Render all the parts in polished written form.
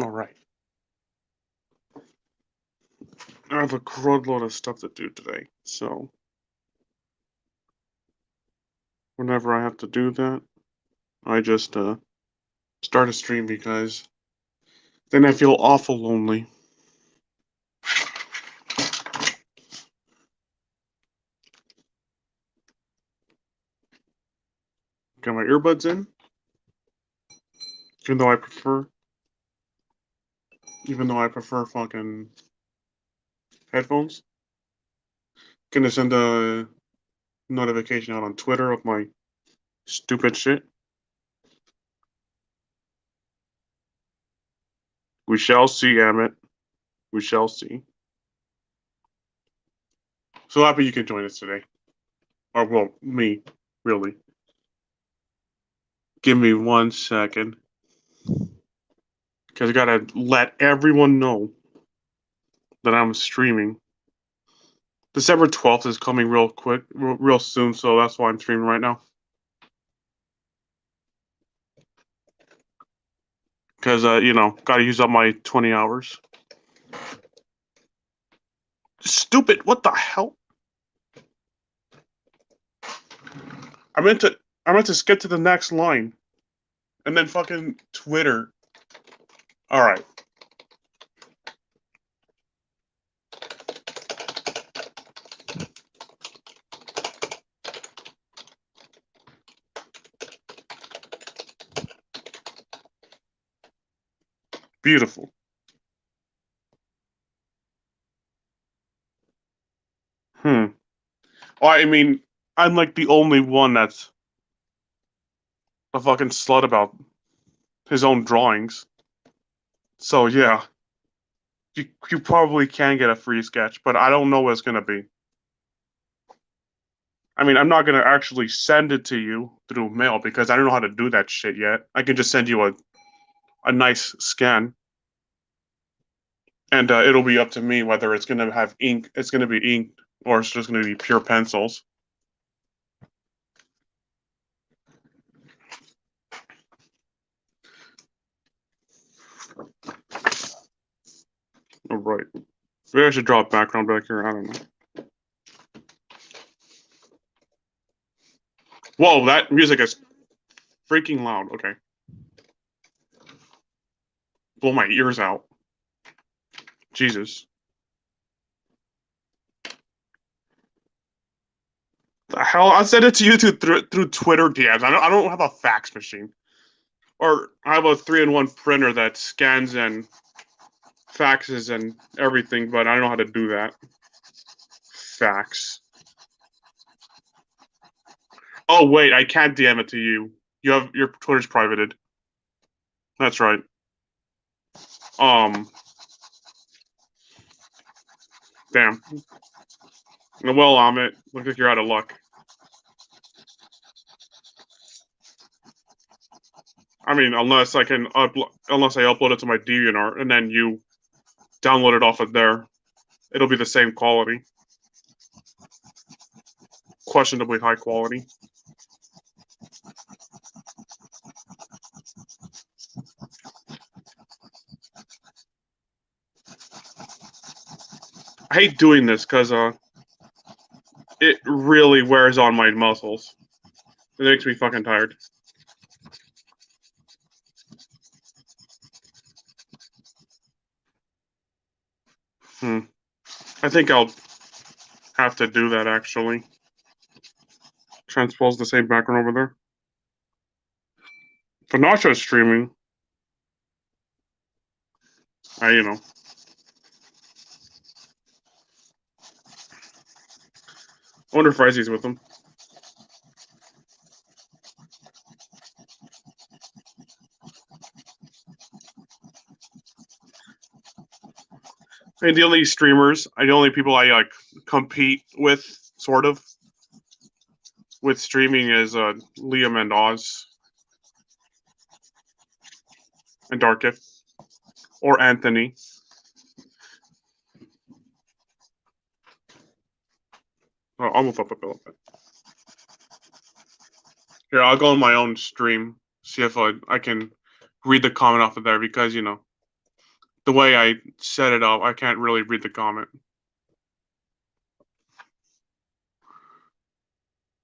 Alright. I have a crudload of stuff to do today, so whenever I have to do that, I just start a stream because then I feel awful lonely. Got my earbuds in, even though I prefer fucking headphones. Gonna send a notification out on Twitter of my stupid shit. We shall see, Amit. We shall see. So happy you can join us today. Or, well, me, really. Give me 1 second. Because I gotta let everyone know that I'm streaming. December 12th is coming real quick, real soon, so that's why I'm streaming right now. Because, gotta use up my 20 hours. Stupid, what the hell? I meant to skip to the next line. And then fucking Twitter. Alright. Beautiful. Well, I mean, I'm like the only one that's a fucking slut about his own drawings. So yeah. You probably can get a free sketch, but I don't know what it's gonna be. I mean, I'm not gonna actually send it to you through mail because I don't know how to do that shit yet. I can just send you a nice scan, and it'll be up to me whether it's gonna have ink. It's gonna be ink, or it's just gonna be pure pencils. All right. Maybe I should draw a background back here. I don't know. Whoa, that music is freaking loud. Okay. Blow my ears out. Jesus. The hell? I sent it to you through Twitter DMs. I don't have a fax machine. Or I have a 3-in-1 printer that scans and faxes and everything, but I don't know how to do that. Fax. Oh wait, I can't DM it to you. Your Twitter's privated. That's right. Damn. Well, Amit, looks like you're out of luck. I mean, unless I upload it to my DeviantArt and then you download it off of there, it'll be the same quality. Questionably high quality. I hate doing this because it really wears on my muscles. It makes me fucking tired. I think I'll have to do that actually. Transpose the same background over there. Panache is streaming. I wonder if Rizzy's with him. I mean, the only people I like compete with, sort of, with streaming is Liam and Oz and Darkif or Anthony. I'll move up a little bit. Here, I'll go on my own stream, see if I can read the comment off of there because The way I set it up, I can't really read the comment.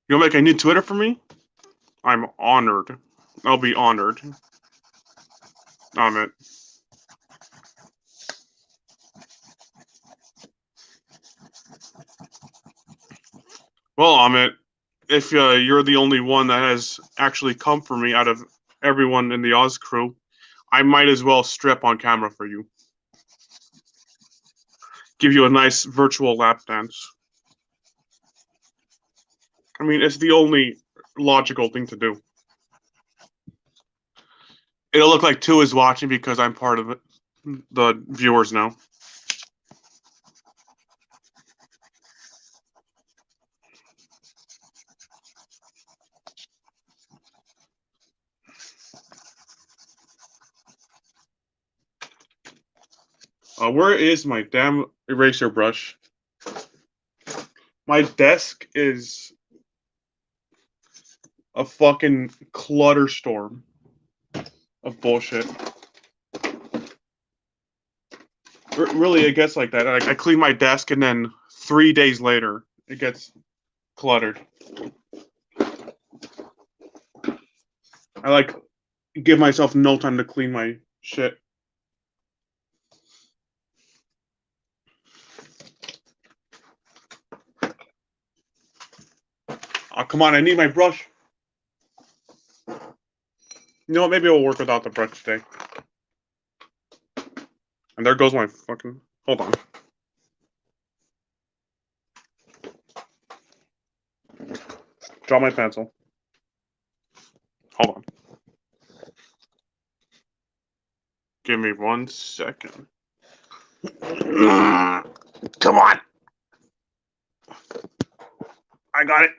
You'll make a new Twitter for me? I'm honored. I'll be honored. It. Well, Amit, if you're the only one that has actually come for me out of everyone in the Oz crew, I might as well strip on camera for you. Give you a nice virtual lap dance. I mean, it's the only logical thing to do. It'll look like two is watching because I'm part of it. The viewers know. Where is my damn eraser brush? My desk is a fucking clutter storm of bullshit. Really, it gets like that. I clean my desk and then 3 days later, it gets cluttered. I like give myself no time to clean my shit. Oh, come on, I need my brush. You know what? Maybe I'll work without the brush today. And there goes my fucking. Hold on. Draw my pencil. Hold on. Give me 1 second. Come on. I got it.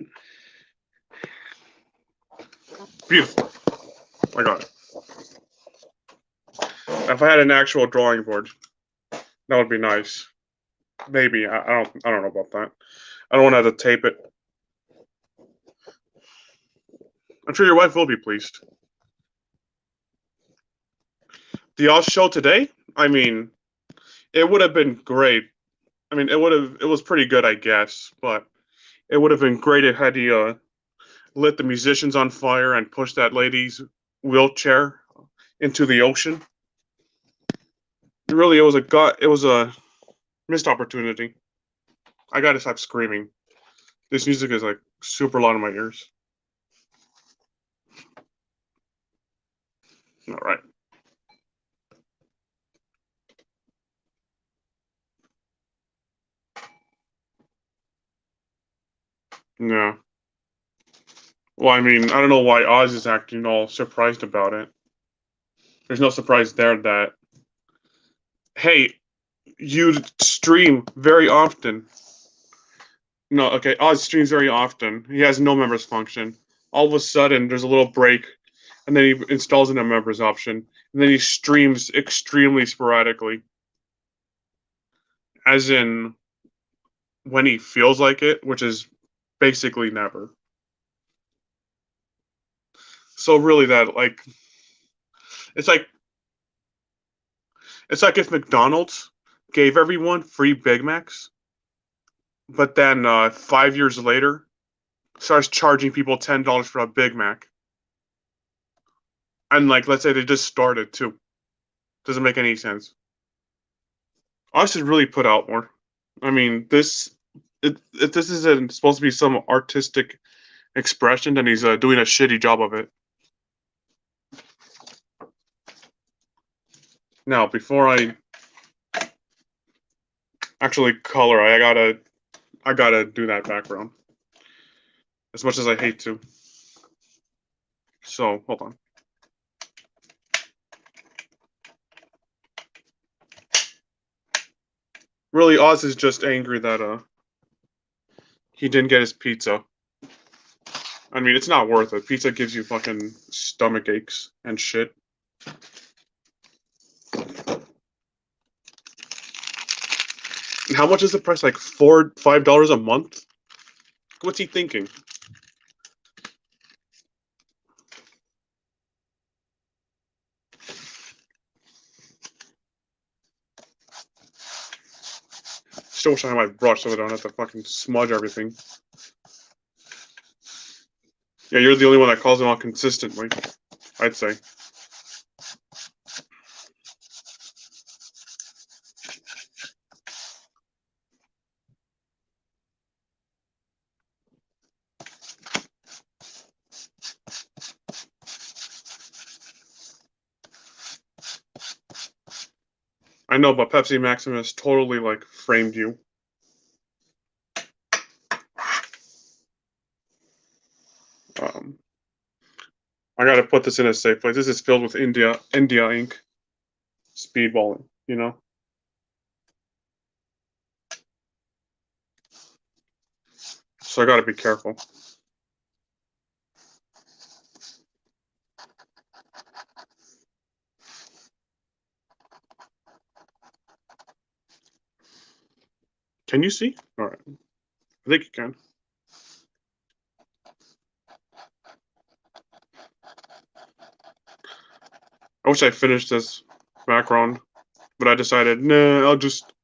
Beautiful. I got it. If I had an actual drawing board, that would be nice. Maybe. I don't know about that. I don't want to have to tape it. I'm sure your wife will be pleased. The Oz show today? I mean, it would have been great. I mean, it was pretty good, I guess, but it would have been great if had he lit the musicians on fire and pushed that lady's wheelchair into the ocean. Really, it was a missed opportunity. I gotta stop screaming. This music is like super loud in my ears. All right. Yeah. Well, I mean, I don't know why Oz is acting all surprised about it. There's no surprise there that, hey, you stream very often. No, okay, Oz streams very often. He has no members function. All of a sudden, there's a little break, and then he installs in a members option, and then he streams extremely sporadically. As in, when he feels like it, which is basically never. So really, that like, it's like it's like if McDonald's gave everyone free Big Macs, but then 5 years later starts charging people $10 for a Big Mac, and like let's say they just started too. Doesn't make any sense. I should really put out more. I mean, if this isn't supposed to be some artistic expression, then he's doing a shitty job of it. Now, before I actually color, I gotta do that background. As much as I hate to. So, hold on. Really, Oz is just angry that he didn't get his pizza. I mean, it's not worth it. Pizza gives you fucking stomach aches and shit. And how much is the price? Like $5 a month? What's he thinking? Still wish I had my brush so I don't have to fucking smudge everything. Yeah, you're the only one that calls them out consistently, I'd say. I know, but Pepsi Maximus totally, like, framed you. I gotta put this in a safe place. This is filled with India ink. Speedballing, you know? So I gotta be careful. Can you see? Alright. I think you can. I wish I finished this background, but I decided, nah, I'll just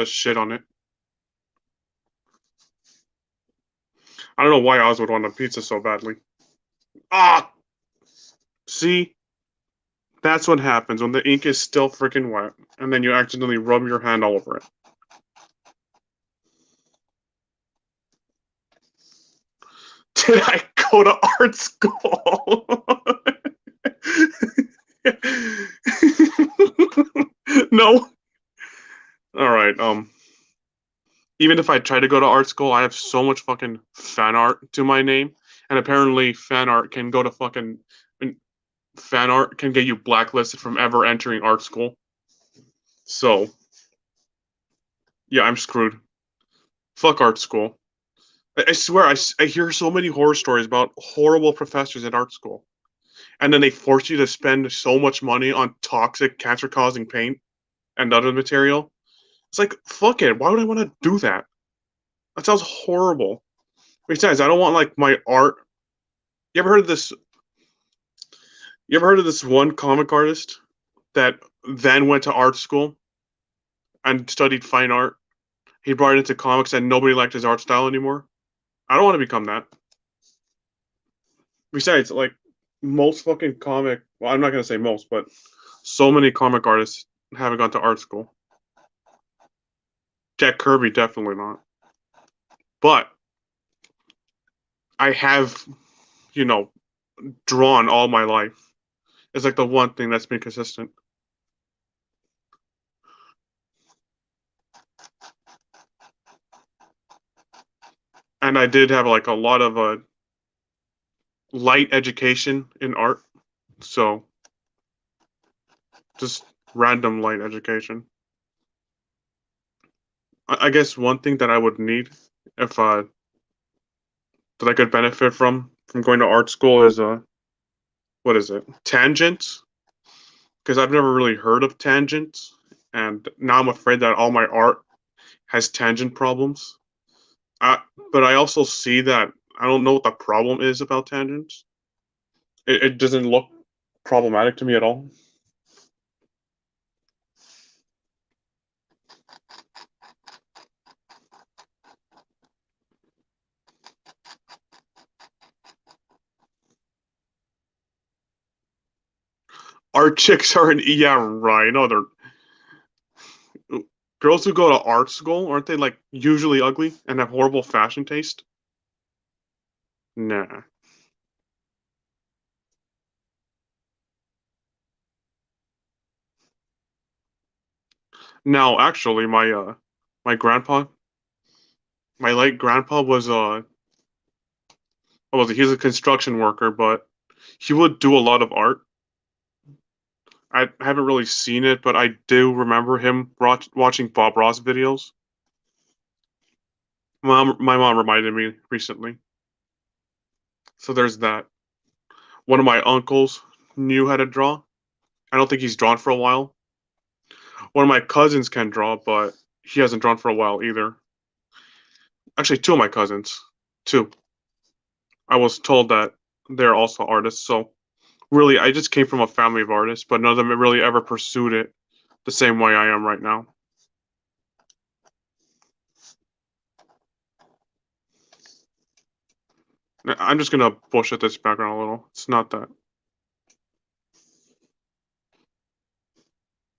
shit on it. I don't know why Oz would want a pizza so badly. Ah! See? That's what happens when the ink is still freaking wet, and then you accidentally rub your hand all over it. Did I go to art school? No. Alright, even if I try to go to art school, I have so much fucking fan art to my name, and apparently fan art can go to fucking fan art can get you blacklisted from ever entering art school. So, yeah, I'm screwed. Fuck art school. I swear, I hear so many horror stories about horrible professors at art school, and then they force you to spend so much money on toxic, cancer-causing paint and other material. It's like, fuck it. Why would I want to do that? That sounds horrible. Besides, I don't want like my art. You ever heard of this? You ever heard of this one comic artist that then went to art school and studied fine art? He brought it into comics and nobody liked his art style anymore. I don't want to become that. Besides, like most fucking comic, well, I'm not gonna say most, but so many comic artists haven't gone to art school. Jack Kirby definitely not. But I have, you know, drawn all my life. It's like the one thing that's been consistent. And I did have like a lot of light education in art, so just random light education. I guess one thing that I would need if that I could benefit from going to art school is what is it, tangents? Because I've never really heard of tangents, and now I'm afraid that all my art has tangent problems. I, but I also see that I don't know what the problem is about tangents. It doesn't look problematic to me at all. Art chicks are an yeah, right. No, they're girls who go to art school, aren't they like usually ugly and have horrible fashion taste? Nah. Now, actually, my grandpa, my late grandpa was what was he? He's a construction worker, but he would do a lot of art. I haven't really seen it, but I do remember him watching Bob Ross videos. My mom reminded me recently. So there's that. One of my uncles knew how to draw. I don't think he's drawn for a while. One of my cousins can draw, but he hasn't drawn for a while either. Actually, two of my cousins. Two. I was told that they're also artists, so really, I just came from a family of artists, but none of them really ever pursued it the same way I am right now. I'm just gonna bullshit this background a little. It's not that.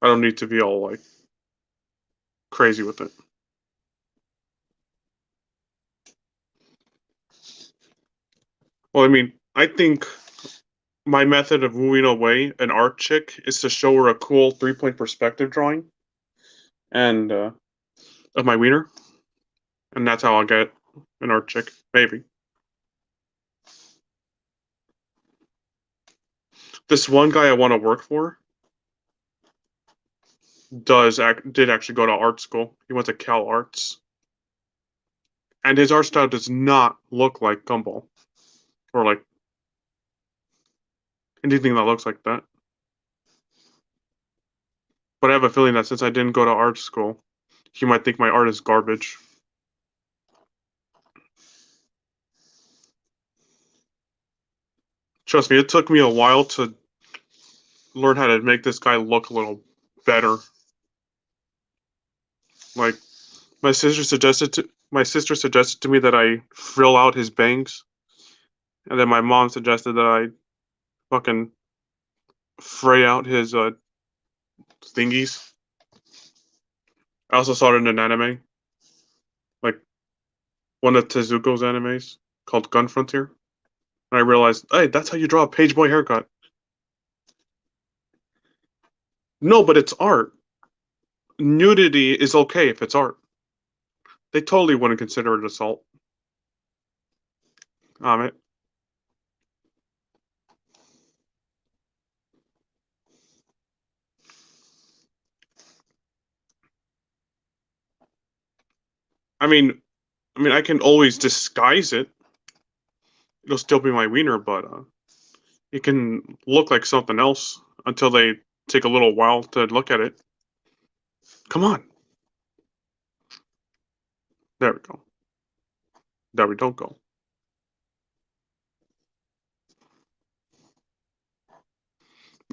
I don't need to be all like crazy with it. Well, I mean, I think my method of wooing away an art chick is to show her a cool 3-point perspective drawing and of my wiener, and that's how I'll get an art chick. Maybe this one guy I want to work for did actually go to art school. He went to Cal Arts, and his art style does not look like Gumball or like anything that looks like that. But I have a feeling that since I didn't go to art school, he might think my art is garbage. Trust me, it took me a while to learn how to make this guy look a little better. Like my sister suggested to me that I frill out his bangs, and then my mom suggested that I fucking fray out his thingies. I also saw it in an anime, like one of Tezuko's animes called Gun Frontier. And I realized, hey, that's how you draw a page boy haircut. No, but it's art. Nudity is okay if it's art. They totally wouldn't consider it assault. Um, I mean, I can always disguise it. It'll still be my wiener, but it can look like something else until they take a little while to look at it. Come on. There we go. There we don't go.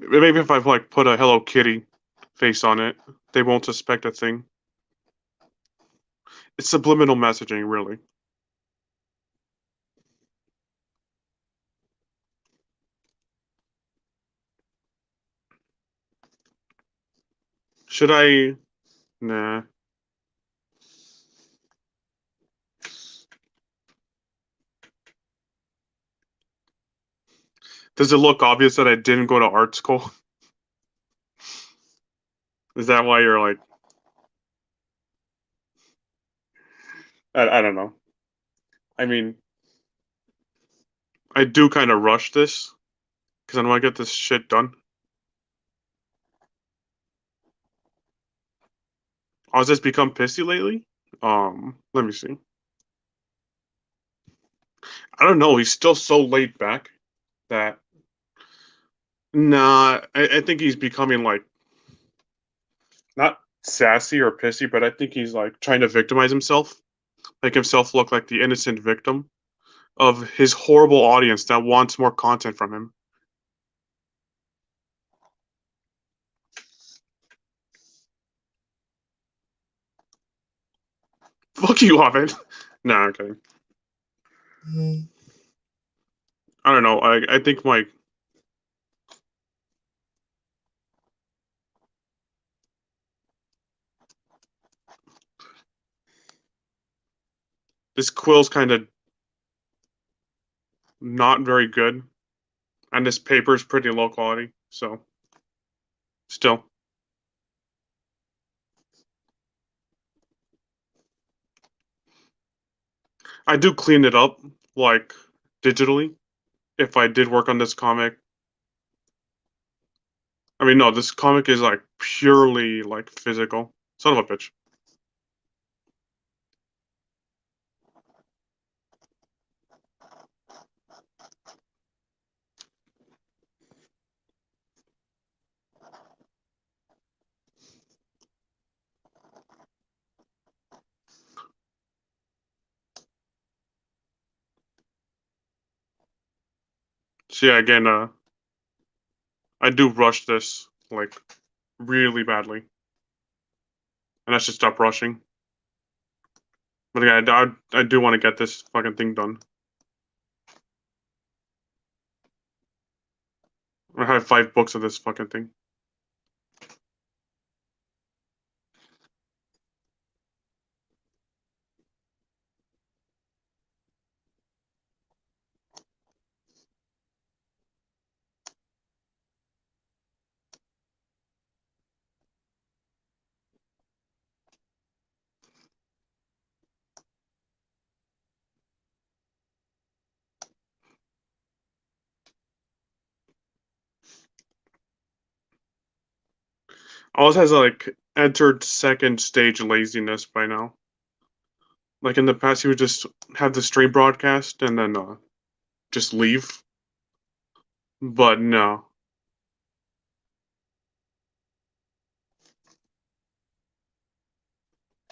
Maybe if I like put a Hello Kitty face on it, they won't suspect a thing. It's subliminal messaging, really. Should I? Nah. Does it look obvious that I didn't go to art school? Is that why you're like? I don't know. I mean, I do kind of rush this because I want to get this shit done. Has this become pissy lately? Let me see. I don't know. He's still so laid back that nah. I think he's becoming like not sassy or pissy, but I think he's like trying to victimize himself, make himself look like the innocent victim of his horrible audience that wants more content from him. Fuck you, Ovid. Nah, okay. I don't know. I think my this quill's kind of not very good, and this paper is pretty low quality. So still, I do clean it up like digitally. If I did work on this comic, I mean, no, this comic is like purely like physical. Son of a bitch. So yeah, again, I do rush this like really badly, and I should stop rushing. But yeah, I do want to get this fucking thing done. I have 5 books of this fucking thing. Also has like entered second stage laziness by now. Like in the past, he would just have the stream broadcast and then just leave. But no,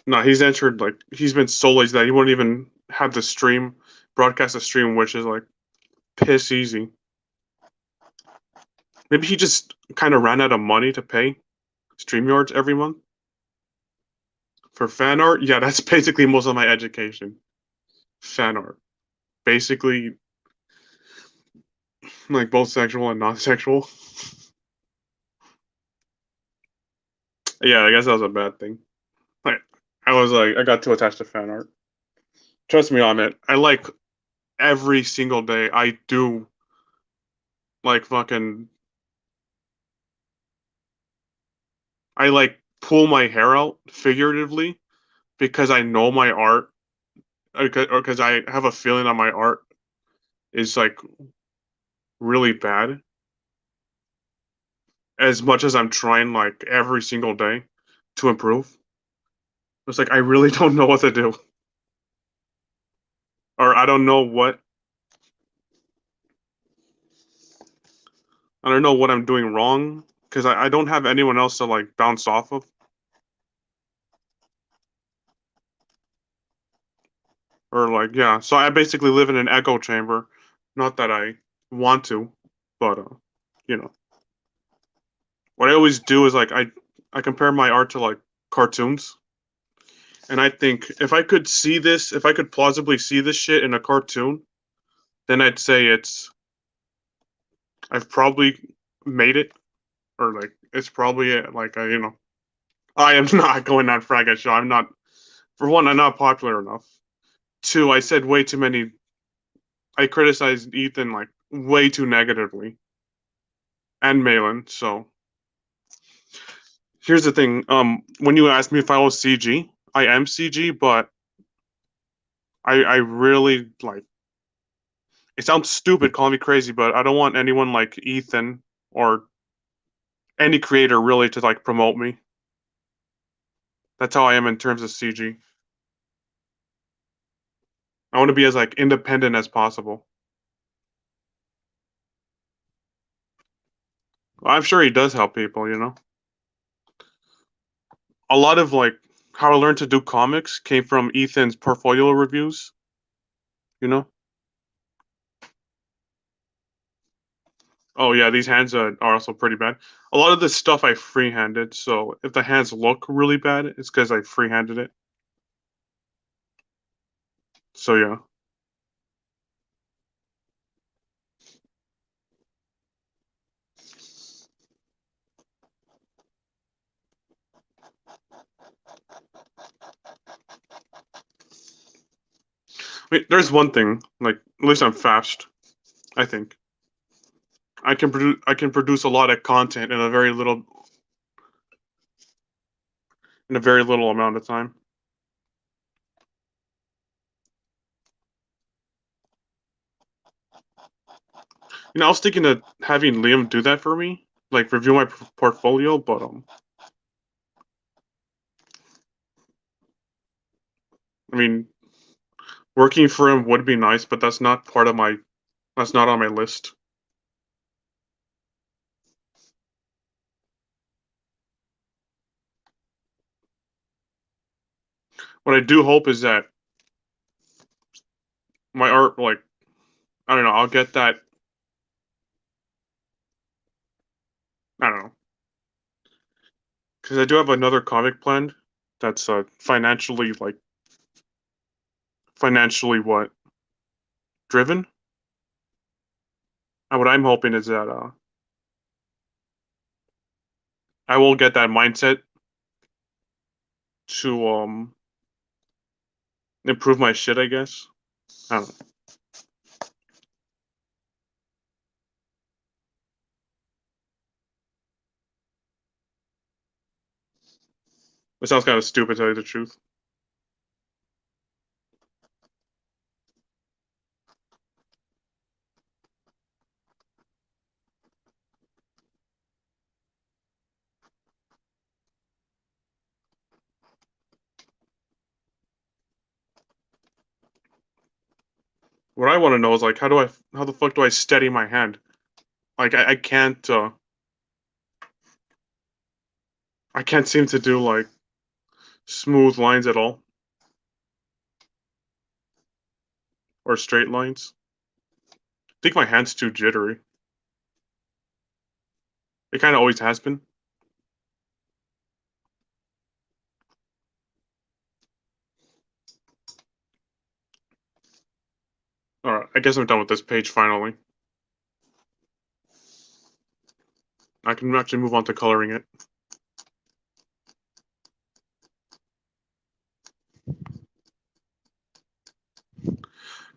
no, he's entered like he's been so lazy that he wouldn't even have the stream broadcast a stream, which is like piss easy. Maybe he just kind of ran out of money to pay StreamYards every month for fan art. Yeah, that's basically most of my education. Fan art, basically, like both sexual and non-sexual. Yeah, I guess that was a bad thing. Like, I got too attached to fan art. Trust me on it. I like every single day. I do like fucking. I like pull my hair out figuratively because I know my art, or because I have a feeling that my art is like really bad. As much as I'm trying like every single day to improve, it's like I really don't know what to do, or I don't know what I'm doing wrong because I don't have anyone else to like bounce off of, or like yeah. So I basically live in an echo chamber. Not that I want to, but you know, what I always do is like I compare my art to like cartoons, and I think if I could plausibly see this shit in a cartoon, then I'd say I've probably made it, or like it's probably like you know, I am not going on Fraggle Show. I'm not. For one, I'm not popular enough. Two, I said way too many. I criticized Ethan like way too negatively, and Malin. So here's the thing. When you asked me if I was CG, I am CG, but I really like. It sounds stupid, calling me crazy, but I don't want anyone like Ethan or any creator really to like promote me. That's how I am in terms of CG. I want to be as like independent as possible. I'm sure he does help people, you know. A lot of like how I learned to do comics came from Ethan's portfolio reviews, you know. Oh yeah, these hands are also pretty bad. A lot of this stuff I freehanded, so if the hands look really bad, it's because I freehanded it. So yeah. Wait, there's one thing, like at least I'm fast, I think. I can produce a lot of content in a very little amount of time. You know, I was thinking of having Liam do that for me, like review my portfolio, but I mean, working for him would be nice, but that's not on my list. What I do hope is that my art, like, I don't know, I'll get that. I don't know, because I do have another comic planned that's financially what driven. And what I'm hoping is that I will get that mindset to improve my shit, I guess. I don't know. It sounds kind of stupid, to tell you the truth. What I want to know is like, how the fuck do I steady my hand? Like, I can't seem to do like smooth lines at all, or straight lines. I think my hand's too jittery. It kind of always has been. All right, I guess I'm done with this page finally. I can actually move on to coloring it.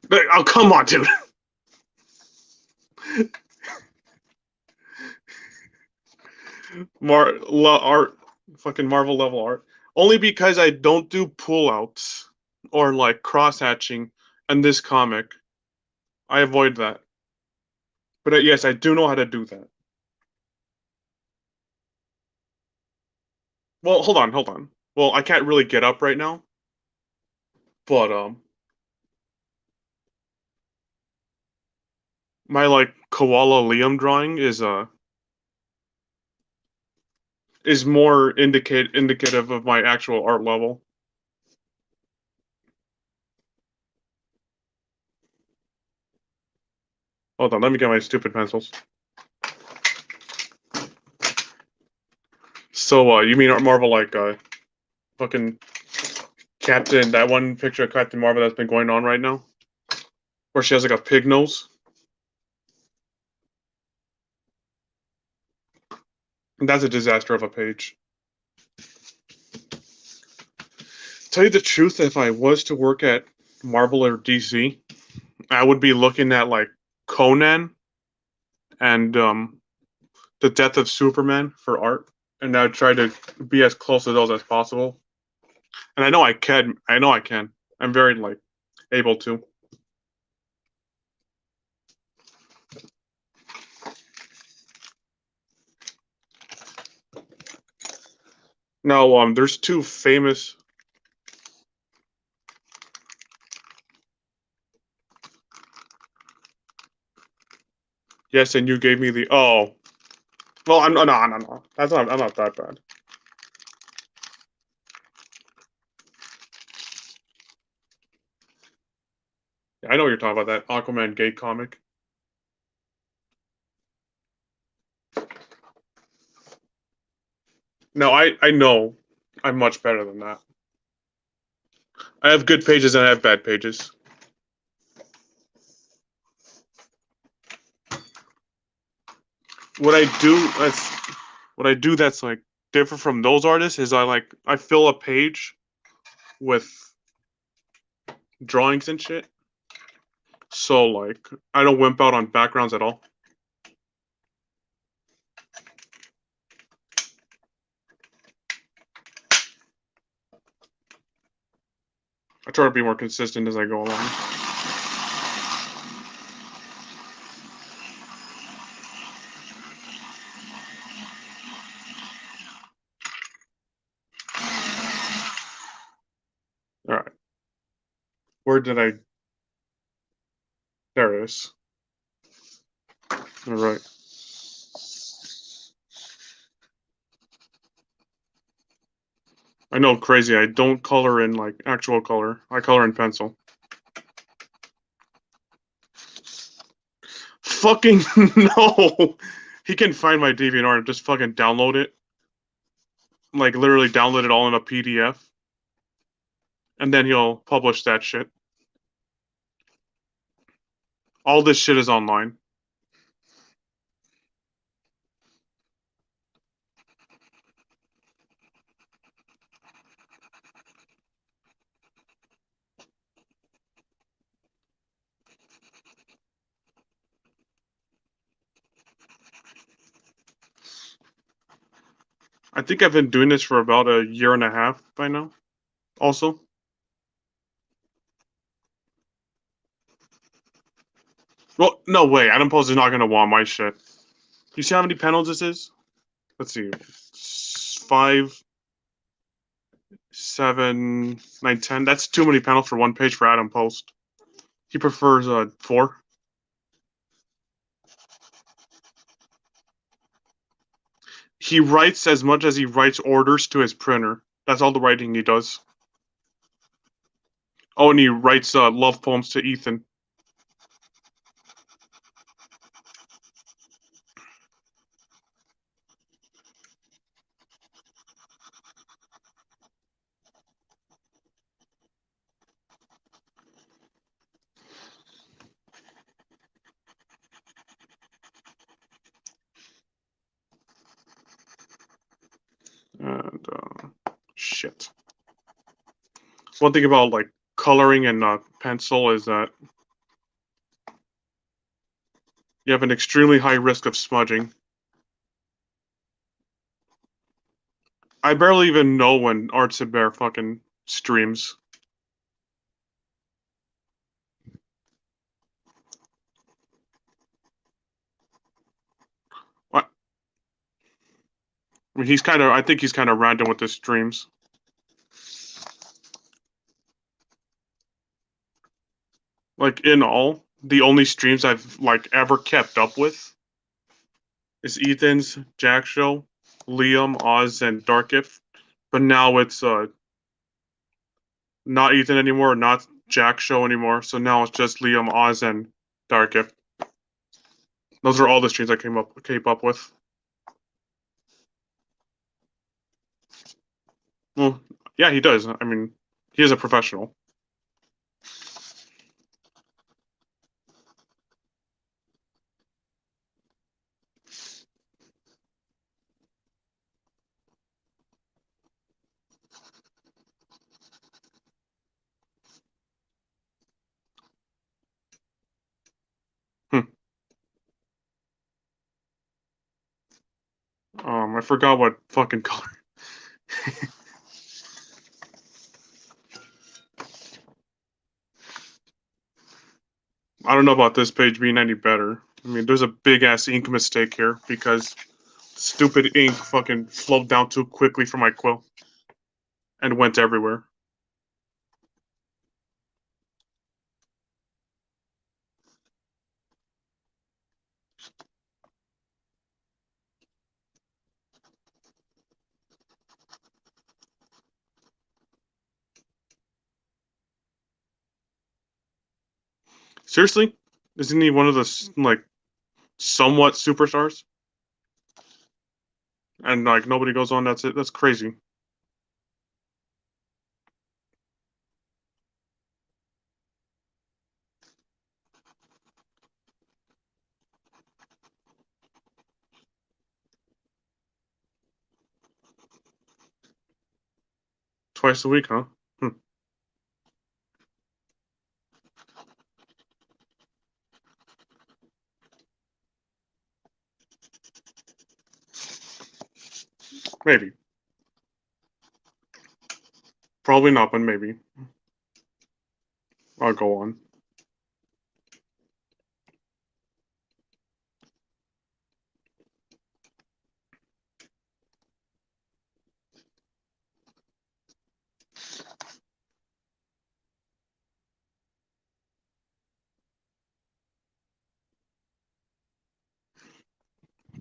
Oh, come on, dude. Art, fucking Marvel level art. Only because I don't do pullouts or like cross hatching in this comic. I avoid that. But yes, I do know how to do that. Well, hold on. Well, I can't really get up right now, but my like koala Liam drawing is more indicative of my actual art level. Hold on, let me get my stupid pencils. So, you mean Marvel like fucking Captain, that one picture of Captain Marvel that's been going on right now? Where she has like a pig nose? And that's a disaster of a page. Tell you the truth, if I was to work at Marvel or DC, I would be looking at like Conan and the Death of Superman for art, and I'd try to be as close to those as possible. And I know I can. I know I can. I'm very like able to. Now, there's two famous. Yes, and you gave me the. Oh, well, I'm no. That's not. I'm not that bad. I know what you're talking about, that Aquaman gay comic. No, I know I'm much better than that. I have good pages and I have bad pages. What I do that's what I do that's like different from those artists is I fill a page with drawings and shit. So like I don't wimp out on backgrounds at all. I try to be more consistent as I go along. All right. Where did I? There it is. All right. I know, crazy. I don't color in like actual color. I color in pencil. Fucking no. He can find my DeviantArt and just fucking download it. Like literally download it all in a PDF. And then he'll publish that shit. All this shit is online. I think I've been doing this for about a year and a half by now. Also, well, no way. Adam Pose is not gonna want my shit. You see how many panels this is? Let's see, 5, 7, 9, 10. That's too many panels for one page for Adam Post. He prefers 4. He writes as much as he writes orders to his printer. That's all the writing he does. Oh, and he writes love poems to Ethan. And shit. One thing about like coloring and pencil is that you have an extremely high risk of smudging. I barely even know when Arts and Bear fucking streams. What? I mean, he's kind of. I think he's kind of random with his streams. Like in all, the only streams I've like ever kept up with is Ethan's, Jack Show, Liam, Oz, and Darkif. But now it's not Ethan anymore, not Jack Show anymore. So now it's just Liam, Oz, and Darkif. Those are all the streams I keep up with. Well, yeah, he does. I mean, he is a professional. Hmm. I forgot what fucking color. I don't know about this page being any better. I mean, there's a big ass ink mistake here because stupid ink fucking flowed down too quickly from my quill and went everywhere. Seriously? Isn't he one of the like somewhat superstars? And like nobody goes on. That's it. That's crazy. Twice a week, huh? Hmm. Maybe. Probably not, but maybe. I'll go on.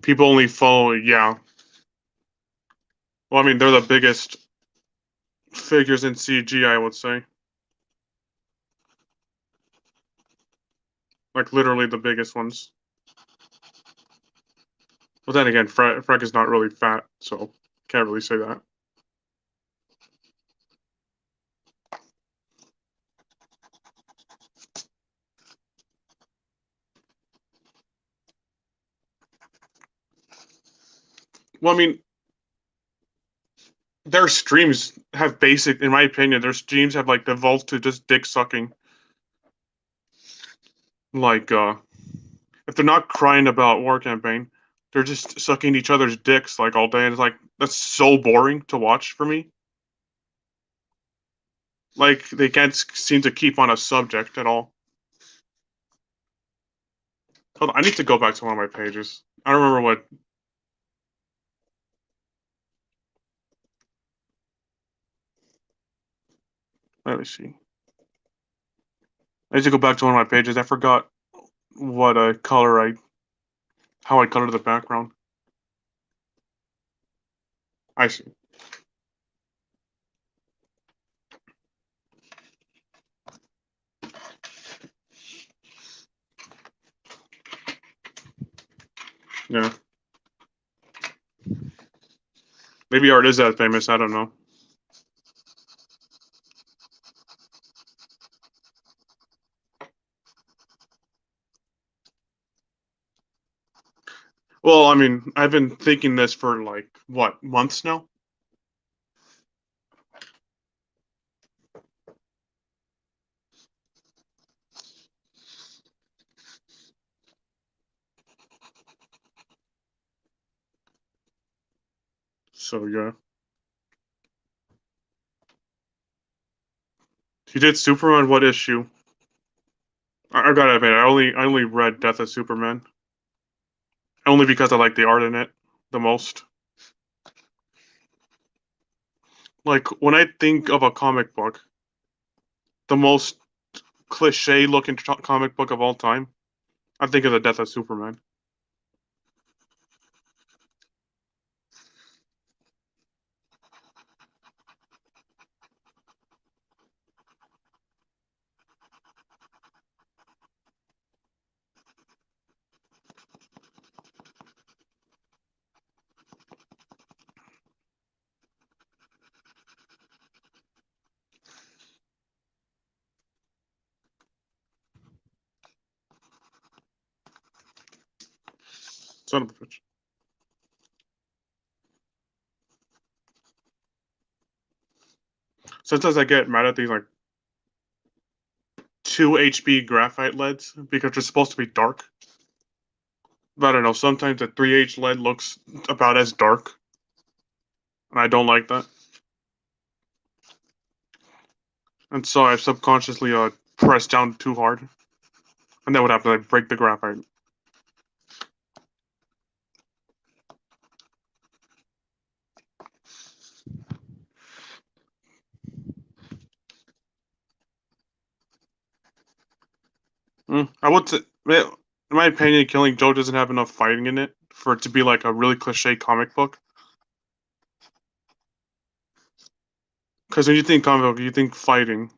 People only follow, yeah. Well, I mean, they're the biggest figures in CG, I would say. Like literally the biggest ones. But then again, Frank is not really fat, so can't really say that. Well, I mean, their streams have basic, in my opinion, their streams have like devolved to just dick sucking. Like, if they're not crying about War Campaign, They're just sucking each other's dicks like all day, and it's like that's so boring to watch for me. Like they can't seem to keep on a subject at all. Hold on, I need to go back to one of my pages. I don't remember what. Let me see. I need to go back to one of my pages. I forgot what color how I colored the background. I see. Yeah. Maybe art is that famous. I don't know. Well, I mean, I've been thinking this for like what months now. So yeah, he did Superman. What issue? I gotta admit, I only read Death of Superman only because I like the art in it the most. Like when I think of a comic book, the most cliche looking comic book of all time, I think of the Death of Superman. Son of a bitch. Sometimes I get mad at these like 2 HB graphite LEDs because they're supposed to be dark. But I don't know. Sometimes a 3H LED looks about as dark, and I don't like that. And so I subconsciously press down too hard, and that would have to like break the graphite. I would say, in my opinion, Killing Joke doesn't have enough fighting in it for it to be like a really cliche comic book. Because when you think comic book, you think fighting.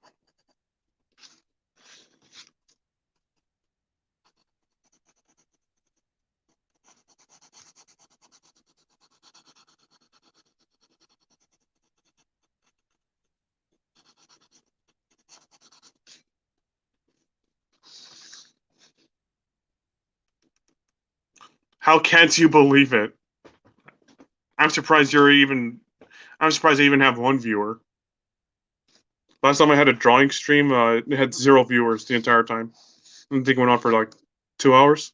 How can't you believe it? I'm surprised you're even. I'm surprised I even have one viewer. Last time I had a drawing stream, it had 0 viewers the entire time. I think it went on for like 2 hours.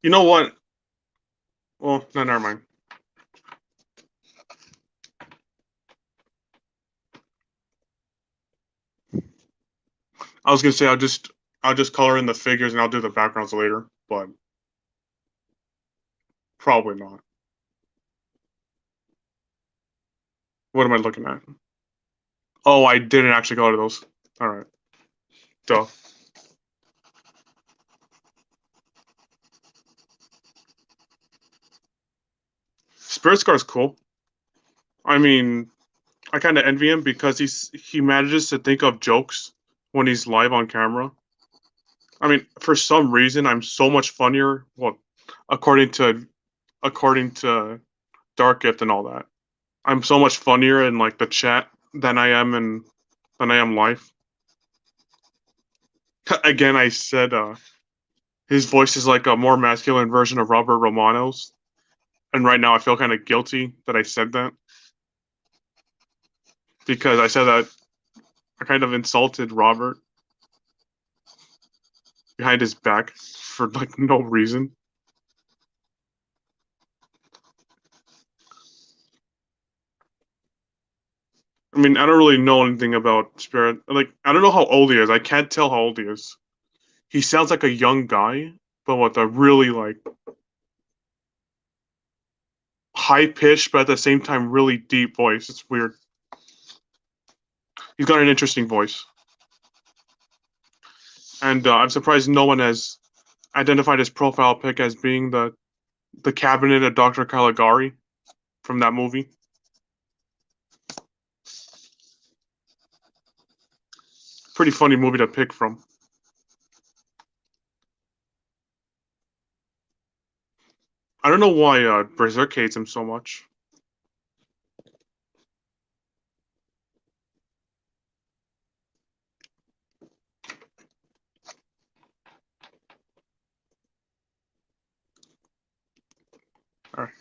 You know what? Well, no, never mind. I was gonna say I'll just color in the figures and I'll do the backgrounds later, but probably not. What am I looking at? Oh, I didn't actually go to those. All right, duh. Spirit Scar's cool. I mean, I kind of envy him because he manages to think of jokes when he's live on camera. I mean, for some reason, I'm so much funnier. Well, according to according to Dark Gift and all that, I'm so much funnier in like the chat than I am live. Again, I said his voice is like a more masculine version of Robert Romano's. And right now I feel kind of guilty that I said that because I said that I kind of insulted Robert behind his back for like no reason. I mean, I don't really know anything about Spirit. Like, I don't know how old he is. I can't tell how old he is. He sounds like a young guy, but with a really like high pitched, but at the same time really deep voice. It's weird. He's got an interesting voice, and I'm surprised no one has identified his profile pic as being the cabinet of Dr. Caligari from that movie. Pretty funny movie to pick from. I don't know why Berserk hates him so much. All right.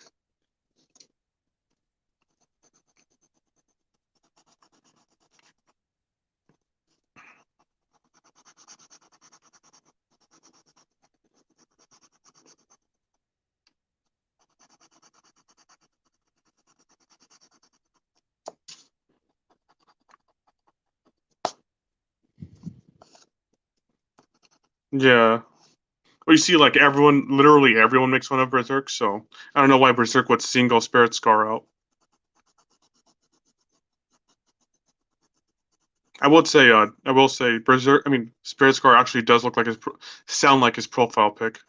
Yeah. Well, you see, like everyone, literally everyone makes fun of Berserk, so I don't know why Berserk would single Spirit Scar out. I will say, Berserk. I mean, Spirit Scar actually does look like sound like his profile pic.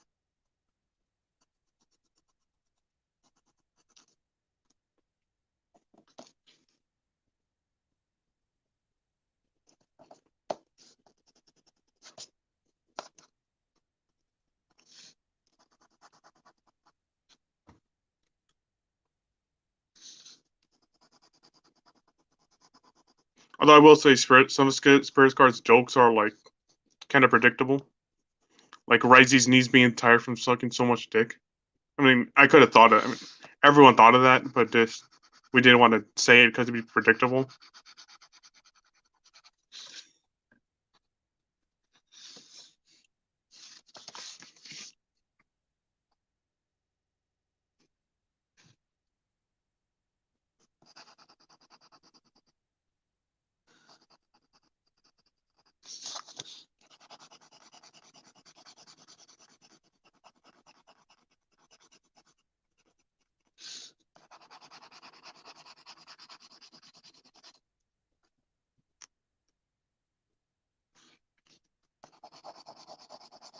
Although I will say, some of Spirit Scar's jokes are like kind of predictable. Like Ryze's knees being tired from sucking so much dick. I mean, I could have thought it. I mean, everyone thought of that, but just we didn't want to say it because it'd be predictable.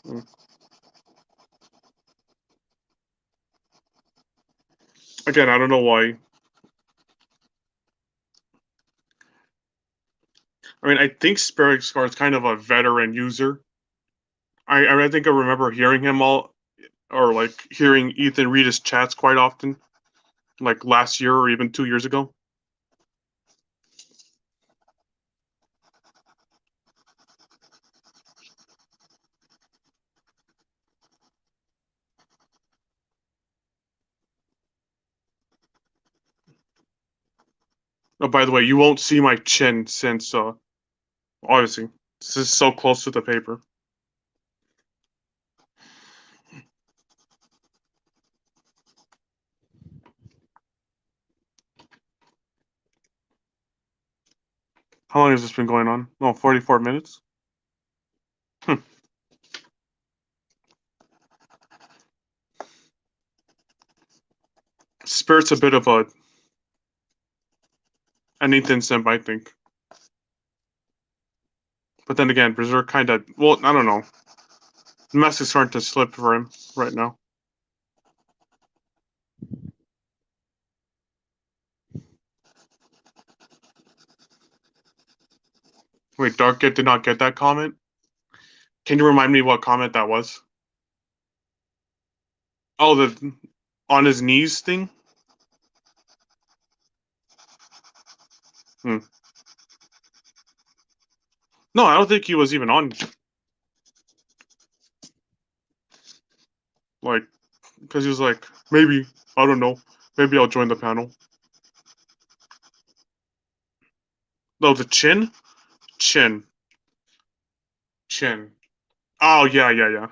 Mm. Again, I don't know why. I mean, I think Spirit Scar is kind of a veteran user. I think I remember hearing him all, or like hearing Ethan read his chats quite often, like last year or even 2 years ago. Oh, by the way, you won't see my chin since, obviously, this is so close to the paper. How long has this been going on? Oh, 44 minutes? Hmm. Spirit's a bit of an Ethan simp, I think. But then again, Berserk kind of, well, I don't know. The mask is starting to slip for him right now. Wait, Dark did not get that comment? Can you remind me what comment that was? Oh, the on his knees thing? Hmm. No, I don't think he was even on. Like, because he was like, maybe, I don't know, maybe I'll join the panel. No, the Chin? Chin. Chin. Oh, yeah.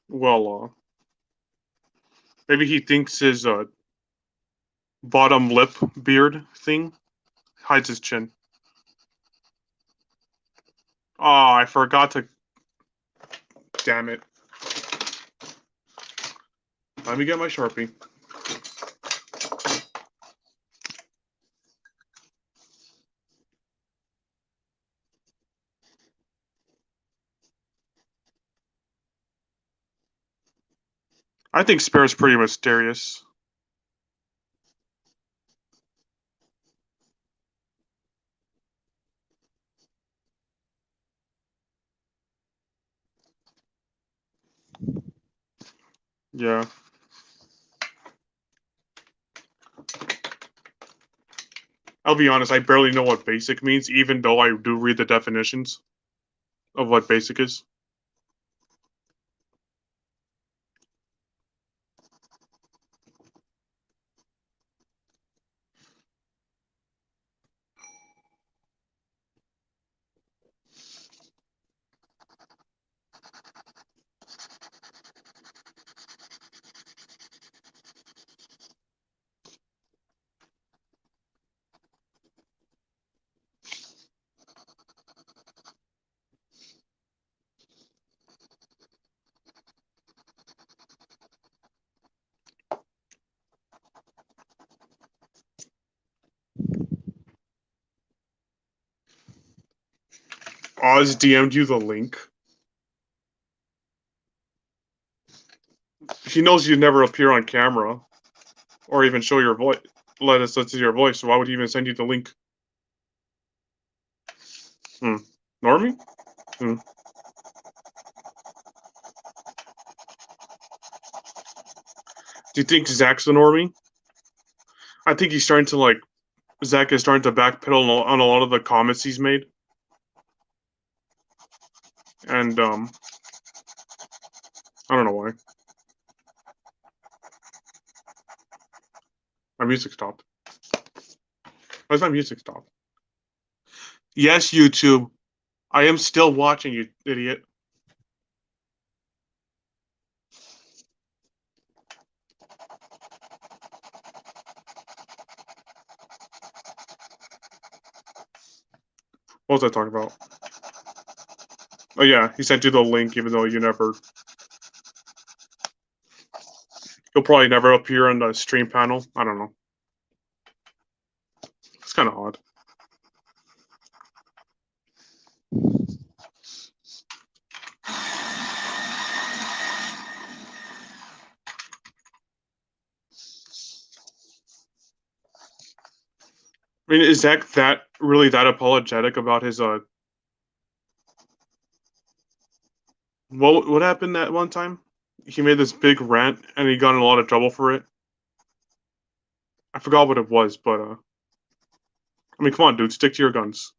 Well, maybe he thinks his bottom lip beard thing hides his chin. Oh, I forgot to. Damn it. Let me get my Sharpie. I think Spare's pretty mysterious. Yeah. I'll be honest, I barely know what basic means, even though I do read the definitions of what basic is. Oz DM'd you the link. He knows you never appear on camera or even show your voice. Let us listen to your voice. So why would he even send you the link? Normie? Do you think Zach's the normie? I think he's starting to like. Zach is starting to backpedal on a lot of the comments he's made, and I don't know why. My music stopped. Why's my music stopped? Yes, YouTube. I am still watching, you idiot. What was I talking about? Oh yeah, he sent you the link, even though you never. You'll probably never appear on the stream panel. I don't know. It's kind of odd. I mean, is Zach really that apologetic about his what happened that one time? He made this big rant and he got in a lot of trouble for it. I forgot what it was, but I mean, come on, dude, stick to your guns.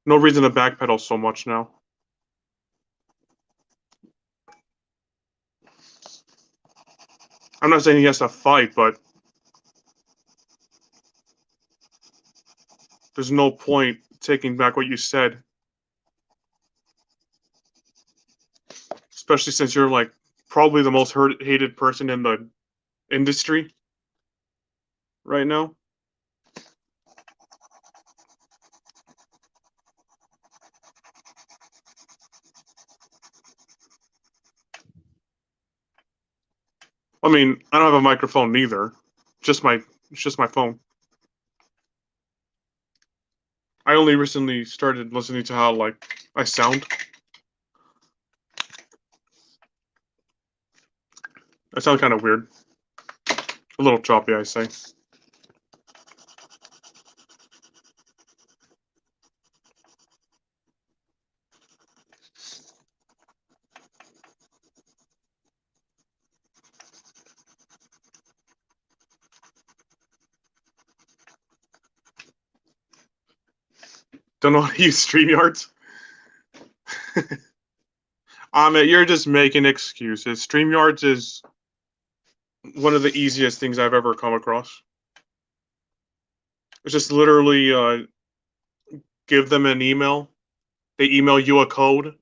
No reason to backpedal so much now. I'm not saying he has to fight, but there's no point taking back what you said. Especially since you're like probably the most hated person in the industry right now. I mean, I don't have a microphone neither. It's just my phone. I only recently started listening to how like I sound. I sound kind of weird. A little choppy, I say. Don't know how to use StreamYards. You're just making excuses. StreamYards is one of the easiest things I've ever come across. It's just literally give them an email. They email you a code,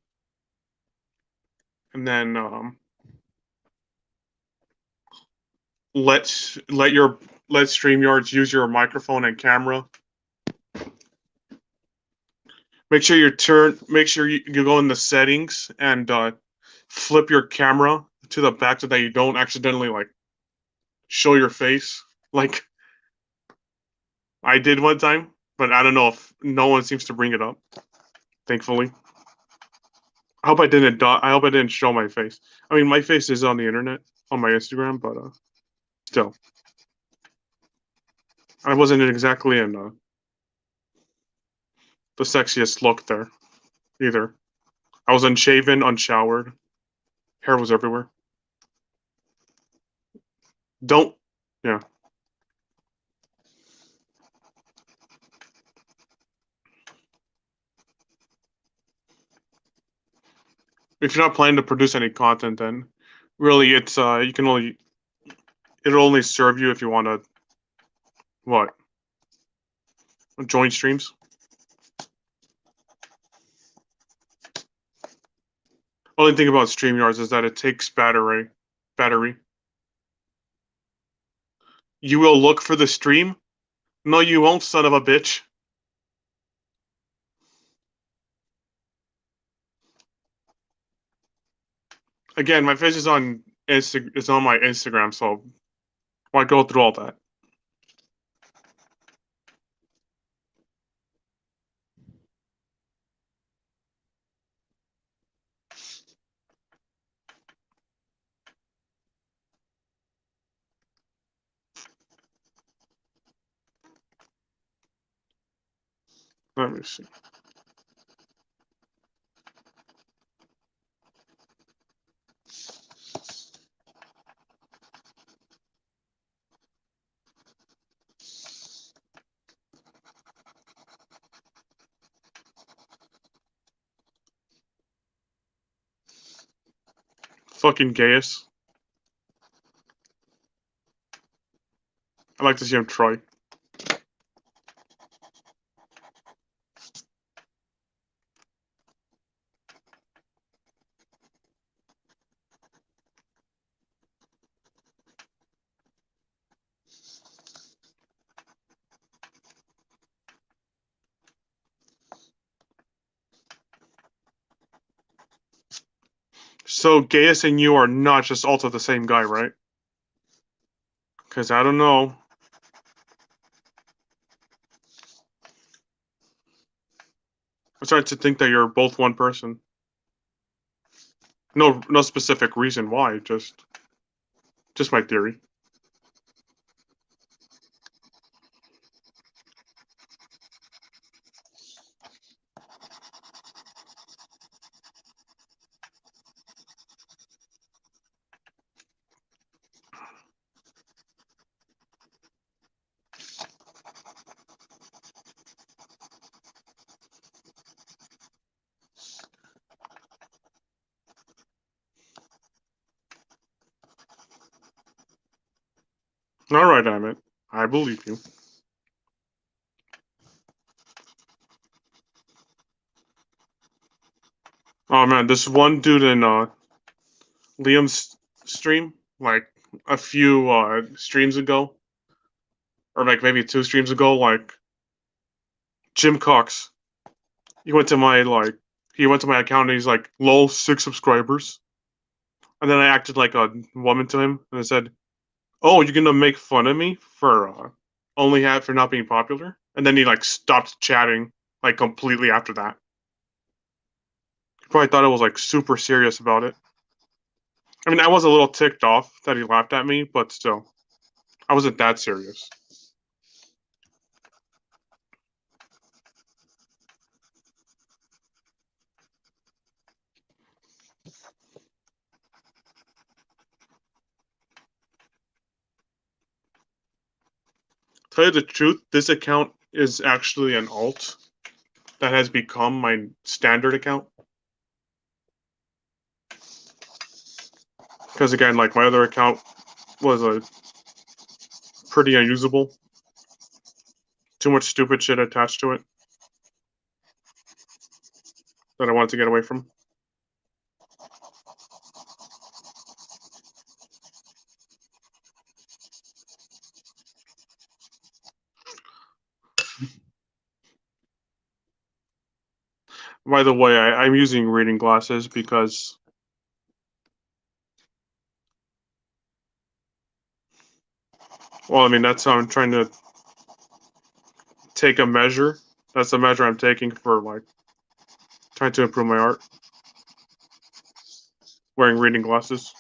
and then let your let StreamYards use your microphone and camera. Make sure you go in the settings and flip your camera to the back so that you don't accidentally like show your face like I did one time, but I don't know if no one seems to bring it up. Thankfully, I hope I didn't show my face. I mean, my face is on the internet on my Instagram, but still, I wasn't exactly in the sexiest look there either. I was unshaven, unshowered, hair was everywhere. Don't, yeah. If you're not planning to produce any content, then really it's you can only it'll only serve you if you want to what join streams. Only thing about StreamYards is that it takes battery. You will look for the stream. No, you won't, son of a bitch. Again, my face is on it's on my Instagram, so why go through all that? Let me see. Fucking Gaius. I'd like to see him try. So Gaius and you are not just also the same guy, right? Because I don't know. I'm starting to think that you're both one person. No specific reason why. Just my theory. All right, Emmett. I believe you. Oh man, this one dude in Liam's stream, like a few streams ago, or like maybe 2 streams ago, like Jim Cox. He went to my account and he's like, "Lol, 6 subscribers." And then I acted like a woman to him and I said, "Oh, you're gonna make fun of me for for not being popular?" And then he like stopped chatting like completely after that. He probably thought I was like super serious about it. I mean, I was a little ticked off that he laughed at me, but still, I wasn't that serious. Tell you the truth, this account is actually an alt. that has become my standard account. Because again, like my other account was a pretty unusable. Too much stupid shit attached to it that I wanted to get away from. By the way, I'm using reading glasses because, well, I mean, that's how I'm trying to take a measure. That's the measure I'm taking for, like, trying to improve my art. Wearing reading glasses.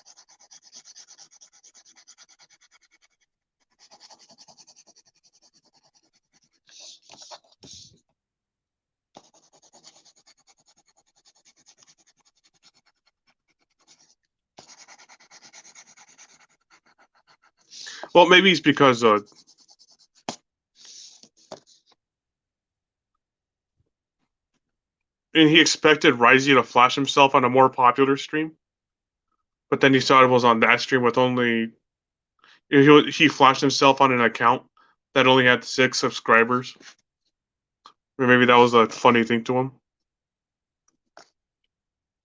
Well, maybe it's because and he expected Risey to flash himself on a more popular stream, but then he saw it was on that stream with only he flashed himself on an account that only had 6 subscribers. Or maybe that was a funny thing to him.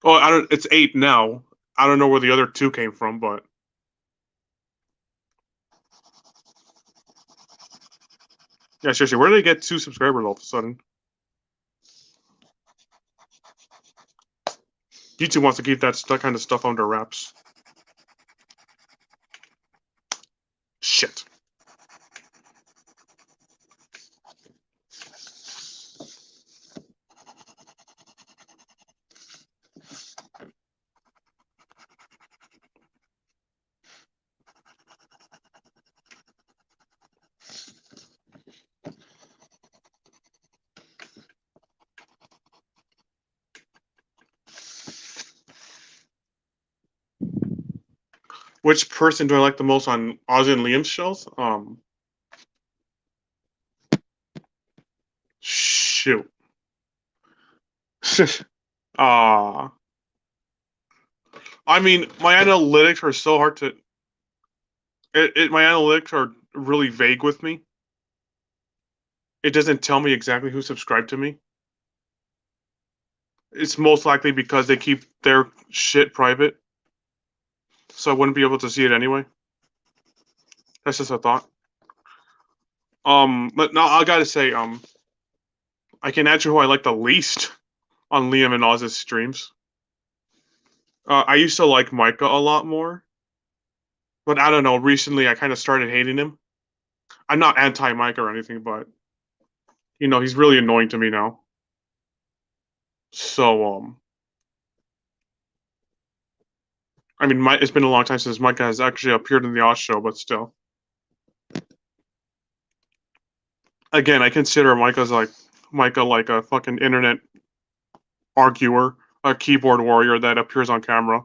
Oh, I don't. It's 8 now. I don't know where the other 2 came from, but yeah, seriously, where did they get 2 subscribers all of a sudden? YouTube wants to keep that kind of stuff under wraps. Shit. Which person do I like the most on Oz and Liam's shows? Shoot. uh I mean, my analytics are so hard to. My analytics are really vague with me. It doesn't tell me exactly who subscribed to me. It's most likely because they keep their shit private, so I wouldn't be able to see it anyway. That's just a thought. But no, I gotta say, I can answer who I like the least on Liam and Oz's streams. I used to like Micah a lot more, but I don't know. Recently, I kind of started hating him. I'm not anti-Micah or anything, but he's really annoying to me now. So, I mean, it's been a long time since Micah has actually appeared in the Oz show, but still. Again, I consider Micah like a fucking internet arguer, a keyboard warrior that appears on camera.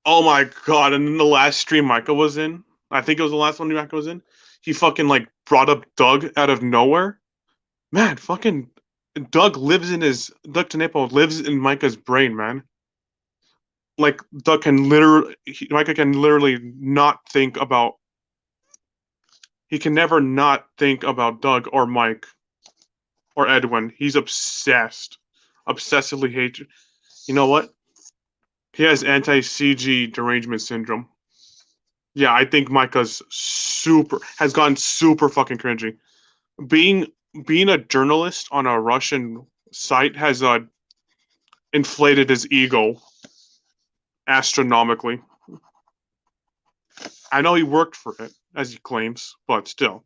Oh my god! And then the last stream Micah was in, I think it was the last one Micah was in. He fucking like brought up Doug out of nowhere. Man, fucking Doug Tanepo lives in Micah's brain, man. Like Micah can literally not think about. He can never not think about Doug or Mike or Edwin. He's obsessed, obsessively hates. You know what? He has anti-CG derangement syndrome. Yeah, I think Micah's has gone super fucking cringy. Being being a journalist on a Russian site has inflated his ego astronomically. I know he worked for it, as he claims, but still.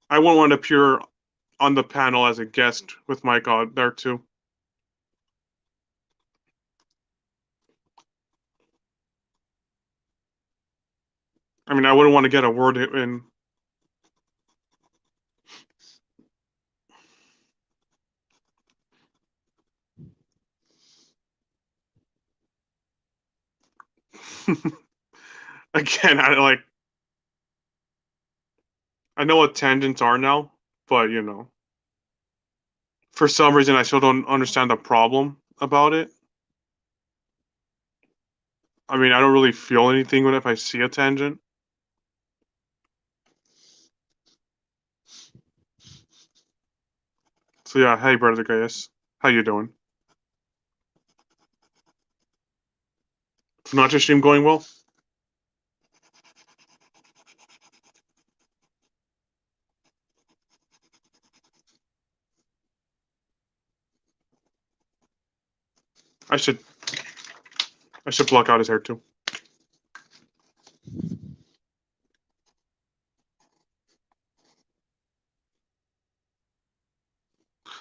I wouldn't want to appear on the panel as a guest with Micah there too. I mean, I wouldn't want to get a word in. Again, I know what tangents are now, but for some reason I still don't understand the problem about it. I mean, I don't really feel anything when if I see a tangent. So yeah, hey brother Gaius, how you doing? Not your stream going well? I should I should block out his hair too.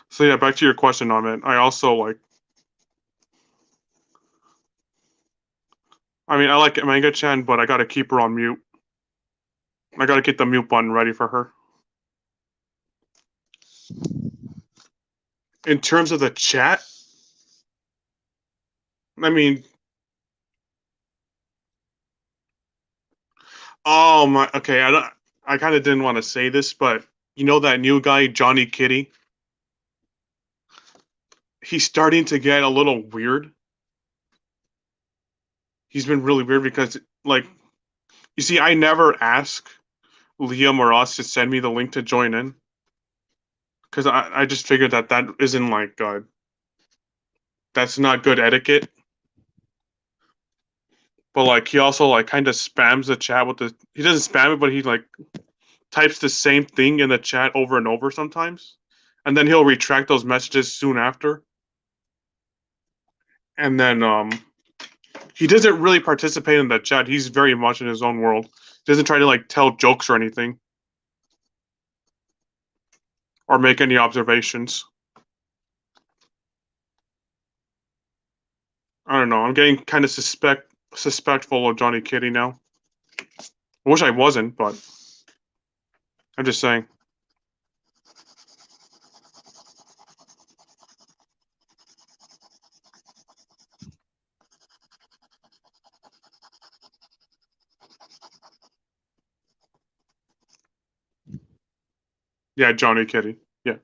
So yeah, back to your question on it. I also I mean, I like Manga Chan, but I gotta keep her on mute. I gotta get the mute button ready for her. In terms of the chat, I mean, oh my, okay, I kind of didn't want to say this, but you know that new guy, Johnny Kitty? He's starting to get a little weird. He's been really weird because, like, you see, I never ask Liam or us to send me the link to join in because I just figured that isn't that's not good etiquette. But like, he also like kind of spams the chat with the. He doesn't spam it, but he like types the same thing in the chat over and over sometimes, and then he'll retract those messages soon after. And then he doesn't really participate in the chat. He's very much in his own world. He doesn't try to like tell jokes or anything or make any observations. I don't know. I'm getting kind of suspectful of Johnny Kitty now. I wish I wasn't, but I'm just saying. Yeah, Johnny Kitty. Yeah.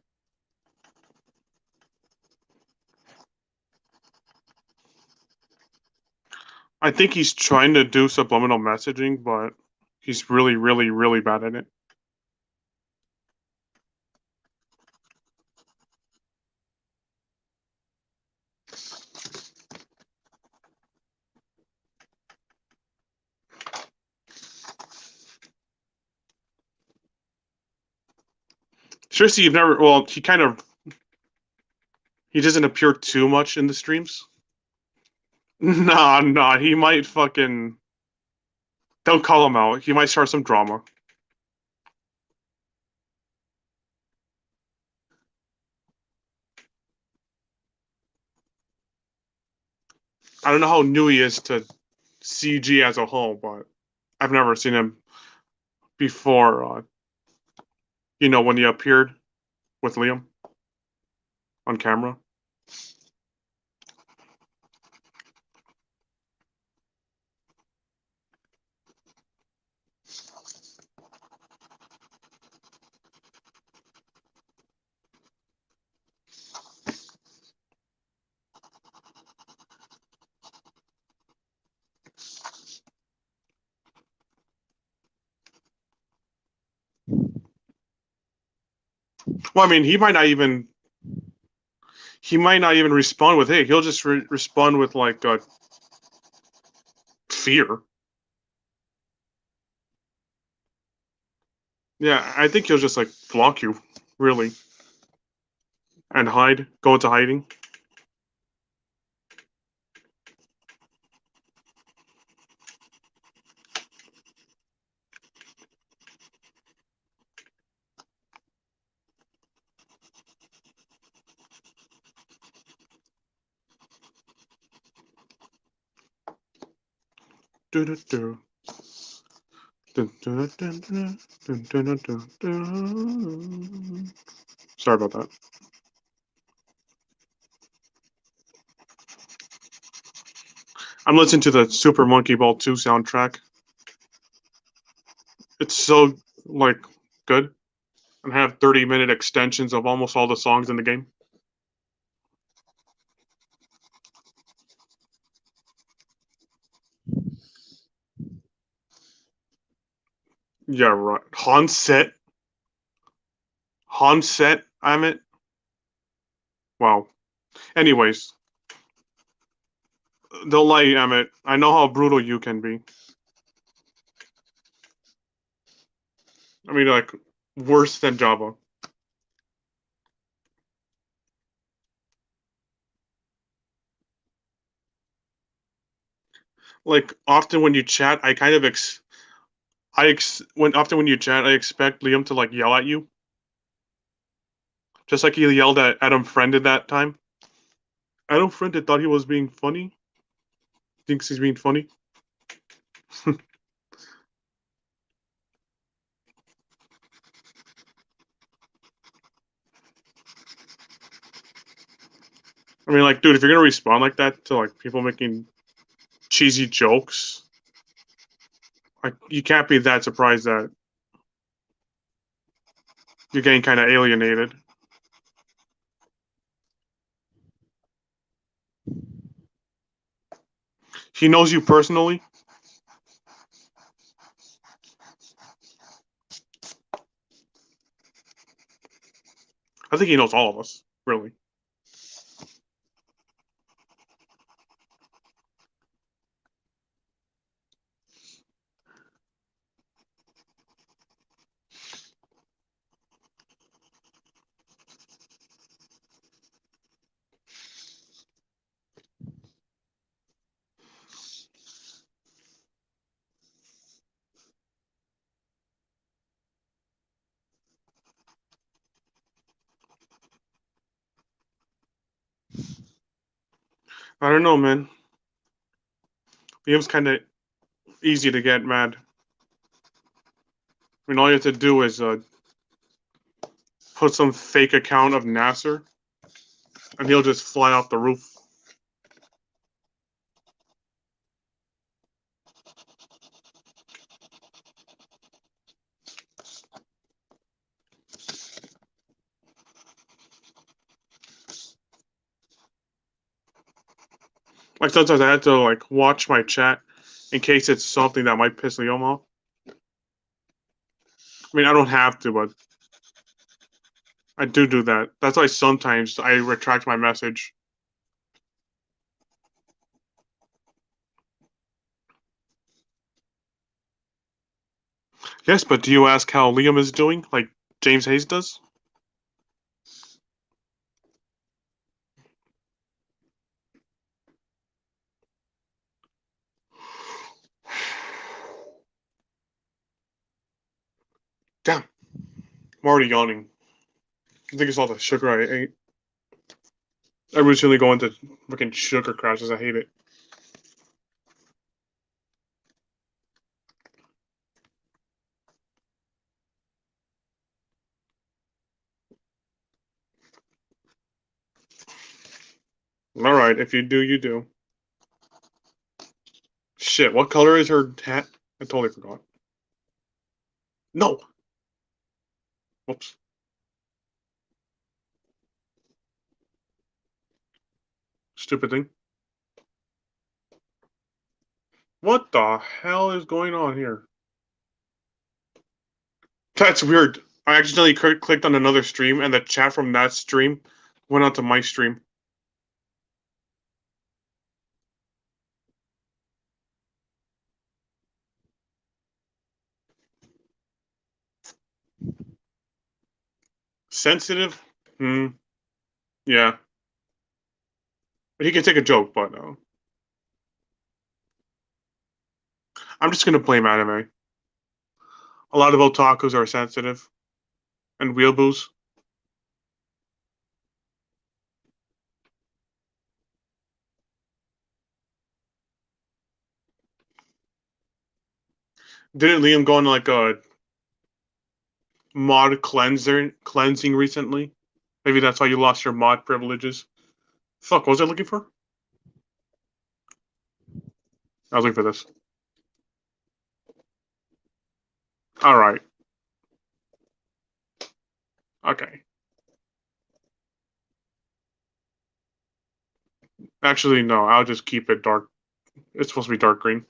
I think he's trying to do subliminal messaging, but he's really, really, really bad at it. Seriously, you've never. Well, he doesn't appear too much in the streams. Nah. He might fucking. Don't call him out. He might start some drama. I don't know how new he is to CG as a whole, but I've never seen him before. When he appeared with Liam on camera. Well, I mean, he might not even respond with hey. He'll just respond with like fear. Yeah, I think he'll just like block you, really, and go into hiding. Do-do-do. Sorry about that. I'm listening to the Super Monkey Ball 2 soundtrack. It's so like good, and have 30-minute extensions of almost all the songs in the game. Yeah, right. Hanset. Hanset, I'm it. Wow. Anyways, don't lie, Emmett. I know how brutal you can be. I mean, like, worse than Java. Like, often when you chat, I kind of when you chat, I expect Liam to like yell at you, just like he yelled at Adam Friended that time. Adam Friended thought he was being funny. Thinks he's being funny. I mean, like, dude, if you're gonna respond like that to like people making cheesy jokes, like, you can't be that surprised that you're getting kind of alienated. He knows you personally. I think he knows all of us, really. I don't know, man. Liam's kind of easy to get mad. I mean, all you have to do is put some fake account of Nasser, and he'll just fly off the roof. Like, sometimes I had to like watch my chat in case it's something that might piss Liam off. I mean, I don't have to, but I do that. That's why sometimes I retract my message. Yes, but do you ask how Liam is doing, like James Hayes does? Damn, I'm already yawning. I think it's all the sugar I ate. I recently go into freaking sugar crashes. I hate it. All right, if you do, you do. Shit, what color is her hat? I totally forgot. No. Whoops. Stupid thing. What the hell is going on here? That's weird. I accidentally clicked on another stream, and the chat from that stream went onto my stream. Sensitive? Hmm. Yeah. He can take a joke, but I'm just gonna blame anime. A lot of otakus are sensitive, and weeaboos. Didn't Liam go on like a mod cleansing recently? Maybe that's why you lost your mod privileges. Fuck, what was I looking for? I was looking for this. All right. Okay. Actually, no. I'll just keep it dark. It's supposed to be dark green.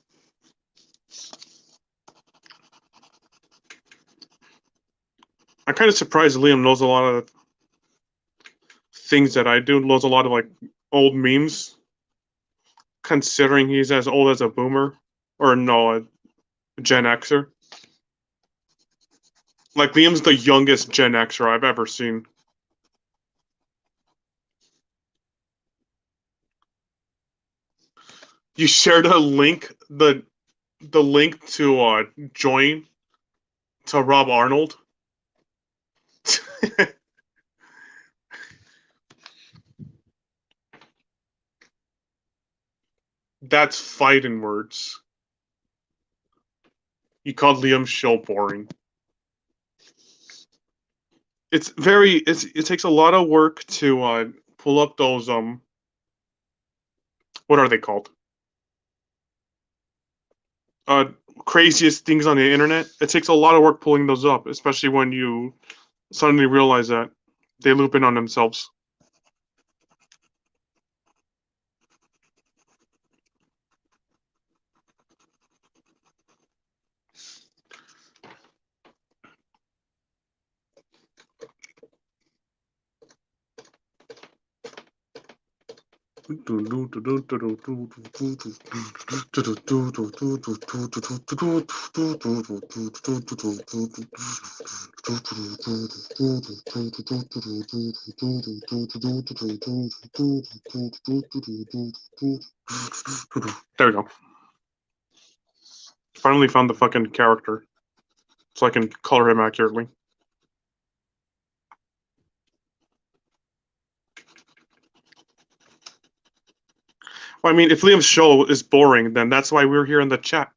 I'm kind of surprised Liam knows a lot of things that I do. Knows a lot of like old memes, considering he's as old as a boomer, or no, a Gen Xer. Like Liam's the youngest Gen Xer I've ever seen. You shared a link, the link to join to Rob Arnold. That's fighting words. You called Liam's show boring. It takes a lot of work to pull up those what are they called? Uh Craziest things on the internet. It takes a lot of work pulling those up, especially when you suddenly realize that they loop in on themselves. There we go. Finally found the fucking character, so I can color him accurately. Well, I mean, if Liam's show is boring, then that's why we're here in the chat.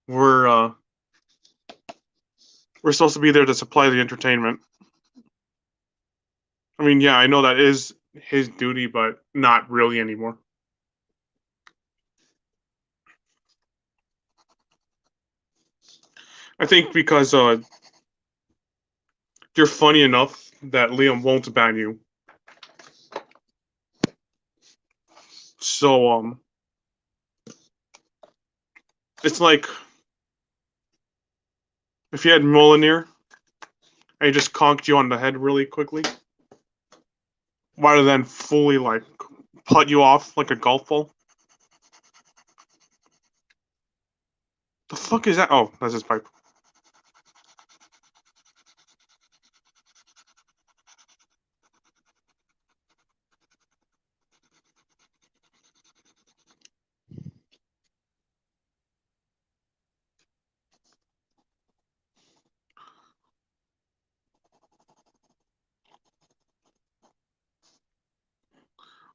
We're we're supposed to be there to supply the entertainment. I mean, yeah, I know that is his duty, but not really anymore. I think because you're funny enough that Liam won't ban you. So it's like if you had Mjolnir and he just conked you on the head really quickly, rather than fully like put you off like a golf ball. The fuck is that? Oh, that's his pipe.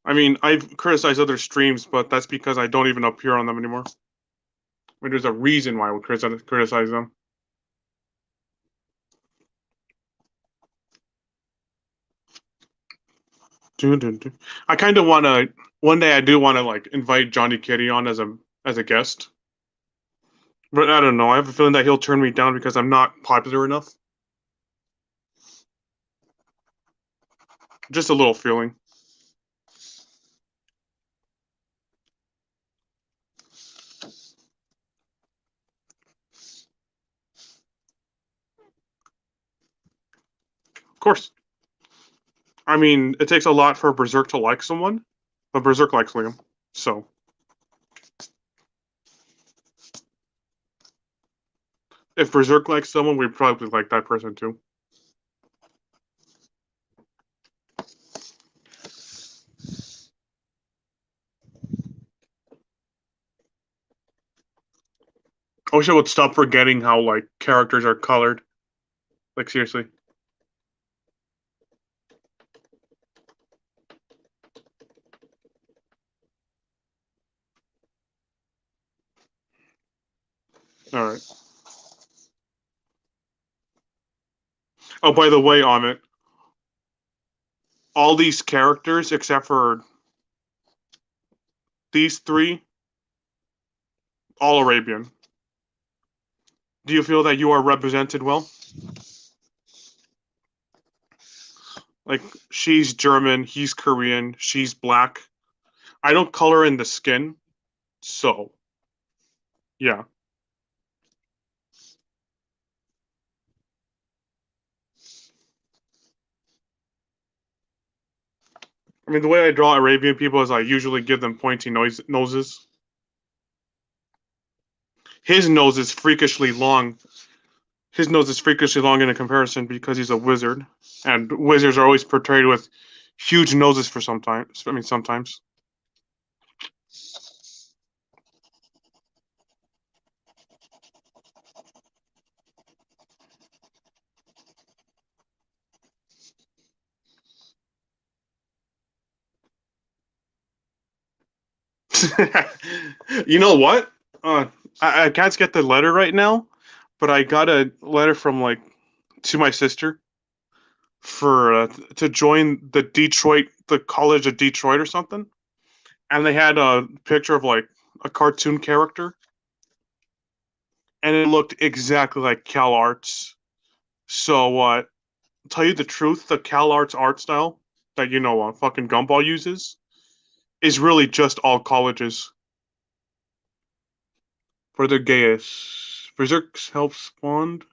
I mean, I've criticized other streams, but that's because I don't even appear on them anymore. I mean, there's a reason why I would criticize them. I kind of want to. One day, I do want to like invite Johnny Kitty on as a guest, but I don't know. I have a feeling that he'll turn me down because I'm not popular enough. Just a little feeling. Of course. I mean, it takes a lot for Berserk to like someone, but Berserk likes Liam. So if Berserk likes someone, we probably like that person too. I wish I would stop forgetting how like characters are colored. Like seriously. All right. Oh, by the way, Amit, all these characters except for these three all Arabian. Do you feel that you are represented well? Like, she's German, he's Korean, she's black. I don't color in the skin, so yeah. I mean, the way I draw Arabian people is I usually give them pointy noses. His nose is freakishly long. His nose is freakishly long in a comparison because he's a wizard, and wizards are always portrayed with huge noses for sometimes. I mean, sometimes. You know what? Uh, I can't get the letter right now, but I got a letter from like to my sister for to join the College of Detroit or something, and they had a picture of like a cartoon character, and it looked exactly like Cal Arts. So, tell you the truth, the Cal Arts art style that fucking Gumball uses is really just all colleges. For the Gaius, Berserk's help spawned.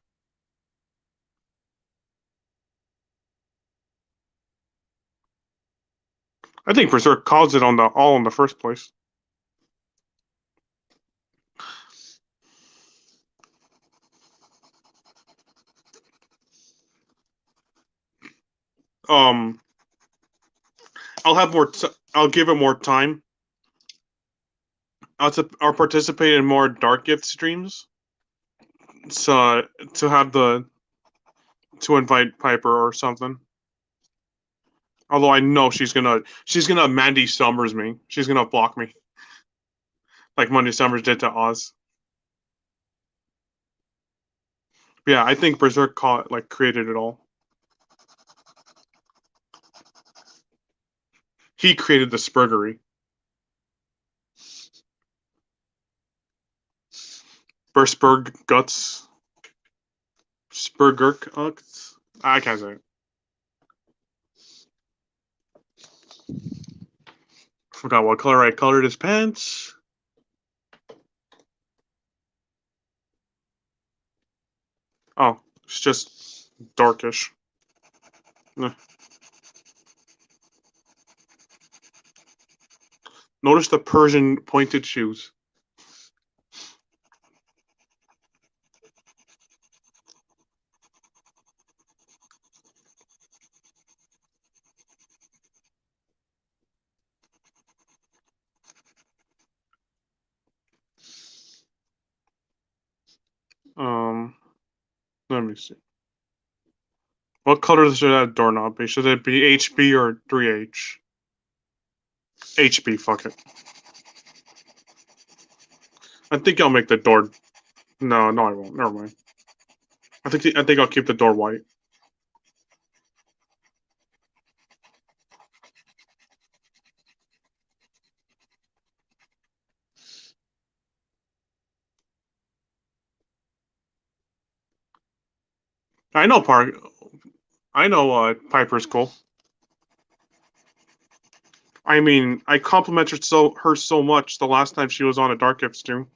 I think Berserk caused it on the all in the first place. Um, I'll have more. I'll give it more time. I'll participate in more Dark Gift streams. So to have the to invite Piper or something. Although I know she's gonna Mandy Summers me. She's gonna block me like Mandy Summers did to Oz. But yeah, I think Berserk created it all. He created the Spurgery. Burstberg Guts. Spurgurk. I can't say it. Forgot what color I colored his pants. Oh, it's just darkish. Eh. Notice the Persian pointed shoes. Um, Let me see. What color should that doorknob be? Should it be HB or 3H? HB, fuck it. I think I'll make the door. No, no, I won't. Never mind. I think I'll keep the door white. I know Park. I know Piper's cool. I mean, I complimented her so much the last time she was on a Dark Gift stream.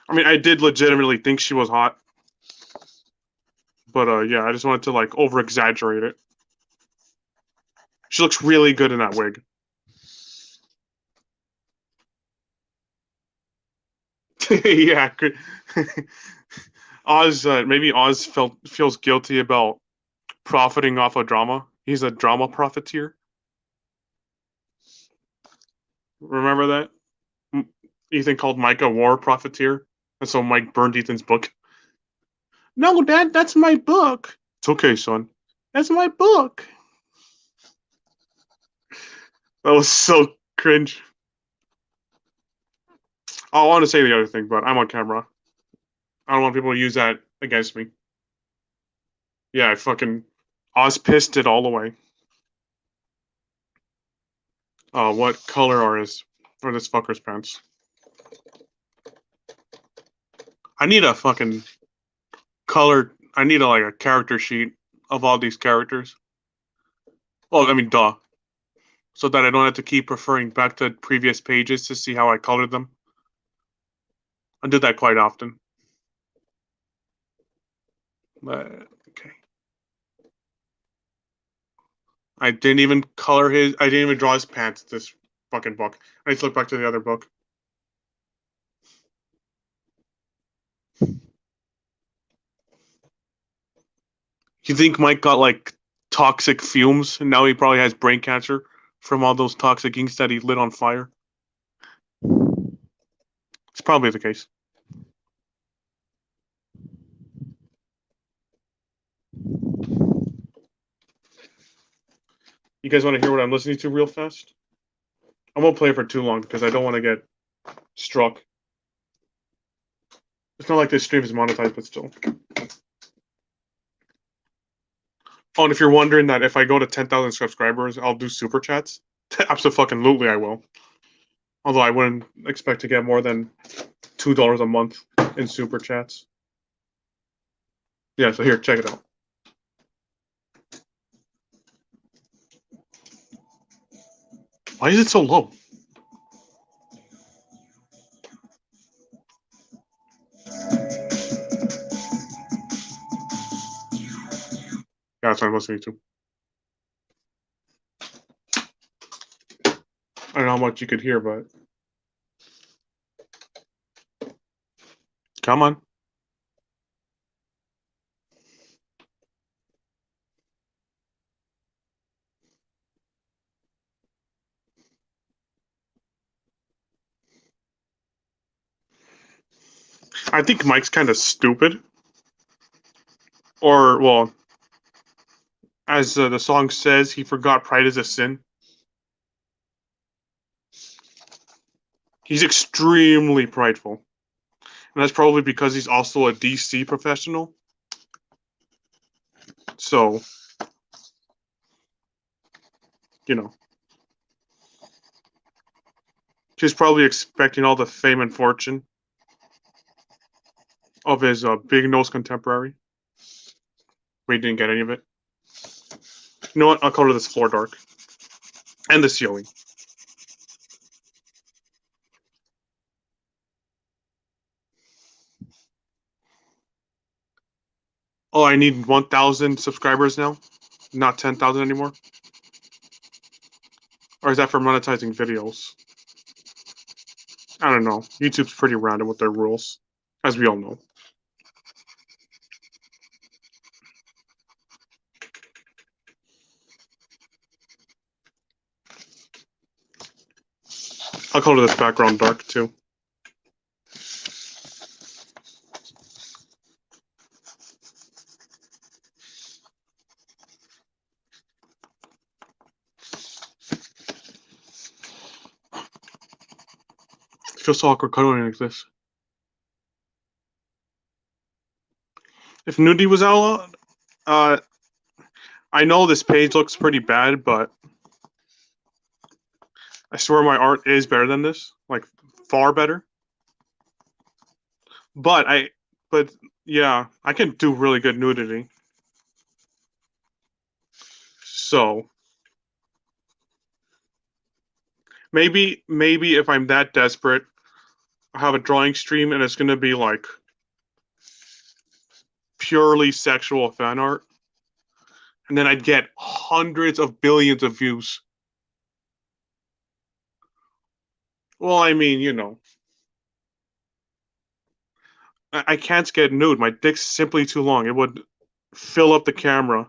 I mean, I did legitimately think she was hot, but yeah, I just wanted to like over exaggerate it. She looks really good in that wig. Yeah, Oz. Maybe Oz feels guilty about profiting off of drama. He's a drama profiteer. Remember that? Ethan called Mike a war profiteer, and so Mike burned Ethan's book. No, Dad, that's my book. It's okay, son. That's my book. That was so cringe. I want to say the other thing, but I'm on camera. I don't want people to use that against me. Yeah, I fucking Oz pissed it all away. What color are his? for this fucker's pants. I need a fucking colored. I need a character sheet of all these characters. Well, I mean, duh. So that I don't have to keep referring back to previous pages to see how I colored them. I do that quite often. Okay. I didn't even color his. I didn't even draw his pants. This fucking book. I need to look back to the other book. You think Mike got like toxic fumes, and now he probably has brain cancer from all those toxic inks that he lit on fire? It's probably the case. You guys want to hear what I'm listening to real fast? I won't play it for too long because I don't want to get struck. It's not like this stream is monetized, but still. Oh, and if you're wondering that if I go to 10,000 subscribers, I'll do super chats. Absolutely, I will. Although I wouldn't expect to get more than $2 a month in super chats. Yeah, so here, check it out. Why is it so low? Yeah, that's what I'm listening to. I don't know how much you could hear, but come on. I think Mike's kind of stupid. Or, well, as the song says, he forgot pride is a sin. He's extremely prideful. And that's probably because he's also a DC professional. So, you know. He's probably expecting all the fame and fortune of his big nose contemporary. But he didn't get any of it. You know what? I'll color this floor dark. And the ceiling. Oh, I need 1,000 subscribers now? Not 10,000 anymore? Or is that for monetizing videos? I don't know. YouTube's pretty random with their rules, as we all know. I'll color this background dark too. It feels so awkward coloring like this. If nudity was outlawed, I know this page looks pretty bad, but I swear my art is better than this, like far better. But yeah, I can do really good nudity. So maybe if I'm that desperate, I have a drawing stream and it's gonna be like purely sexual fan art, and then I'd get hundreds of billions of views. Well, I mean, you know, I can't get nude. My dick's simply too long. It would fill up the camera.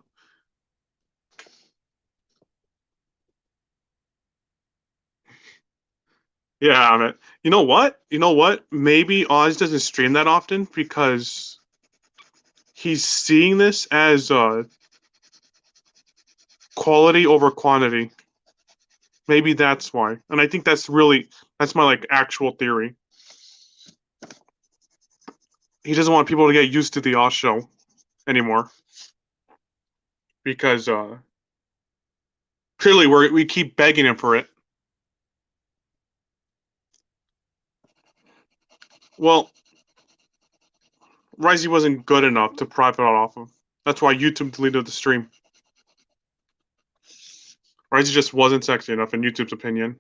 Yeah, I mean, you know what? You know what? Maybe Oz doesn't stream that often because he's seeing this as quality over quantity. Maybe that's why. And I think that's my like actual theory. He doesn't want people to get used to the Oz show anymore. Because clearly we keep begging him for it. Well, Risey wasn't good enough to profit off of. That's why YouTube deleted the stream. Risey just wasn't sexy enough in YouTube's opinion.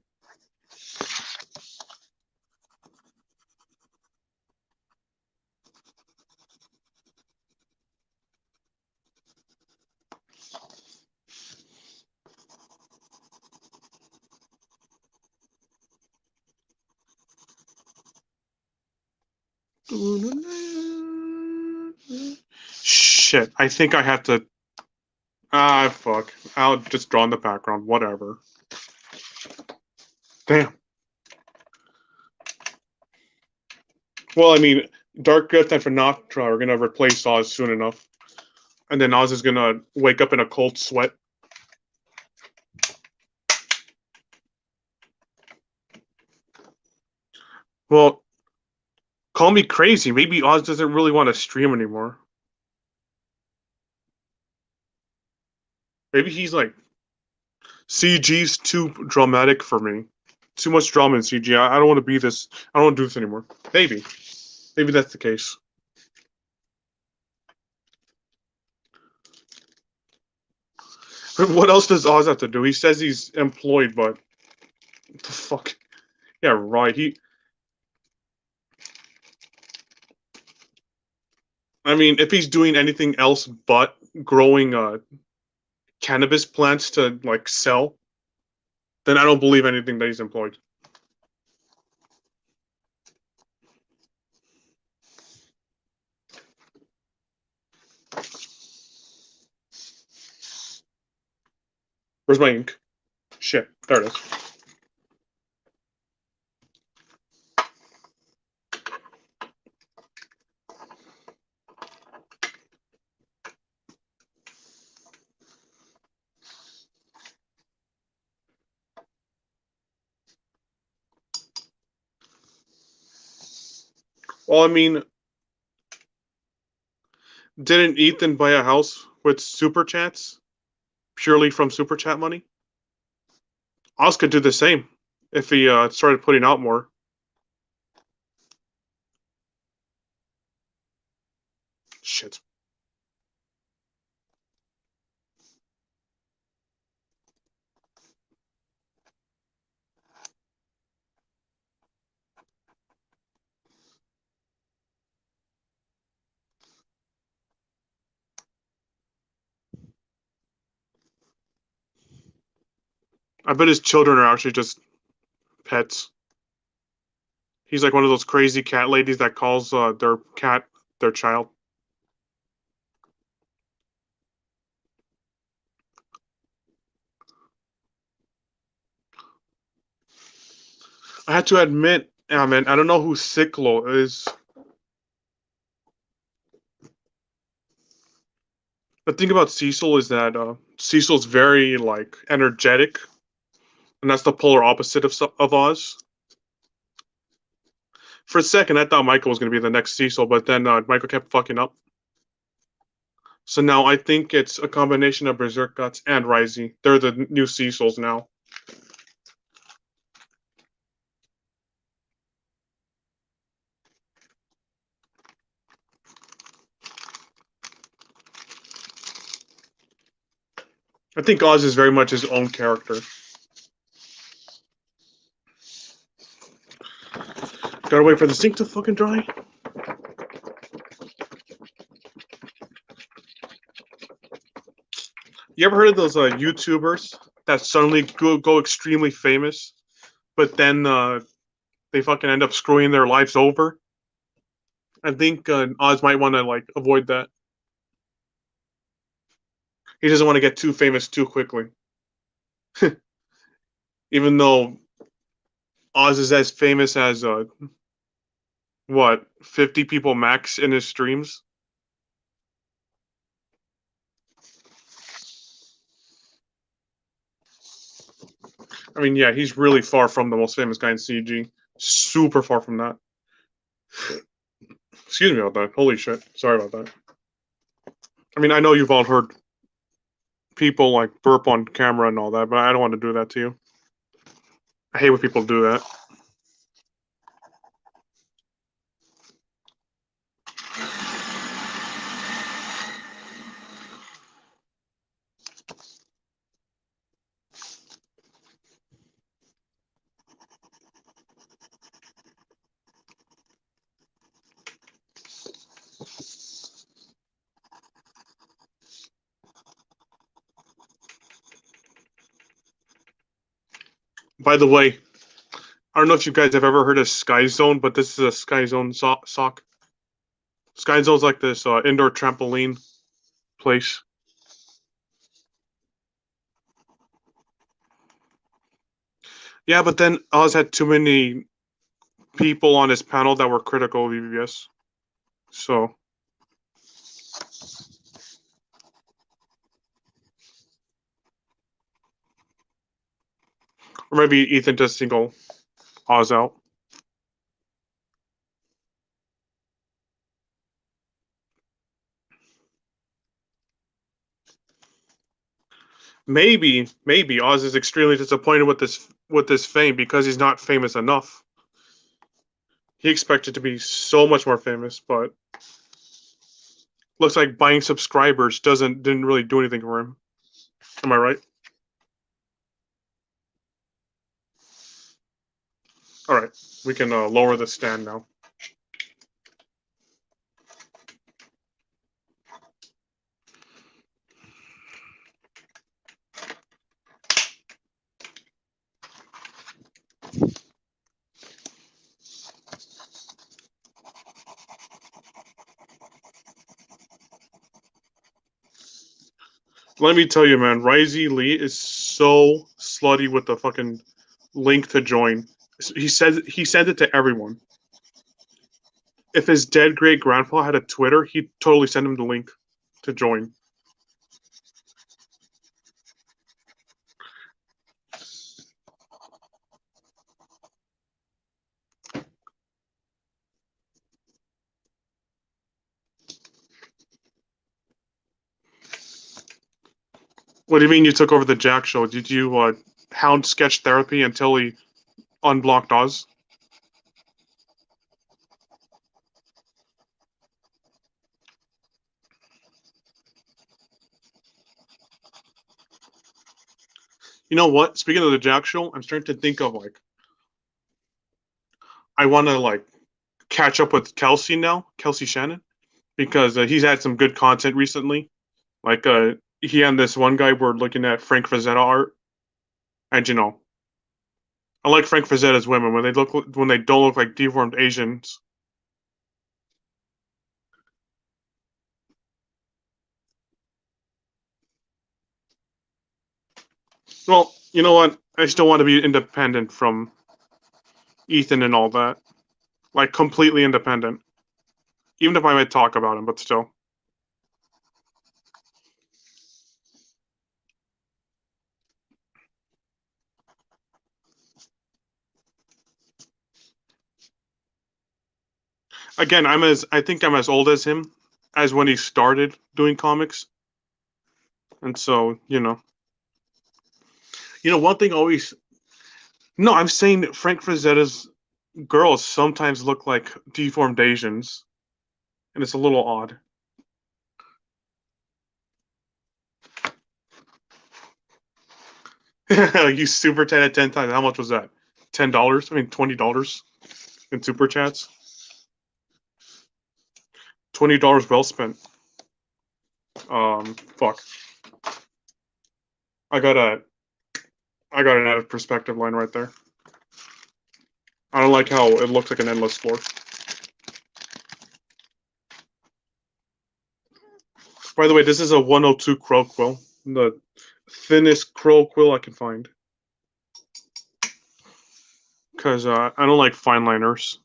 Shit, I think I have to. Ah, fuck. I'll just draw in the background, whatever. Damn. Well, I mean, Dark Grit and Finatra are gonna replace Oz soon enough. And then Oz is gonna wake up in a cold sweat. Well, call me crazy. Maybe Oz doesn't really want to stream anymore. Maybe he's like, CG's too dramatic for me. Too much drama in CG. I don't want to be this. I don't want to do this anymore. Maybe. Maybe that's the case. But what else does Oz have to do? He says he's employed, but what the fuck? Yeah, right. I mean, if he's doing anything else but growing cannabis plants to like sell, then I don't believe anything that he's employed. Where's my ink? Shit, there it is. Well, I mean, didn't Ethan buy a house with super chats purely from super chat money? Oz could do the same if he started putting out more. Shit. I bet his children are actually just pets. He's like one of those crazy cat ladies that calls their cat their child. I had to admit, man, I don't know who Ciclo is. The thing about Cecil is that Cecil's very like energetic, and that's the polar opposite of Oz. For a second, I thought Michael was going to be the next Cecil, but then Michael kept fucking up. So now I think it's a combination of Berserk Guts and Risey. They're the new Cecils now. I think Oz is very much his own character. Gotta wait for the sink to fucking dry. You ever heard of those YouTubers that suddenly go extremely famous, but then they fucking end up screwing their lives over? I think Oz might want to like avoid that. He doesn't want to get too famous too quickly. Even though Oz is as famous as what 50 people max in his streams. I mean, yeah, he's really far from the most famous guy in CG. Super far from that. Excuse me about that. Holy shit. Sorry about that. I mean, I know you've all heard people like burp on camera and all that, but I don't want to do that to you. I hate when people do that. By the way, I don't know if you guys have ever heard of Sky Zone, but this is a Sky Zone sock. Sky Zone's like this indoor trampoline place. Yeah, but then Oz had too many people on his panel that were critical of EVS. So, or maybe Ethan just single Oz out. Maybe Oz is extremely disappointed with this fame because he's not famous enough. He expected to be so much more famous, but looks like buying subscribers didn't really do anything for him. Am I right? All right, we can lower the stand now. Let me tell you, man, Ryzie Lee is so slutty with the fucking link to join. He sent it to everyone. If his dead great grandpa had a Twitter, he'd totally send him the link to join. What do you mean you took over the Jack show? Did you hound sketch therapy until he unblocked Oz? You know what? Speaking of the Jack show, I'm starting to think of like I want to like catch up with Kelsey now, Kelsey Shannon, because he's had some good content recently. Like he and this one guy were looking at Frank Frazetta art, and you know, I like Frank Frazetta's women when they don't look like deformed Asians. Well, you know what? I still want to be independent from Ethan and all that, like completely independent. Even if I might talk about him, but still. Again, I think I'm as old as him as when he started doing comics. And so, one thing always no, I'm saying Frank Frazetta's girls sometimes look like deformed Asians, and it's a little odd. You super chat at 10 times. How much was that? $10? I mean, $20 in super chats. $20 well spent. Fuck. I got a, I got an added perspective line right there. I don't like how it looks like an endless floor. By the way, this is a 102 crow quill, the thinnest crow quill I can find. Because I don't like fine liners.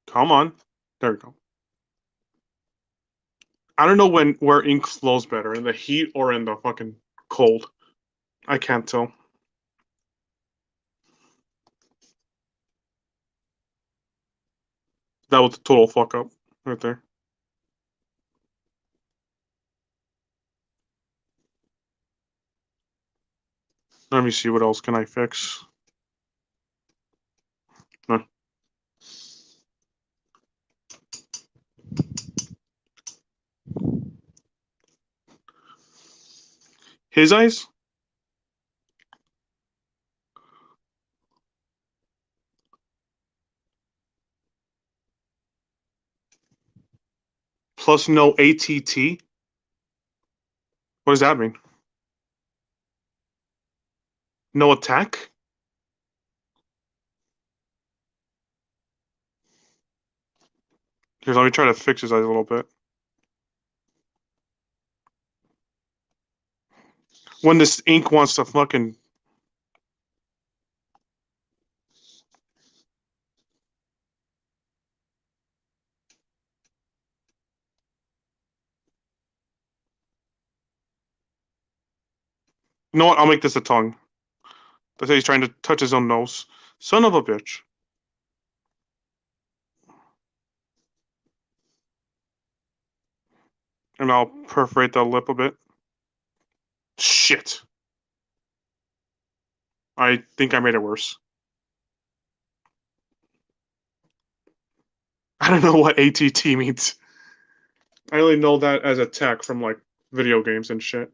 Come on. There we go. I don't know where ink flows better, in the heat or in the fucking cold. I can't tell. That was a total fuck up right there. Let me see what else can I fix. Huh. His eyes? Plus no ATT? What does that mean? No attack? Here, let me try to fix his eyes a little bit. When this ink wants to fucking... You know what? I'll make this a tongue. They say he's trying to touch his own nose. Son of a bitch. And I'll perforate the lip a bit. Shit. I think I made it worse. I don't know what ATT means. I only know that as a tech from, like, video games and shit.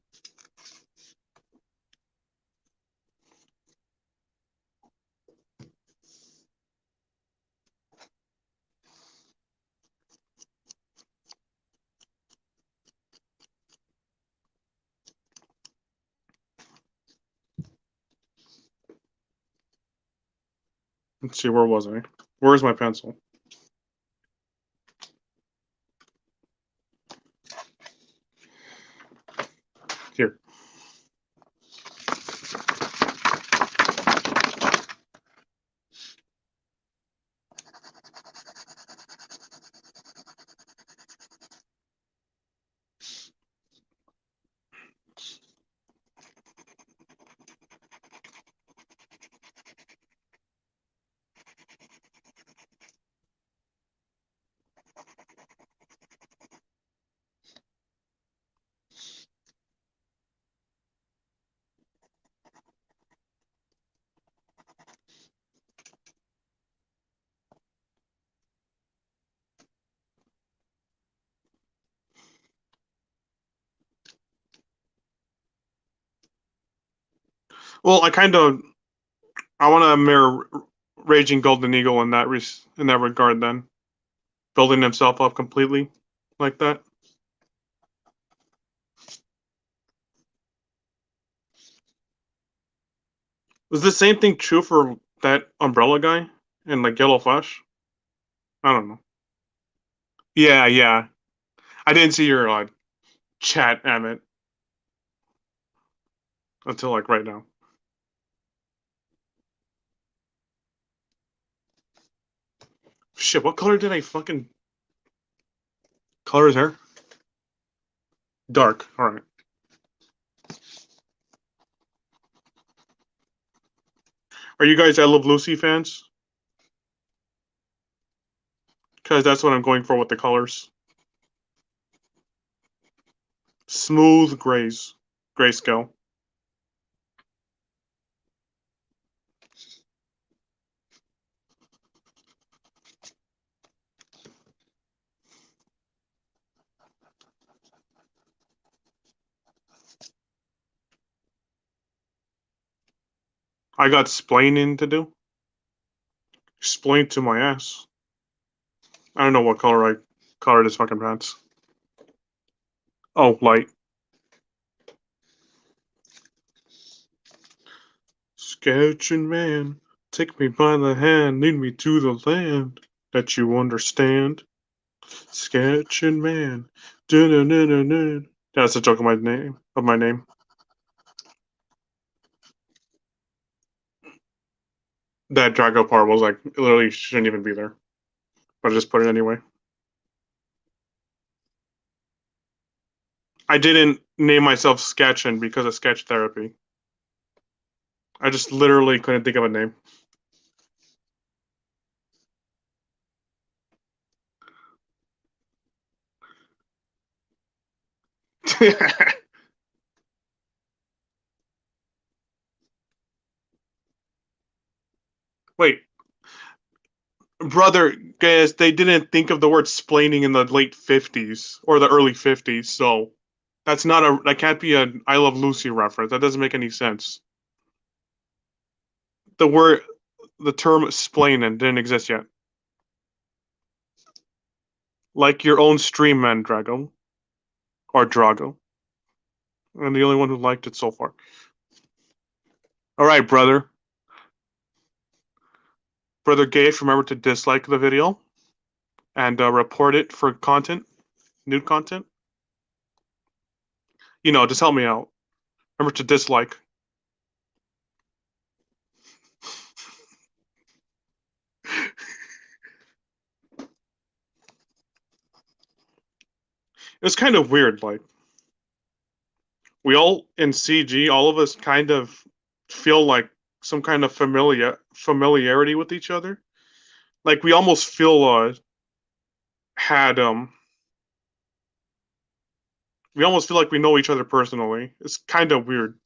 Let's see, where was I? Where's my pencil? Here. Well, I want to mirror Raging Golden Eagle in that regard. Then building himself up completely like that. Was the same thing true for that Umbrella guy in like Yellow Flash? I don't know. Yeah, yeah. I didn't see your chat, Emmett, until like right now. Shit, what color did I fucking color his hair? Dark. All right. Are you guys I Love Lucy fans? Because that's what I'm going for with the colors. Smooth grayscale. I got splaining to do. Explain to my ass. I don't know what color I colored his fucking pants. Oh, light. Sketching man, take me by the hand, lead me to the land that you understand. Sketching man, dun-dun-dun-dun-dun. That's a joke of my name. That Drago part was like literally shouldn't even be there, but I just put it anyway. I didn't name myself Sketchin because of sketch therapy. I just literally couldn't think of a name. Wait, brother, guys, they didn't think of the word splaining in the late 50s or the early 50s, so that can't be a I Love Lucy reference. That doesn't make any sense. The word, the term splaining didn't exist yet. Like your own stream man, Drago. Or Drago. I'm the only one who liked it so far. All right, brother. Brother Gage, remember to dislike the video and report it for content, nude content. Just help me out. Remember to dislike. It's kind of weird. Like, we all in CG, all of us kind of feel like some kind of familiarity with each other. Like, we almost feel had we almost feel like we know each other personally. It's kind of weird.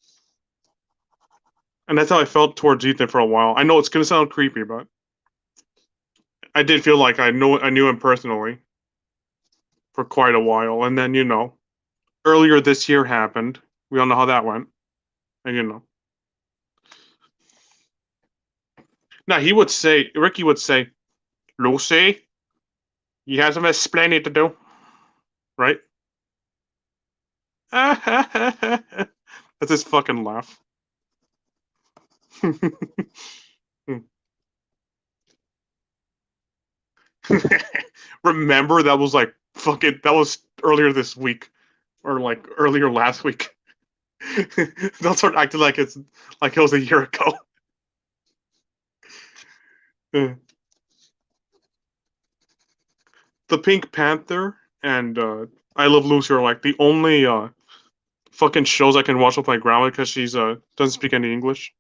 And that's how I felt towards Ethan for a while. I know it's gonna sound creepy, but I did feel like I knew him personally for quite a while. And then, earlier this year happened. We all know how that went. And now Ricky would say, Lucy, you have some explaining to do, right? That's his fucking laugh. Remember that was like that was earlier this week or like earlier last week. They'll start acting like it was a year ago. The Pink Panther and I Love Lucy are like the only fucking shows I can watch with my grandma because she's doesn't speak any English,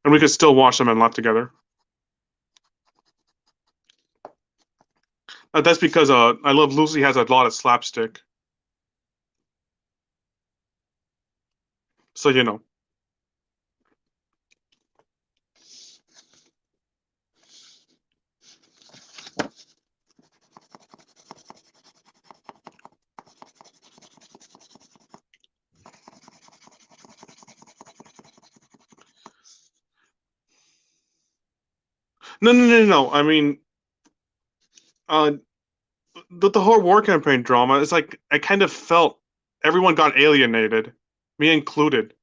and we could still watch them and laugh together. That's because I Love Lucy has a lot of slapstick, so No, no, no, no. I mean, uh, the whole war campaign drama is like I kind of felt everyone got alienated, me included.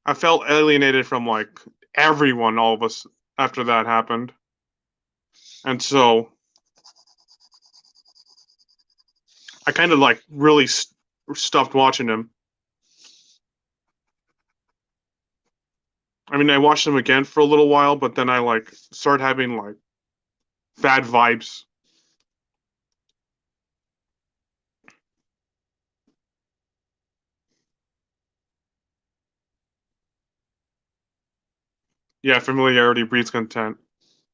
I felt alienated from like everyone, all of us, after that happened, and so I kind of like really stopped watching him. I mean, I watched him again for a little while, but then I like started having like bad vibes. Yeah, familiarity breeds content.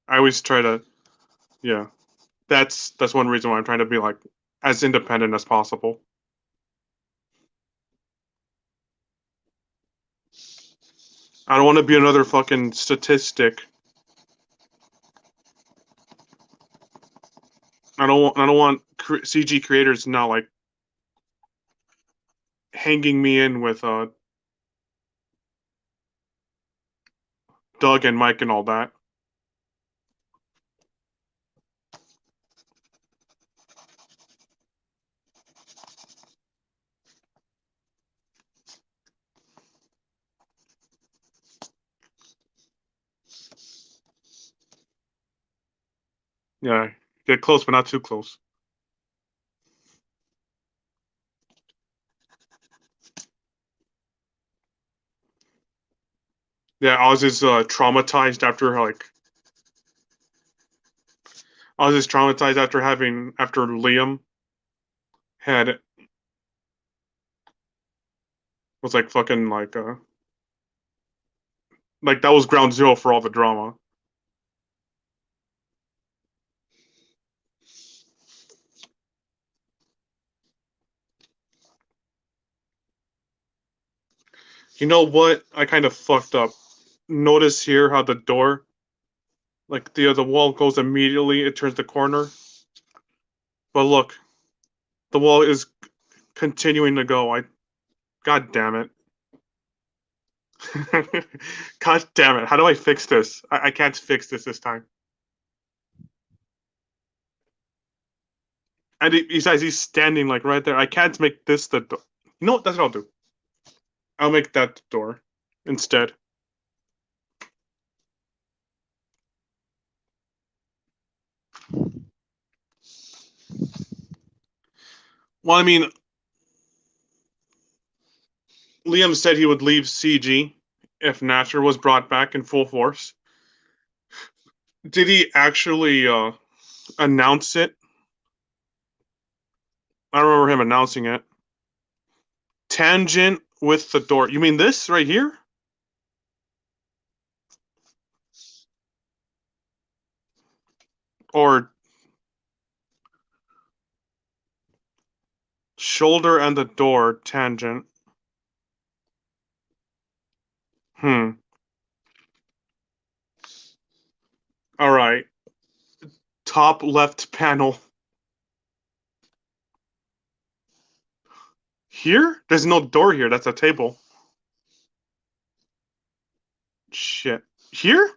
I always try to, yeah. That's one reason why I'm trying to be like as independent as possible. I don't want to be another fucking statistic. I don't want CG creators now like hanging me in with Doug and Mike and all that. Yeah, get close but not too close. Yeah, Oz is traumatized after having after Liam had was like fucking like that was ground zero for all the drama. You know what? I kind of fucked up. Notice here how the door, like the wall goes immediately. It turns the corner, but look, the wall is continuing to go. God damn it. God damn it. How do I fix this? I can't fix this time. And besides, he's standing like right there. I can't make this the door. You know what? That's what I'll do. I'll make that door instead. Well, I mean, Liam said he would leave CG if Nasher was brought back in full force. Did he actually announce it? I don't remember him announcing it. Tangent with the door. You mean this right here? Or shoulder and the door tangent? Hmm. All right. Top left panel. Here? There's no door here. That's a table. Shit. Here?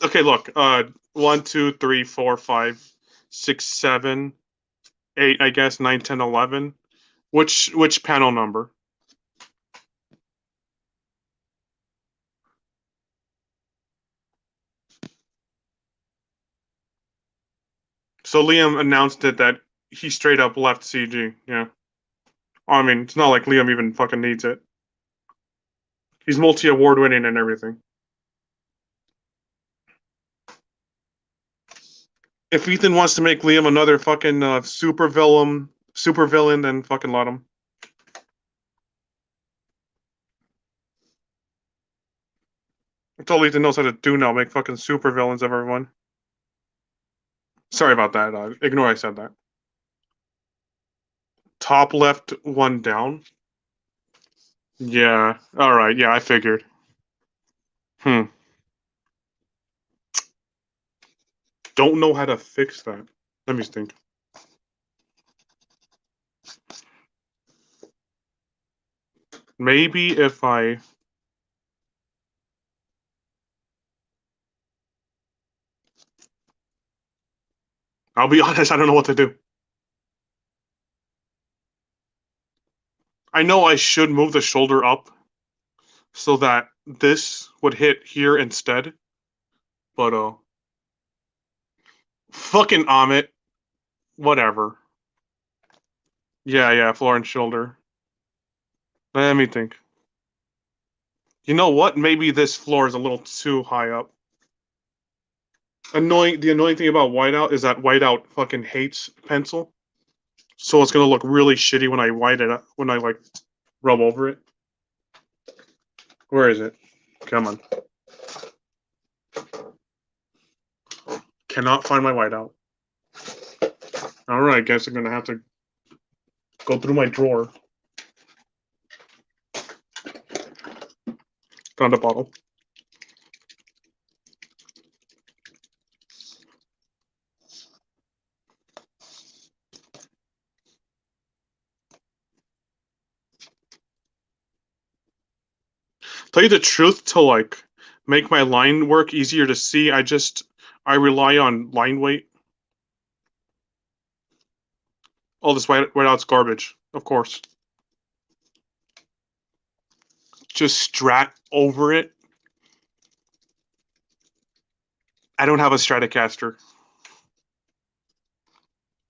Okay, look. 1, 2, 3, 4, 5, 6, 7, 8, I guess, 9, 10, 11. Which panel number? So Liam announced it that he straight up left CG. Yeah. I mean, it's not like Liam even fucking needs it. He's multi-award winning and everything. If Ethan wants to make Liam another fucking super villain, then fucking let him. That's all Ethan knows how to do now, make fucking super villains of everyone. Sorry about that. Ignore I said that. Top left, one down. Yeah. All right. Yeah, I figured. Hmm. Don't know how to fix that. Let me think. Maybe if I. I'll be honest. I don't know what to do. I know I should move the shoulder up so that this would hit here instead, but fucking Amit. Whatever. Yeah, floor and shoulder. Let me think. You know what? Maybe this floor is a little too high up. The annoying thing about whiteout is that whiteout fucking hates pencil. So it's gonna look really shitty when I white it up, when I like rub over it. Where is it? Come on. Cannot find my whiteout. Alright, guess I'm gonna have to go through my drawer. Found a bottle. Tell you the truth, to like make my line work easier to see, I rely on line weight. Oh, this whiteout's garbage, of course. Just strat over it. I don't have a Stratocaster.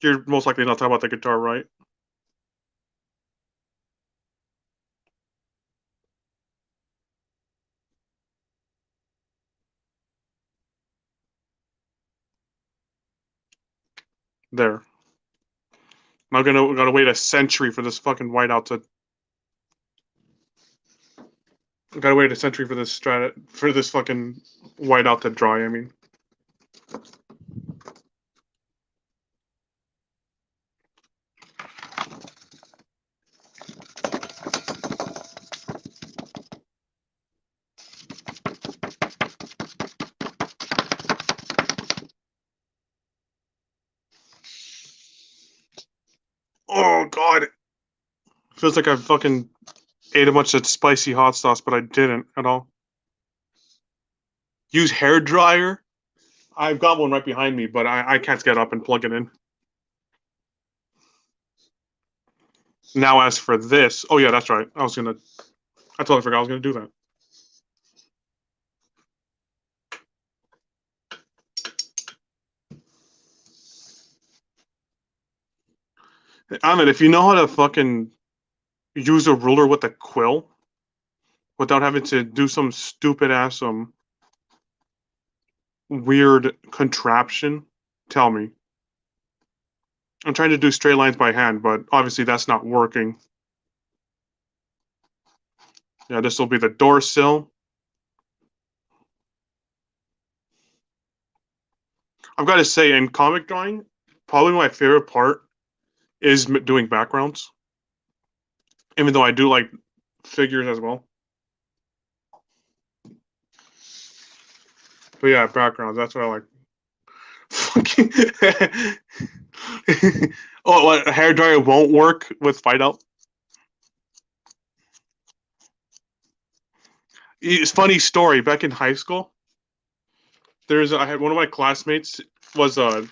You're most likely not talking about the guitar, right? There. I'm gotta wait a century for this fucking whiteout to. I gotta wait a century for this fucking whiteout to dry. I mean, oh god, feels like I fucking ate a bunch of spicy hot sauce, but I didn't at all. Use hair dryer. I've got one right behind me, but I can't get up and plug it in. Now, as for this, oh yeah, that's right. I totally forgot I was gonna do that. Ahmed, if you know how to fucking use a ruler with a quill without having to do some stupid ass weird contraption, tell me. I'm trying to do straight lines by hand, but obviously that's not working. Yeah, this will be the door sill. I've got to say, in comic drawing, probably my favorite part is doing backgrounds. Even though I do like figures as well. But yeah, backgrounds, that's what I like. Fucking oh, what, a hairdryer won't work with Fight Out? It's funny story. Back in high school, I had one of my classmates was a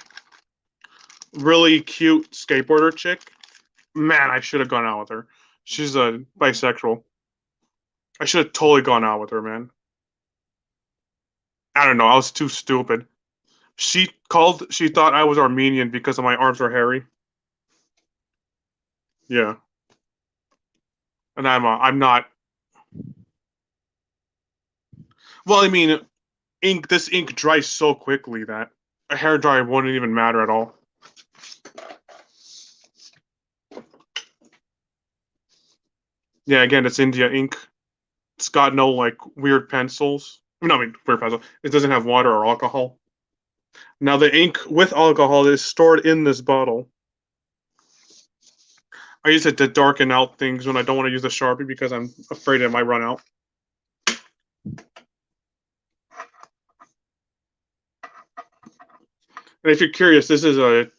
really cute skateboarder chick. Man, I should have gone out with her. She's a bisexual. I should have totally gone out with her, man. I don't know. I was too stupid. She thought I was Armenian because of my arms were hairy. Yeah. And I'm not. Well, I mean, this ink dries so quickly that a hair dryer wouldn't even matter at all. Yeah, again, it's India ink. It's got no like weird pencils. No, I mean weird pencil. It doesn't have water or alcohol. Now the ink with alcohol is stored in this bottle. I use it to darken out things when I don't want to use the Sharpie because I'm afraid it might run out. And if you're curious, this is a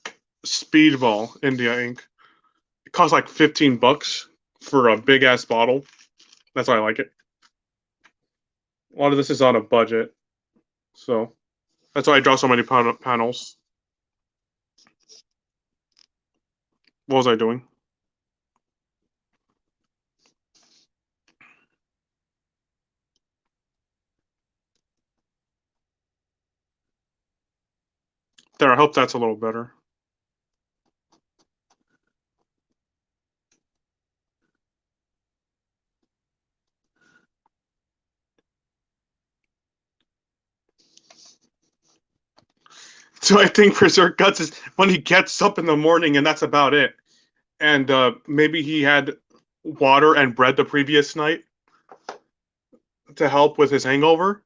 Speedball India ink. It costs like $15 for a big ass bottle. That's why I like it. A lot of this is on a budget, so that's why I draw so many panels. What was I doing? There, I hope that's a little better. So I think Berserk Guts is when he gets up in the morning and that's about it. And maybe he had water and bread the previous night to help with his hangover.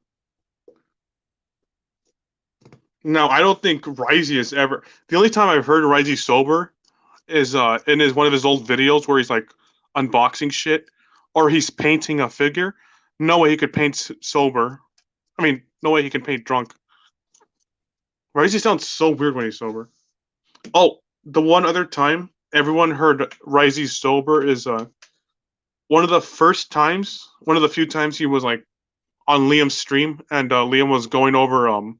No, I don't think Risey is ever. The only time I've heard Risey sober is in one of his old videos where he's like unboxing shit or he's painting a figure. No way he could paint sober. I mean, no way he can paint drunk. Risey sounds so weird when he's sober. Oh, the one other time everyone heard Risey sober is one of the few times he was like on Liam's stream and Liam was going over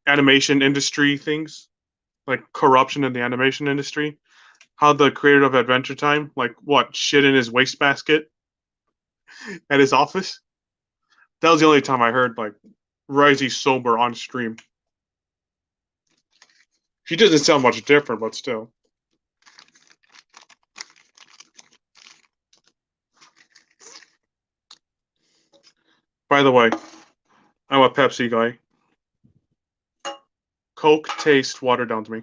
animation industry things, like corruption in the animation industry. How the creator of Adventure Time, like what, shit in his wastebasket at his office. That was the only time I heard like Risey sober on stream. He doesn't sound much different, but still. By the way, I'm a Pepsi guy. Coke tastes watered down to me.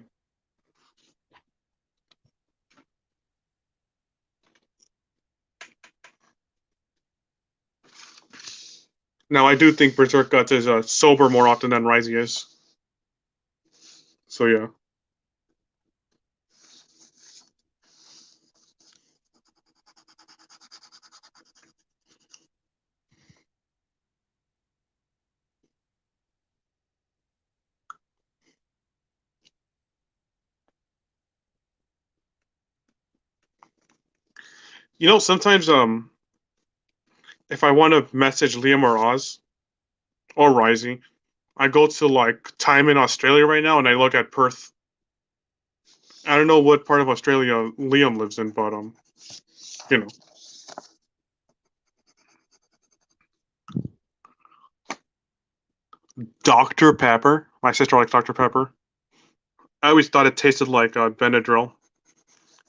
Now, I do think Berserk Guts is sober more often than Risey is. So, yeah. You know, sometimes if I want to message Liam or Oz or Risey, I go to like time in Australia right now and I look at Perth. I don't know what part of Australia Liam lives in, but you know. Dr. Pepper. My sister likes Dr. Pepper. I always thought it tasted like Benadryl,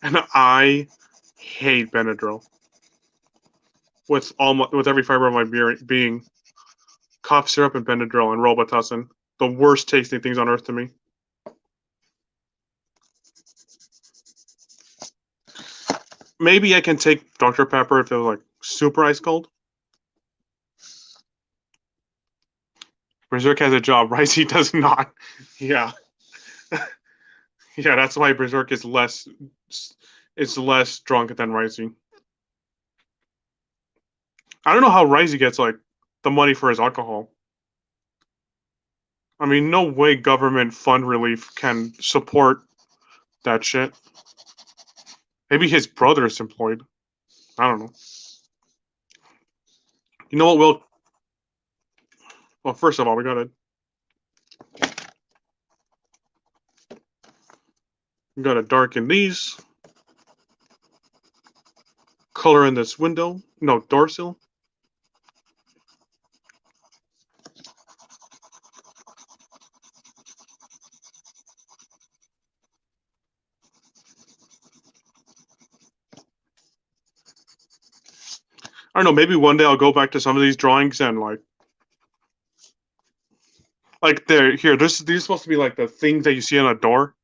and I hate Benadryl with every fiber of my being. Cough syrup and Benadryl and Robitussin, the worst tasting things on earth to me. Maybe I can take Dr. Pepper if it was like super ice cold. Berserk has a job, Ricey does not. Yeah. Yeah, that's why Berserk is less drunk than Ricey. I don't know how Ricey gets like the money for his alcohol. I mean, no way government fund relief can support that shit. Maybe his brother is employed. I don't know. You know what, Will? Well, first of all, we gotta darken these. Color in this window. No, door sill. I don't know. Maybe one day I'll go back to some of these drawings and like they're here. These are supposed to be like the things that you see on a door,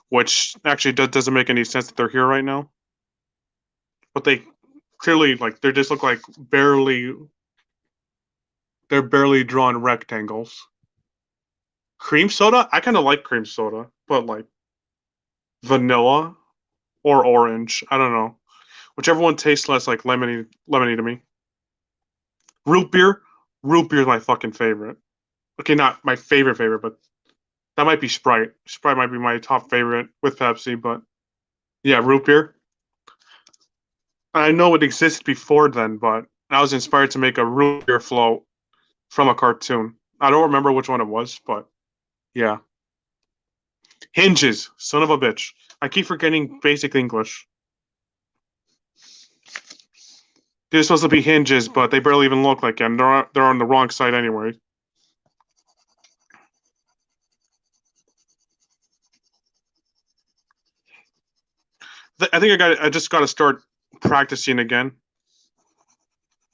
which actually doesn't make any sense that they're here right now. But they clearly they just look like they're barely drawn rectangles. Cream soda? I kind of like cream soda, but like vanilla or orange. I don't know. Whichever one tastes less like lemony to me. Root beer? Root beer is my fucking favorite. Okay, not my favorite, but that might be Sprite. Sprite might be my top favorite with Pepsi, but yeah, root beer. I know it existed before then, but I was inspired to make a root beer float from a cartoon. I don't remember which one it was, but yeah. Hinges, son of a bitch. I keep forgetting basic English. They're supposed to be hinges, but they barely even look like them. They're on the wrong side anyway. I think I just got to start practicing again,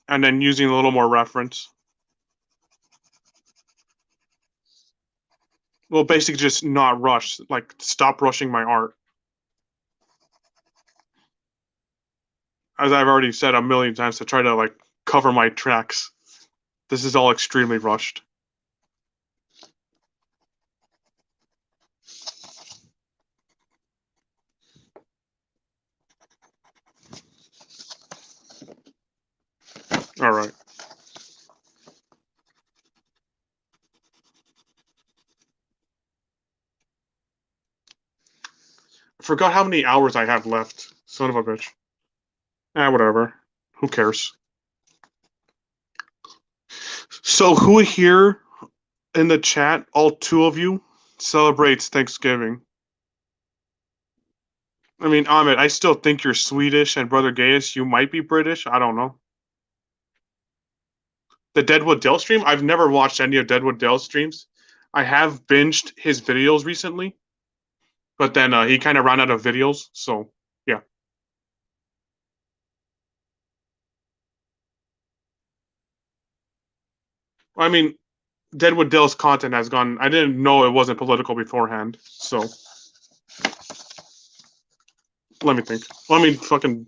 and then using a little more reference. Well, basically just not rush. Like stop rushing my art. As I've already said a million times, to try to cover my tracks. This is all extremely rushed. All right. I forgot how many hours I have left. Son of a bitch. Whatever. Who cares? So, who here in the chat, all two of you, celebrates Thanksgiving? I mean, Ahmed, I still think you're Swedish, and Brother Gaius, you might be British. I don't know. The Deadwood Dale stream? I've never watched any of Deadwood Dale's streams. I have binged his videos recently, but then he kind of ran out of videos, so yeah. I mean, Deadwood Dale's content has gone. I didn't know it wasn't political beforehand, so let me think. Well, I mean, fucking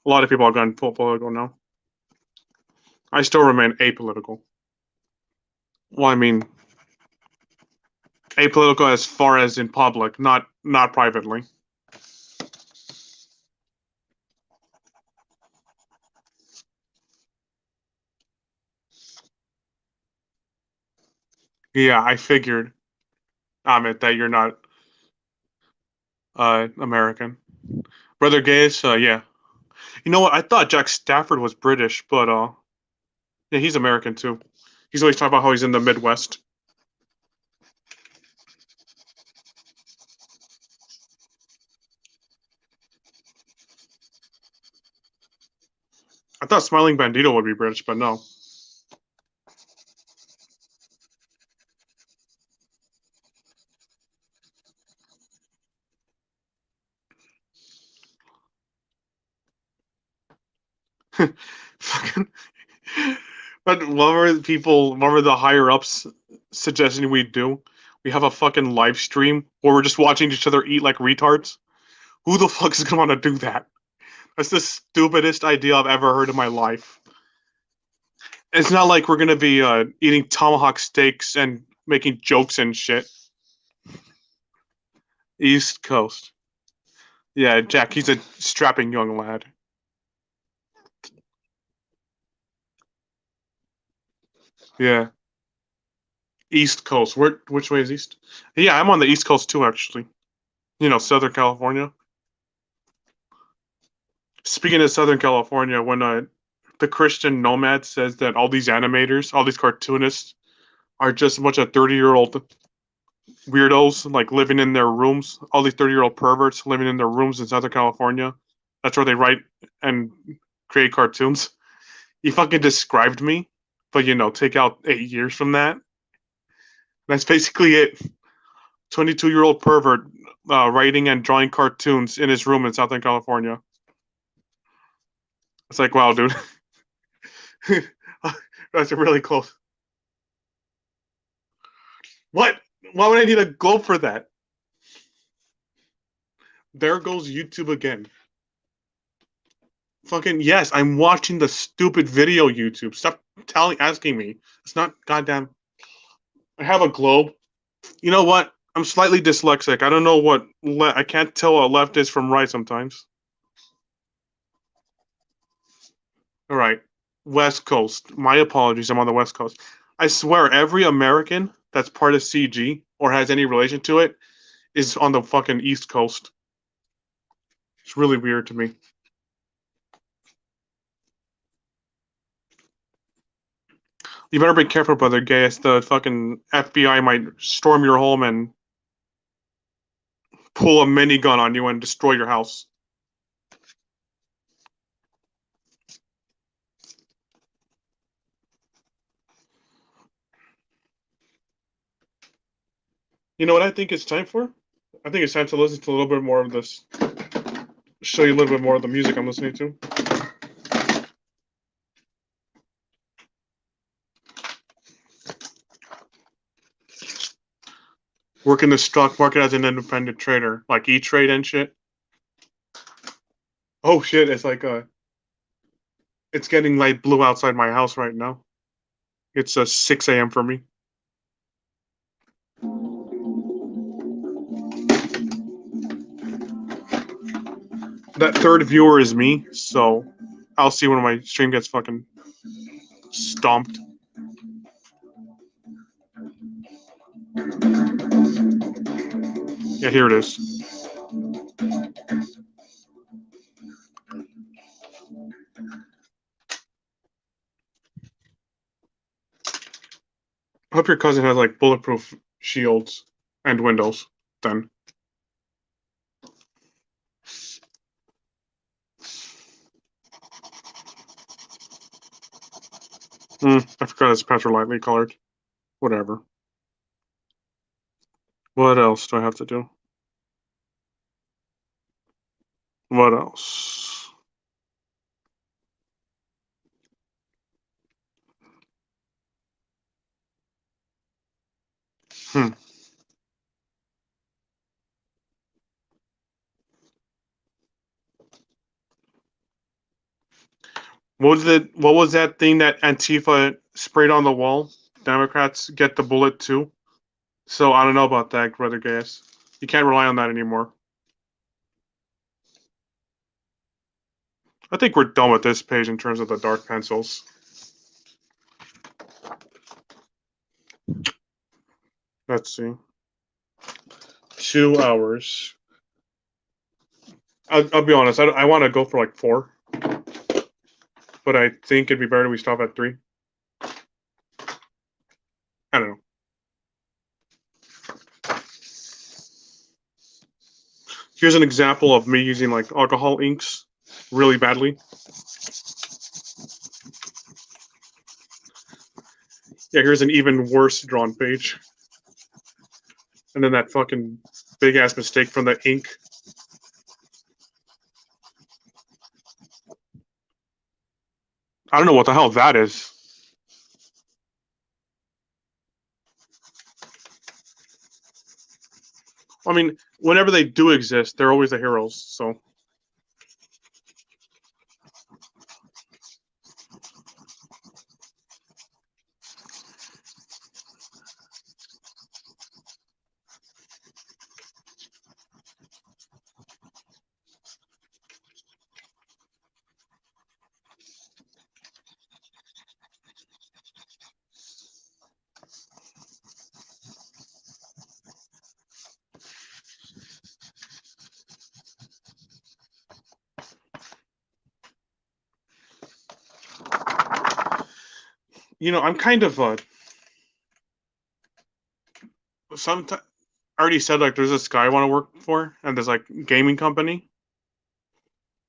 a lot of people have gone political now. I still remain apolitical. Well, I mean, apolitical as far as in public, not privately. Yeah, I figured, Amit, that you're not American. Brother Gaius, yeah. You know what? I thought Jack Stafford was British, but yeah, he's American too. He's always talking about how he's in the Midwest. thought Smiling Bandito would be British, but no. Fucking. But what were the higher ups suggesting we do? We have a fucking live stream where we're just watching each other eat like retards. Who the fuck is gonna want to do that? That's the stupidest idea I've ever heard in my life. It's not like we're gonna be eating tomahawk steaks and making jokes and shit. East Coast. Yeah, Jack, he's a strapping young lad. Yeah. East Coast. Which way is east? Yeah, I'm on the East Coast too, actually. Southern California. Speaking of Southern California, when the Christian Nomad says that all these animators, all these cartoonists, are just a bunch of 30-year-old weirdos, like living in their rooms, all these 30-year-old perverts living in their rooms in Southern California. That's where they write and create cartoons. He fucking described me, but take out 8 years from that. That's basically it. 22-year-old pervert writing and drawing cartoons in his room in Southern California. It's like, wow, dude. That's really close. What? Why would I need a globe for that? There goes YouTube again. Fucking yes, I'm watching the stupid video YouTube. Stop asking me. It's not goddamn. I have a globe. You know what? I'm slightly dyslexic. I don't know what I can't tell a left is from right sometimes. All right, West Coast. My apologies. I'm on the West Coast. I swear, every American that's part of CG or has any relation to it is on the fucking East Coast. It's really weird to me. You better be careful, brother Gaius. The fucking FBI might storm your home and pull a minigun on you and destroy your house. You know what I think it's time for? I think it's time to listen to a little bit more of this. Show you a little bit more of the music I'm listening to. Work in the stock market as an independent trader, like E-Trade and shit. Oh shit, it's like it's getting light blue outside my house right now. It's 6 a.m. for me. That third viewer is me, so I'll see when my stream gets fucking stomped. Yeah, here it is. I hope your cousin has like bulletproof shields and windows then. I forgot it's petrolite colored. Whatever. What else do I have to do? What else? Hmm. What was that thing that Antifa sprayed on the wall? Democrats get the bullet too. So I don't know about that, brother Gaius. You can't rely on that anymore. I think we're done with this page in terms of the dark pencils. Let's see. 2 hours. I'll be honest. I want to go for like 4, but I think it'd be better if we stop at 3. I don't know. Here's an example of me using like alcohol inks really badly. Yeah, here's an even worse drawn page. And then that fucking big ass mistake from the ink. I don't know what the hell that is. I mean, whenever they do exist, they're always the heroes. So I'm kind of sometimes I already said like there's this guy I want to work for, and there's like gaming company,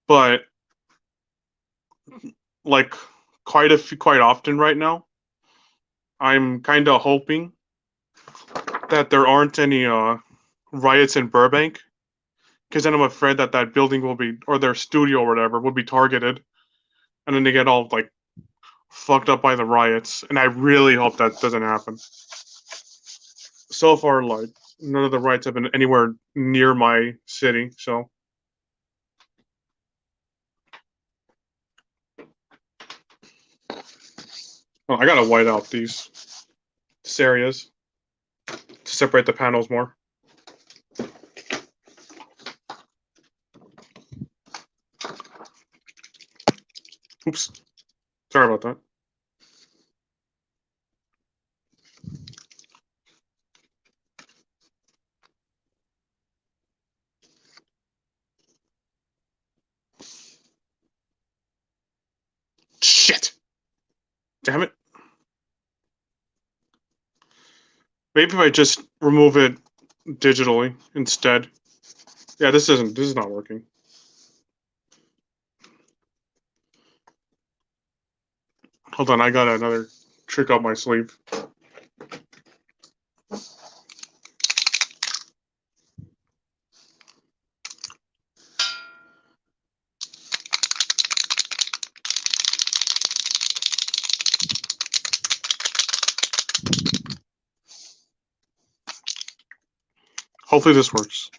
but like quite often right now, I'm kind of hoping that there aren't any riots in Burbank, because then I'm afraid that that building will be or their studio or whatever will be targeted, and then they get all like fucked up by the riots, and I really hope that doesn't happen. So far, like none of the riots have been anywhere near my city, so. Oh, I gotta white out these areas to separate the panels more. Oops. Sorry about that. Shit. Damn it. Maybe if I just remove it digitally instead. Yeah, this is not working. Hold on, I got another trick up my sleeve. Hopefully this works.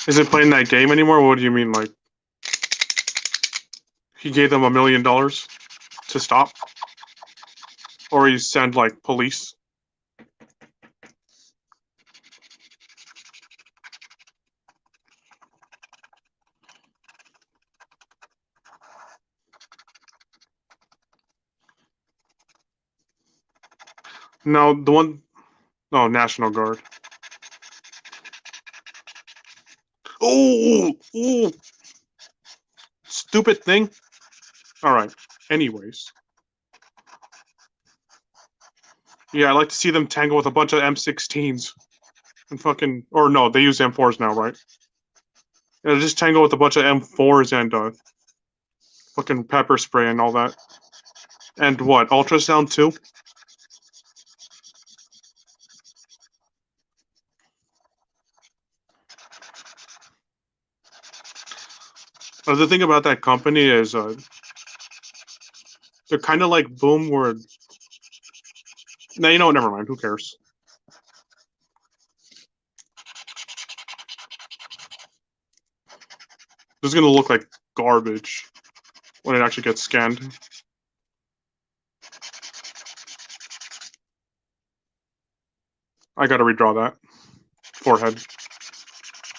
Is it playing that game anymore? What do you mean, like he gave them $1 million to stop? Or he sent like police? No, the one no, National Guard. Oh, oh, stupid thing. Alright. Anyways. Yeah, I like to see them tangle with a bunch of M16s. And fucking or no, they use M4s now, right? Yeah, just tangle with a bunch of M4s and fucking pepper spray and all that. And what? Ultrasound too? The thing about that company is they're kind of like Boom, where no, you know what? Never mind. Who cares? This is gonna look like garbage when it actually gets scanned. I gotta redraw that forehead.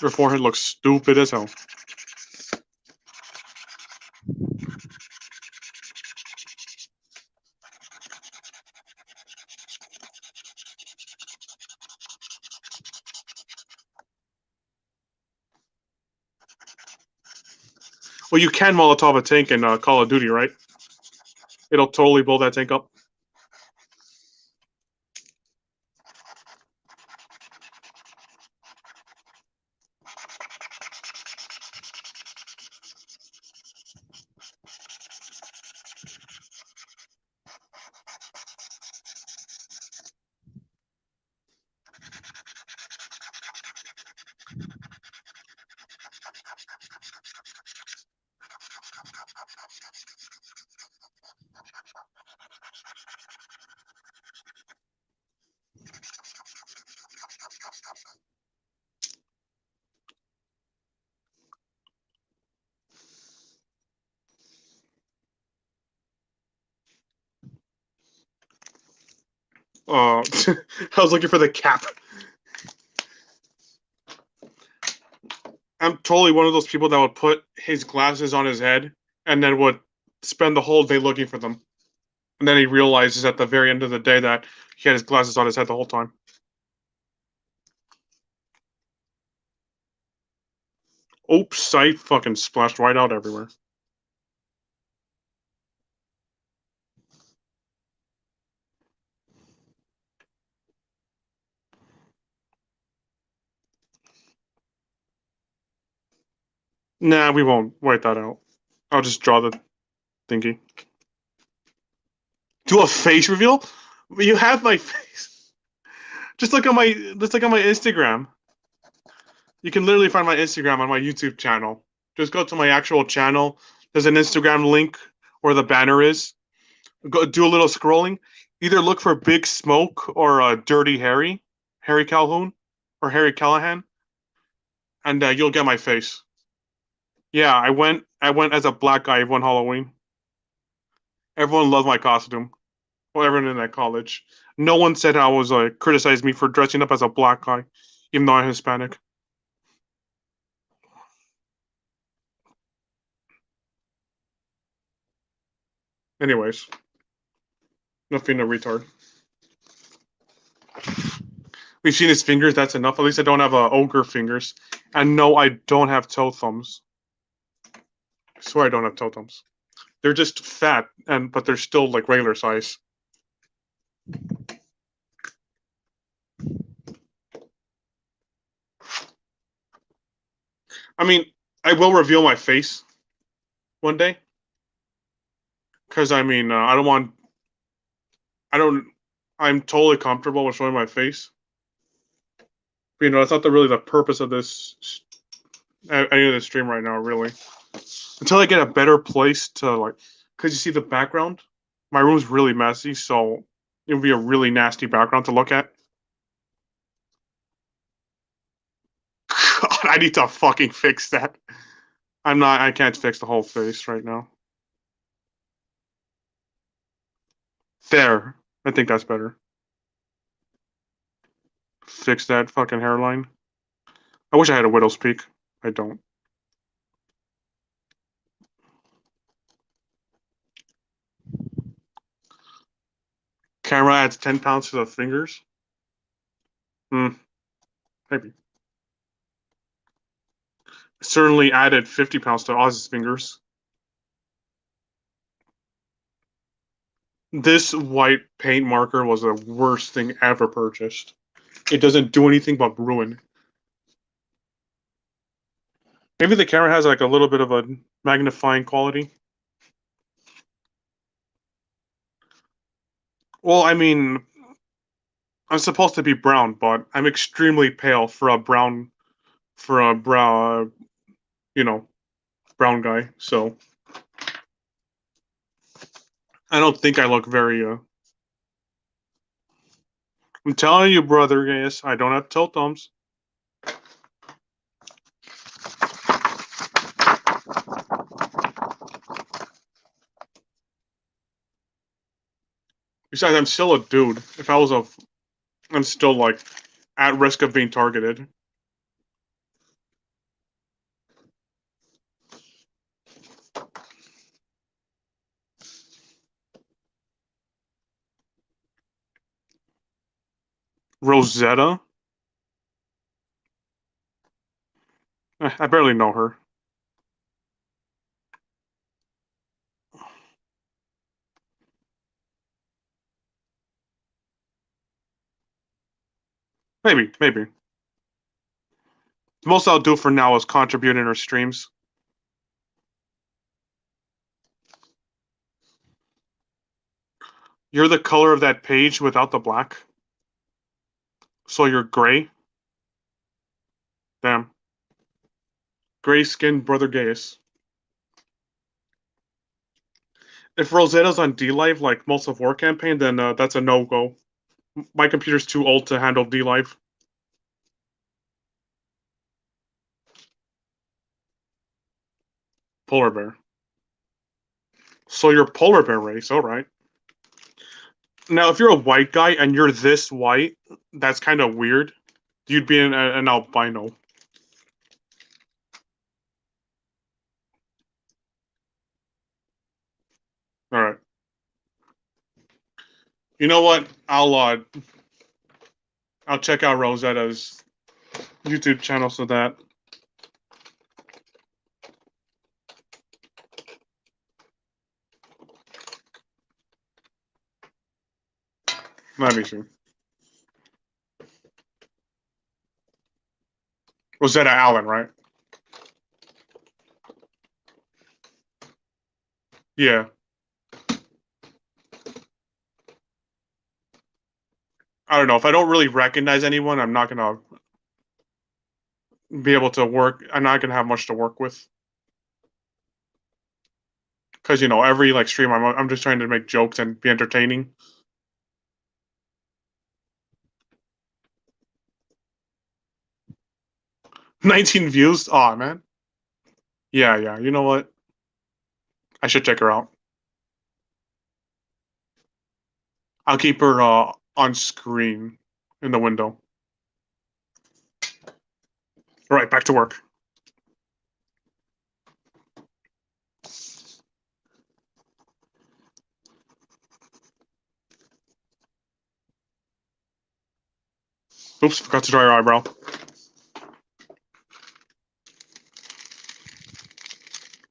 Your forehead looks stupid as hell. Well, you can Molotov a tank in Call of Duty, right? It'll totally blow that tank up. I was looking for the cap. I'm totally one of those people that would put his glasses on his head and then would spend the whole day looking for them. And then he realizes at the very end of the day that he had his glasses on his head the whole time. Oops, I fucking splashed right out everywhere. Nah, we won't white that out. I'll just draw the thingy. Do a face reveal? You have my face. Just look on my Instagram. You can literally find my Instagram on my YouTube channel. Just go to my actual channel. There's an Instagram link where the banner is. Go do a little scrolling. Either look for Big Smoke or Dirty Harry, Harry Calhoun, or Harry Callahan, and you'll get my face. Yeah, I went. I went as a black guy one Halloween. Everyone loved my costume. Well, everyone in that college. No one said I was criticized me for dressing up as a black guy, even though I'm Hispanic. Anyways, nothing a retard. We've seen his fingers. That's enough. At least I don't have ogre fingers. And no, I don't have toe thumbs. I swear I don't have toe thumbs. They're just fat, but they're still like regular size. I mean, I will reveal my face one day because I mean, I don't want. I don't. I'm totally comfortable with showing my face. But, that's not really the purpose of this any of the stream right now. Really, until I get a better place to like, because you see the background. My room's really messy, so it would be a really nasty background to look at. God, I need to fucking fix that. I'm not. I can't fix the whole face right now. There. I think that's better. Fix that fucking hairline. I wish I had a widow's peak. I don't. Camera adds 10 pounds to the fingers. Hmm. Maybe. Certainly added 50 pounds to Oz's fingers. This white paint marker was the worst thing ever purchased. It doesn't do anything but ruin. Maybe the camera has like a little bit of a magnifying quality. Well, I mean, I'm supposed to be brown, but I'm extremely pale for a brown, you know, brown guy. So I don't think I look very. I'm telling you, brother, yes, I don't have tilt thumbs. Besides, I'm still a dude. If I was I'm still like at risk of being targeted. Rosetta? I barely know her. Maybe, maybe. The most I'll do for now is contribute in her streams. You're the color of that page without the black. So you're gray. Damn. Gray skinned brother Gaius. If Rosetta's on DLive like most of War Campaign, then that's a no-go. My computer's too old to handle DLive. Polar bear. So you're polar bear race, alright. Now, if you're a white guy and you're this white, that's kind of weird. You'd be an albino. Alright. You know what? I'll check out Rosetta's YouTube channel so that. Let me see. Rosetta Allen, right? Yeah. I don't know. If I don't really recognize anyone, I'm not gonna be able to work. I'm not gonna have much to work with. Because every like stream, I'm just trying to make jokes and be entertaining. 19 views. Aw, man. Yeah, yeah. You know what? I should check her out. I'll keep her on screen in the window. All right, back to work. Oops, forgot to dry your eyebrow.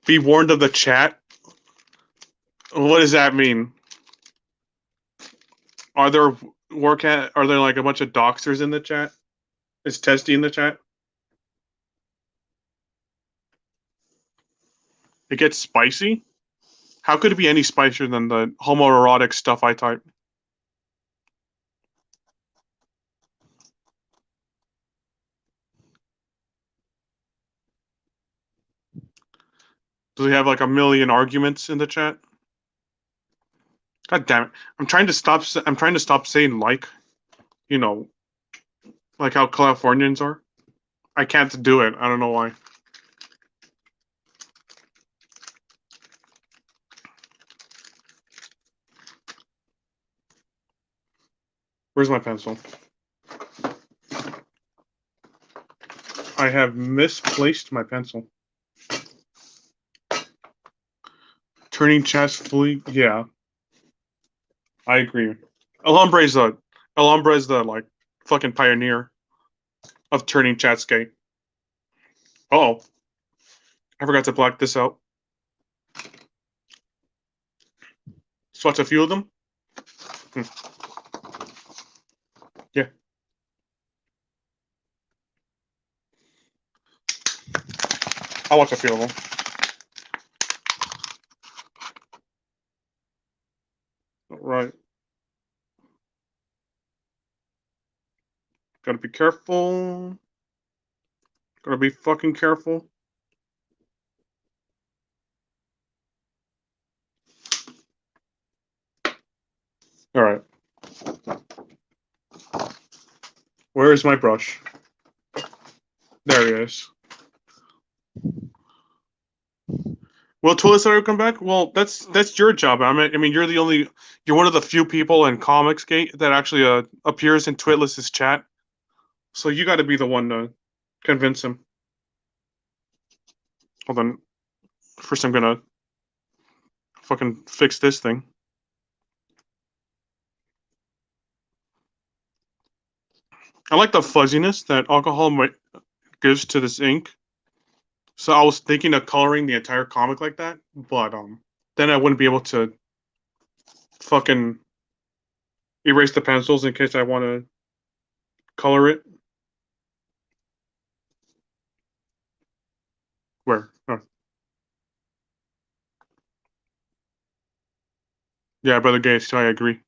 Be warned of the chat. What does that mean? Are there Are there like a bunch of doxers in the chat? Is Testy in the chat? It gets spicy? How could it be any spicier than the homoerotic stuff I type? Does he have like a million arguments in the chat? God damn it! I'm trying to stop saying like, you know, like how Californians are. I can't do it. I don't know why. Where's my pencil? I have misplaced my pencil. Turning chats fully, yeah. I agree. Alhambra is the like fucking pioneer of turning chats gay. Oh, I forgot to black this out. Swatch a few of them. Yeah. I'll watch a few of them. Right. Gotta be careful. Gotta be fucking careful. All right. Where is my brush? There he is. Will Twilight come back? Well, that's your job. I mean, you're one of the few people in Comicsgate that actually appears in Twitless's chat. So you got to be the one to convince him. Hold on. First, I'm gonna fucking fix this thing. I like the fuzziness that alcohol gives to this ink. So I was thinking of coloring the entire comic like that, but then I wouldn't be able to fucking erase the pencils in case I want to color it. Where? Oh. Yeah, Brother Gates, I agree.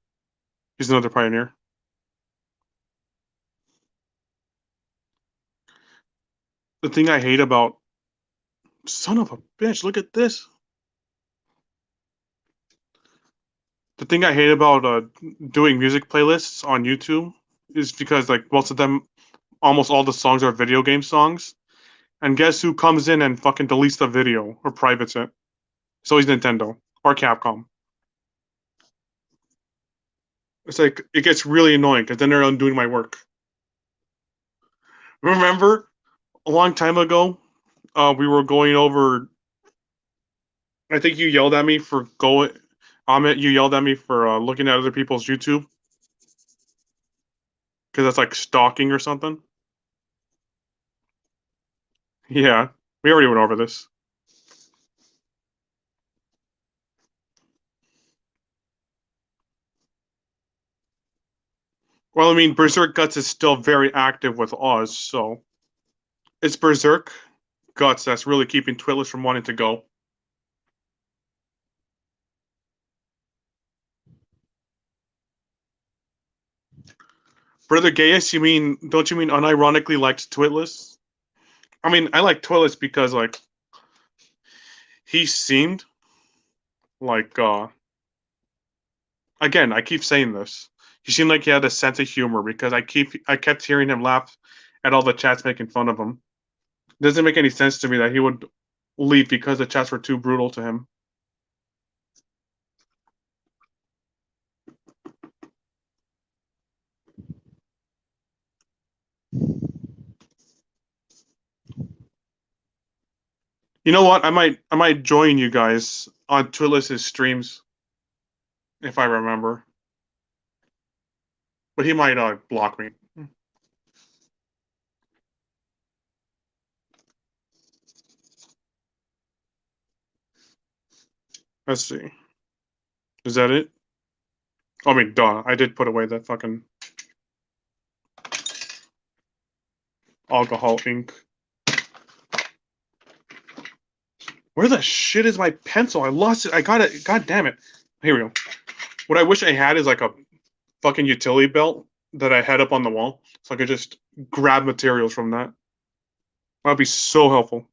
He's another pioneer. The thing I hate about son of a bitch, look at this. The thing I hate about doing music playlists on YouTube is because like most of them, almost all the songs are video game songs. And guess who comes in and fucking deletes the video or privates it? It's always Nintendo or Capcom. It's like it gets really annoying because then they're undoing my work. Remember a long time ago, we were going over. I think you yelled at me for going. Amit, you yelled at me for looking at other people's YouTube because that's like stalking or something. Yeah, we already went over this. Well, I mean, Berserk Guts is still very active with Oz, so it's Berserk Guts that's really keeping Twitless from wanting to go. Brother Gaius, you mean, don't you mean unironically liked Twitless? I mean, I like Twitless because, like, he seemed like, again, I keep saying this. He seemed like he had a sense of humor because I kept hearing him laugh at all the chats making fun of him. It doesn't make any sense to me that he would leave because the chats were too brutal to him. You know what? I might join you guys on Twitless's streams if I remember, but he might block me. Let's see. Is that it? I mean, duh. I did put away that fucking alcohol ink. Where the shit is my pencil? I lost it. I got it. God damn it. Here we go. What I wish I had is like a fucking utility belt that I had up on the wall, so I could just grab materials from that. That'd be so helpful.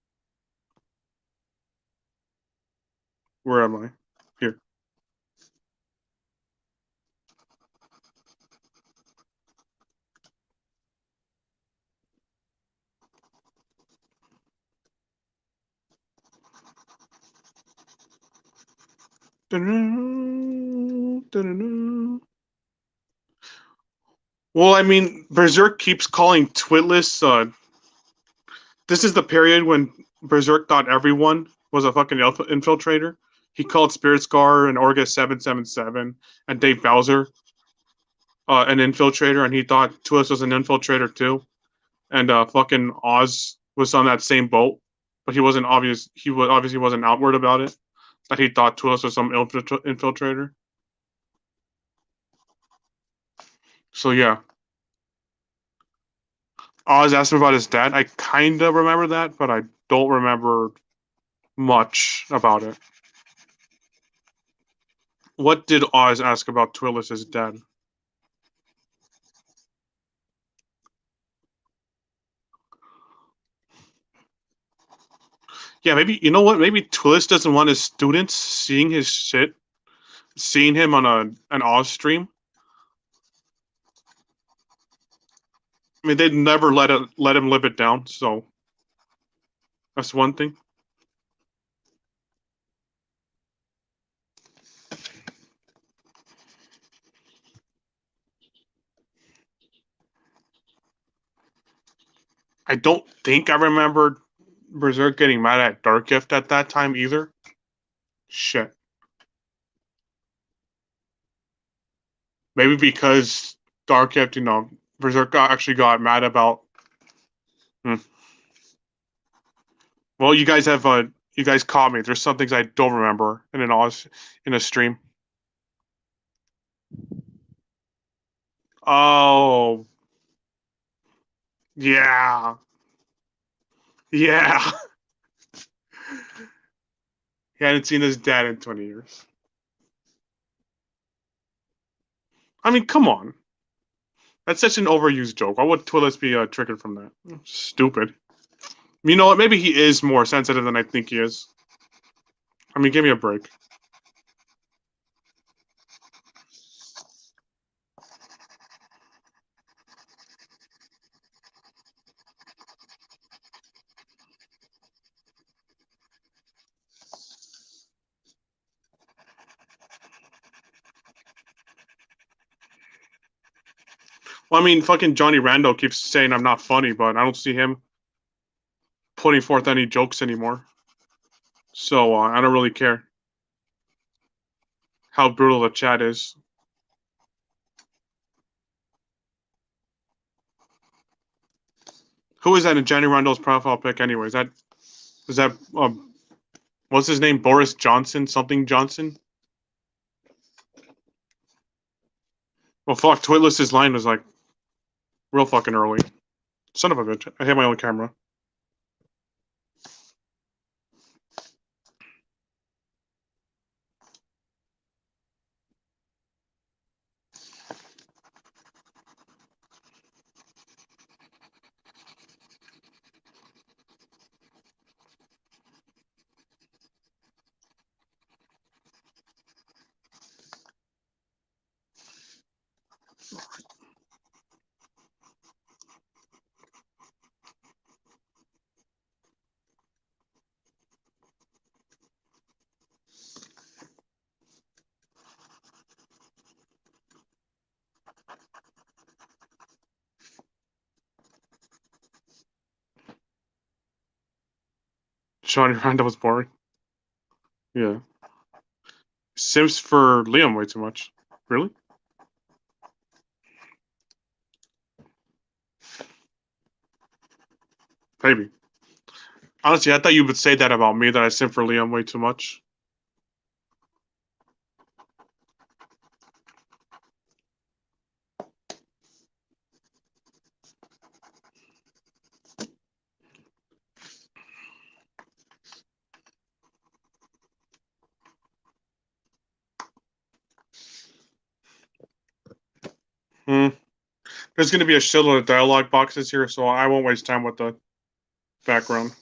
Where am I? Here. Well, I mean, Berserk keeps calling Twitless. This is the period when Berserk thought everyone was a fucking infiltrator. He called Spirit Scar and Orga 777 and Dave Bowser an infiltrator, and he thought Twitless was an infiltrator too. And fucking Oz was on that same boat, but he wasn't obvious. He was obviously wasn't outward about it. That he thought Twitless was some infiltrator. So yeah, Oz asked him about his dad. I kind of remember that, but I don't remember much about it. What did Oz ask about Twitless's dad? Yeah, maybe you know what? Maybe Twillis doesn't want his students seeing his shit, seeing him on an Oz stream. I mean, they'd never let him live it down. So that's one thing. I don't think I remember Berserk getting mad at Dark Gift at that time either. Shit. Maybe because Dark Gift, Berserk actually got mad about. Hmm. Well, you guys caught me. There's some things I don't remember in a stream. Oh, Yeah. Yeah. He hadn't seen his dad in 20 years. I mean, come on. That's such an overused joke. Why would Twillis be triggered from that? Stupid. You know what? Maybe he is more sensitive than I think he is. I mean, give me a break. Well, I mean, fucking Johnny Rando keeps saying I'm not funny, but I don't see him putting forth any jokes anymore. So I don't really care how brutal the chat is. Who is that in Johnny Rando's profile pic, anyways? That what's his name? Boris Johnson, something Johnson. Well, fuck, Twitless's line was like real fucking early. Son of a bitch! I hate my own camera. Johnny Rando was boring. Yeah. Sims for Liam way too much. Really? Maybe. Honestly, I thought you would say that about me, that I sim for Liam way too much. Hmm. There's going to be a shitload of dialogue boxes here, so I won't waste time with the background.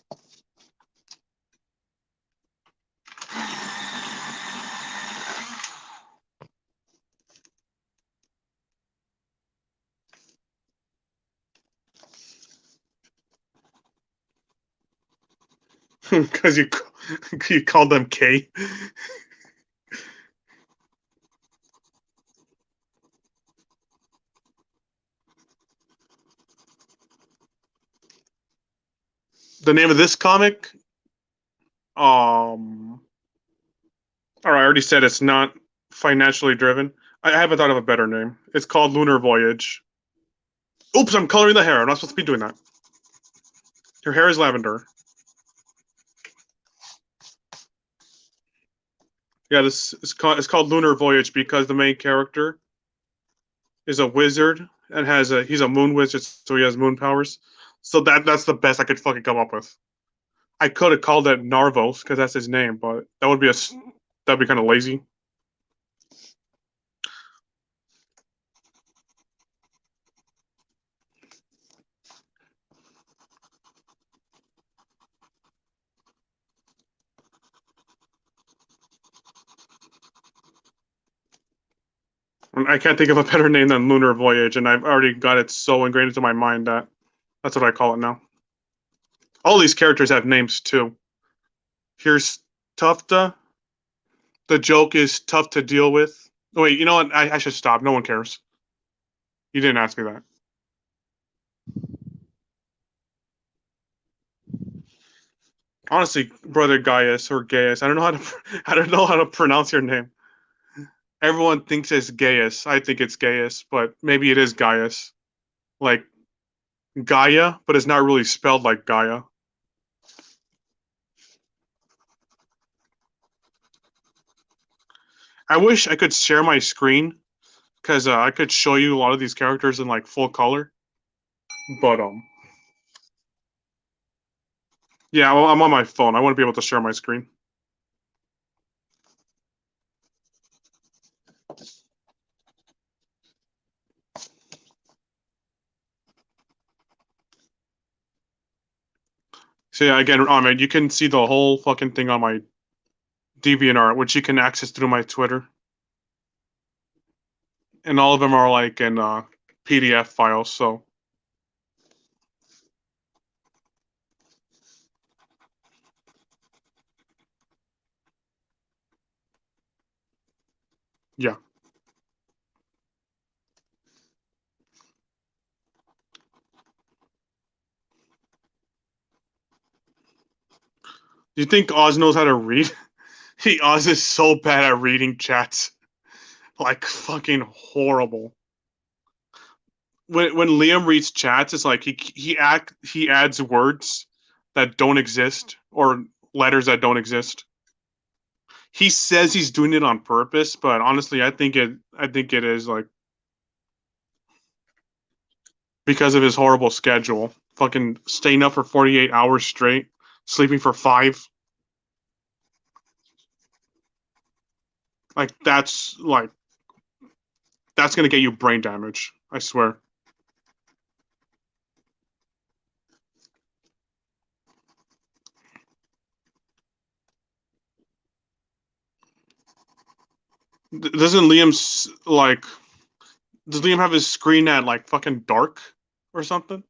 Because you called them K. The name of this comic, all right, I already said it's not financially driven. I haven't thought of a better name. It's called Lunar Voyage. Oops, I'm coloring the hair. I'm not supposed to be doing that. Your hair is lavender. Yeah, this is it's called Lunar Voyage because the main character is a wizard and he's a moon wizard, so he has moon powers. So that's the best I could fucking come up with. I could have called it Narvos because that's his name, but that'd be kind of lazy. I can't think of a better name than Lunar Voyage, and I've already got it so ingrained into my mind that that's what I call it now. All these characters have names too. Here's Tufta. The joke is tough to deal with. Oh, wait, you know what? I should stop. No one cares. You didn't ask me that. Honestly, brother Gaius or Gaius, I don't know how to I don't know how to pronounce your name. Everyone thinks it's Gaius. I think it's Gaius, but maybe it is Gaius. Like Gaia, but it's not really spelled like Gaia. I wish I could share my screen because I could show you a lot of these characters in like full color. But Yeah, well, I'm on my phone. I want to be able to share my screen. So yeah, again, Ahmed, you can see the whole fucking thing on my DeviantArt, which you can access through my Twitter, and all of them are like in PDF files. So yeah, do you think Oz knows how to read? Oz is so bad at reading chats, like fucking horrible. When Liam reads chats, it's like he adds words that don't exist or letters that don't exist. He says he's doing it on purpose, but honestly, I think it is like because of his horrible schedule. Fucking staying up for 48 hours straight, sleeping for 5. Like that's gonna get you brain damage. I swear. Doesn't Liam's like? Does Liam have his screen at like fucking dark or something?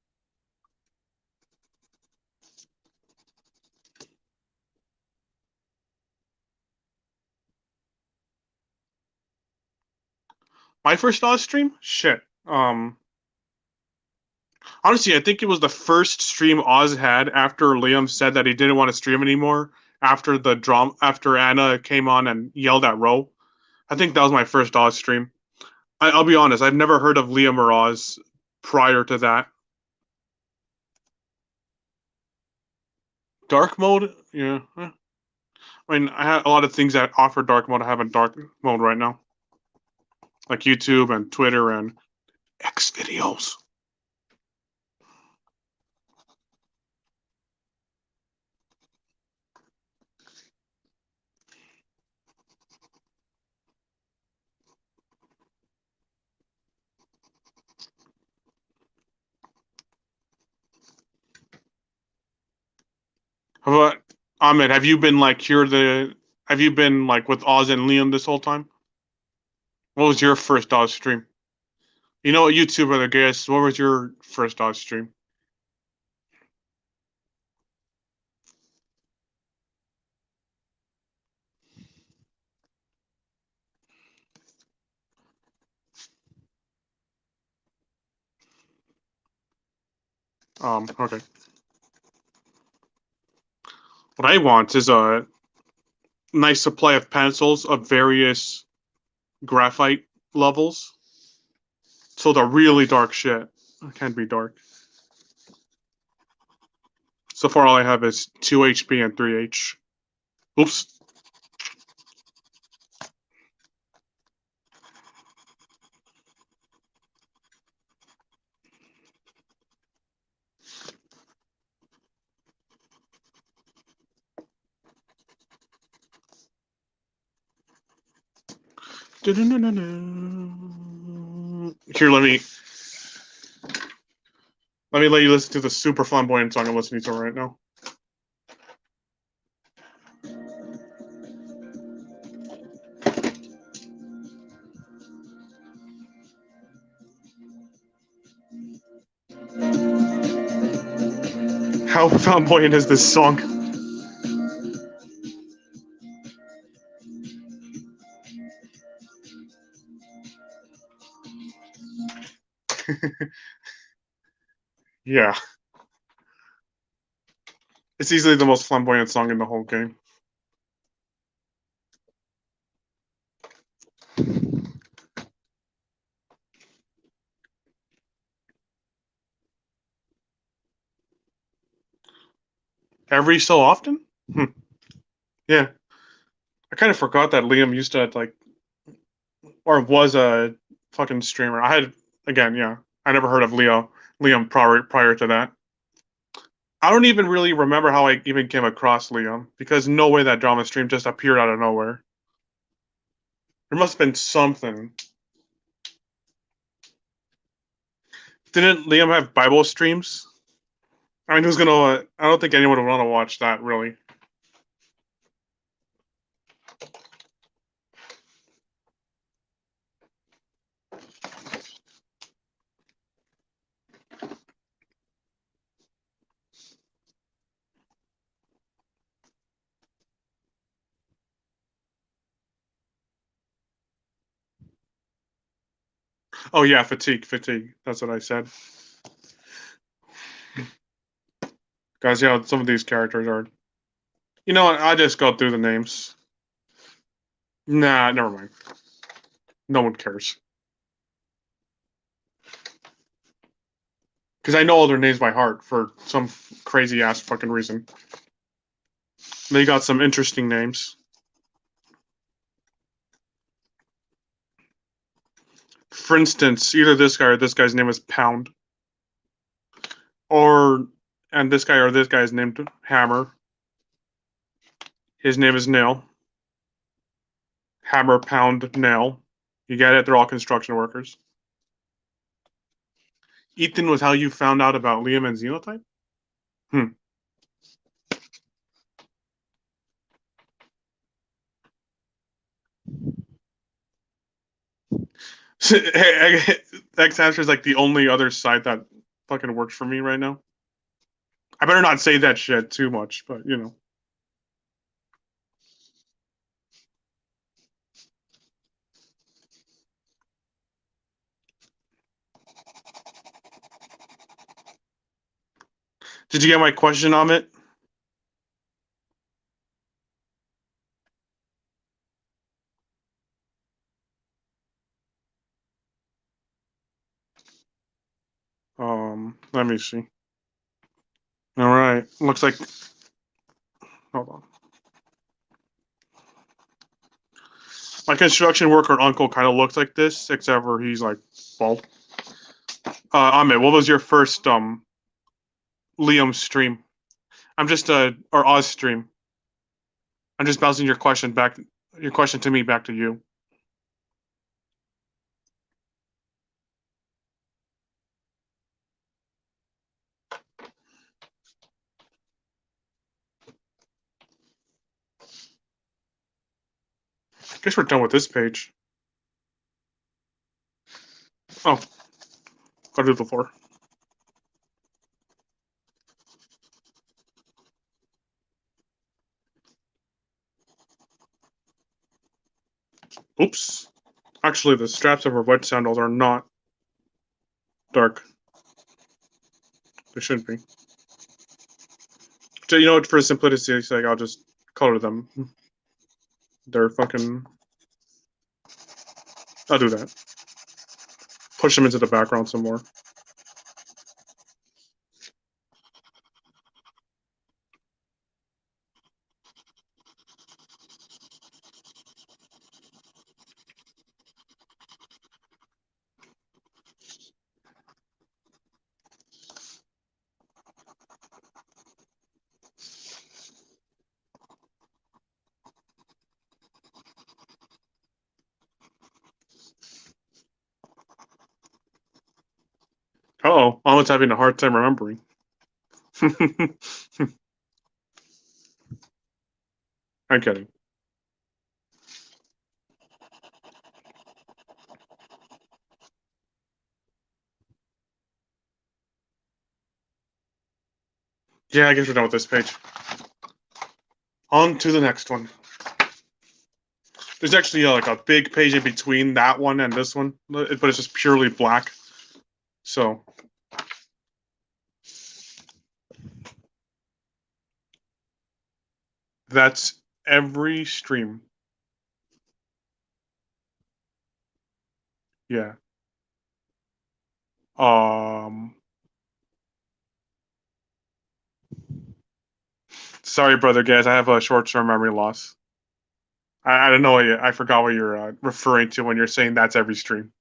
My first Oz stream? Shit. Honestly, I think it was the first stream Oz had after Liam said that he didn't want to stream anymore after the drama after Anna came on and yelled at Ro. I think that was my first Oz stream. I'll be honest, I've never heard of Liam or Oz prior to that. Dark mode? Yeah. I mean, I have a lot of things that offer dark mode. I have in dark mode right now, like YouTube and Twitter and X videos. How about Ahmed? Have you been like here the? Have you been like with Oz and Liam this whole time? What was your first Oz stream? You know what, YouTube other guys? What was your first Oz stream? Okay. What I want is a nice supply of pencils of various graphite levels. So the really dark shit. It can't be dark. So far, all I have is 2 HP and 3H. Oops. Here, let me let you listen to the super flamboyant song I'm listening to right now. How flamboyant is this song? Yeah, it's easily the most flamboyant song in the whole game. Every so often? Yeah, I kind of forgot that Liam used to like, or was a fucking streamer. I had again, yeah. I never heard of Liam prior to that. I don't even really remember how I even came across Liam because no way that drama stream just appeared out of nowhere. There must have been something. Didn't Liam have Bible streams? I mean, who's gonna? I don't think anyone would want to watch that, really. Oh yeah, fatigue. That's what I said, guys. Yeah, some of these characters are. You know what? I just go through the names. Nah, never mind. No one cares because I know all their names by heart for some crazy ass fucking reason. They got some interesting names. For instance, either this guy or this guy's name is Pound, or and this guy or this guy is named Hammer. His name is Nail. Hammer, Pound, Nail. You get it? They're all construction workers. Ethan was how you found out about Liam and Xenotype? Hmm. Hey, X Hamster is like the only other site that fucking works for me right now. I better not say that shit too much, but you know. Did you get my question on it? Let me see. All right. Looks like. Hold on. My construction worker uncle kind of looks like this, except for he's like bald. Ahmed, what was your first Liam stream? I'm just or Oz stream. I'm just bouncing your question to me back to you. Guess we're done with this page. Oh, gotta do the floor. Oops. Actually, the straps of her wet sandals are not dark. They shouldn't be. So, you know, for simplicity's sake, I'll just color them. They're fucking. I'll do that. Push them into the background some more. Oh, Ahmed's having a hard time remembering. I'm kidding. Yeah, I guess we're done with this page. On to the next one. There's actually like a big page in between that one and this one, but it's just purely black. So that's every stream. Yeah. Um. Sorry, brother, guys. I have a short-term memory loss. I don't know. I forgot what you're referring to when you're saying that's every stream.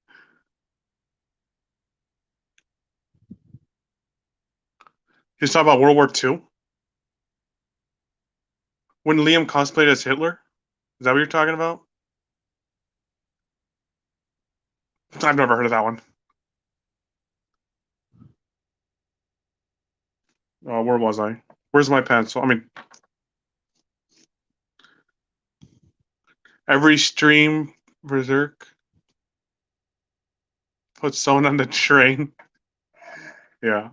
He's talking about World War II? When Liam cosplayed as Hitler? Is that what you're talking about? I've never heard of that one. Where was I? Where's my pencil? I mean, every stream Berserk puts someone on the train. Yeah.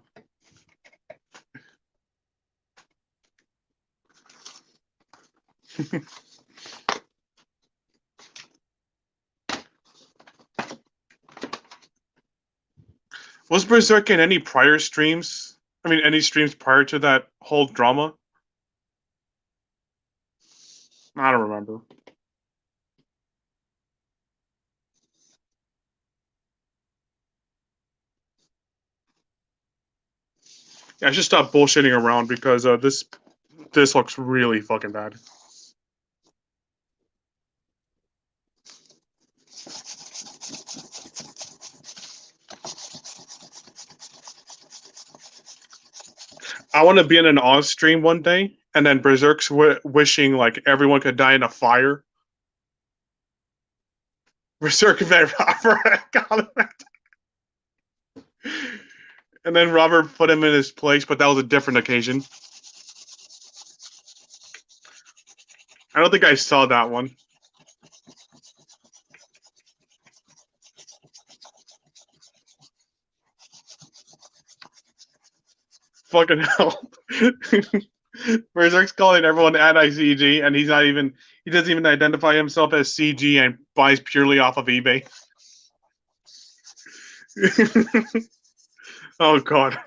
Was Berserk in any prior streams? I mean, any streams prior to that whole drama? I don't remember. Yeah, I should stop bullshitting around because this looks really fucking bad. I want to be in an Oz stream one day, and then Berserk's wishing like everyone could die in a fire. Berserk met Robert, and then Robert put him in his place, but that was a different occasion. I don't think I saw that one. Fucking hell. Berserk's calling everyone anti-CG, and he doesn't even identify himself as CG and buys purely off of eBay. Oh god.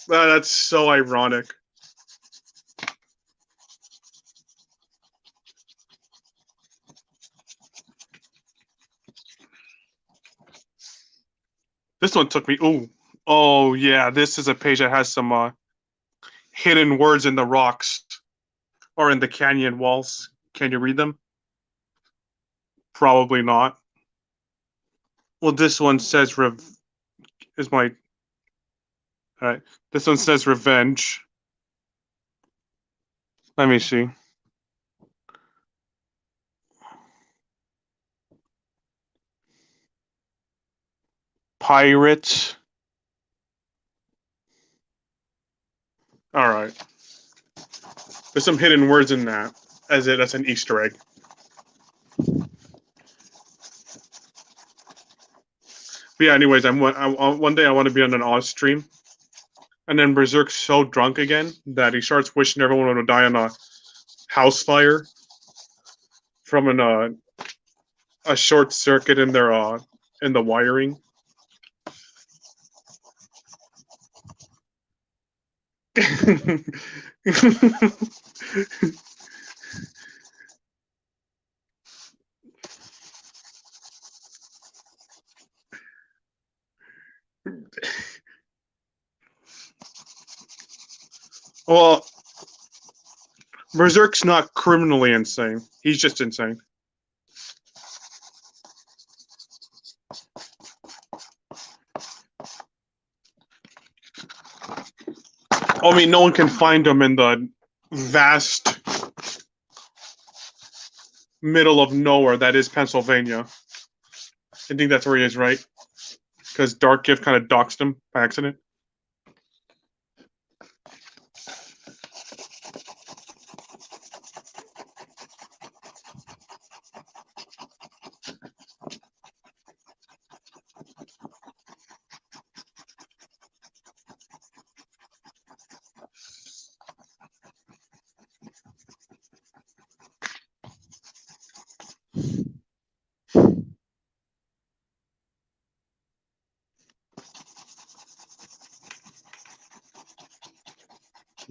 That's so ironic. This one took me. Oh yeah. This is a page that has some hidden words in the rocks or in the canyon walls. Can you read them? Probably not. Well, this one says is my. All right. This one says revenge. Let me see. Pirates. All right. There's some hidden words in that. That's an Easter egg. But yeah. Anyways, one day I want to be on an Oz stream, and then Berserk's so drunk again that he starts wishing everyone would die on a house fire from a short circuit in the wiring. Well, Berserk's not criminally insane. He's just insane. I mean, no one can find him in the vast middle of nowhere that is Pennsylvania. I think that's where he is, right? Because Dark Gift kind of doxed him by accident.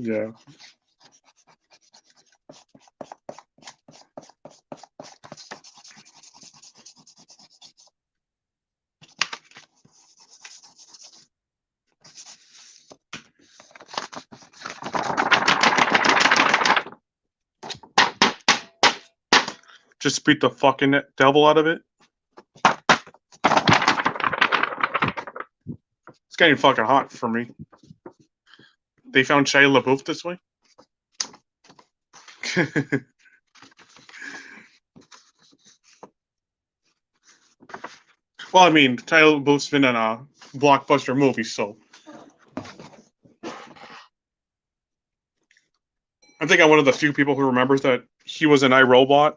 Yeah. Just beat the fucking devil out of it. It's getting fucking hot for me. They found Shia LaBeouf this way. Well, I mean, Shia LaBeouf's been in a blockbuster movie, so I think I'm one of the few people who remembers that he was in iRobot,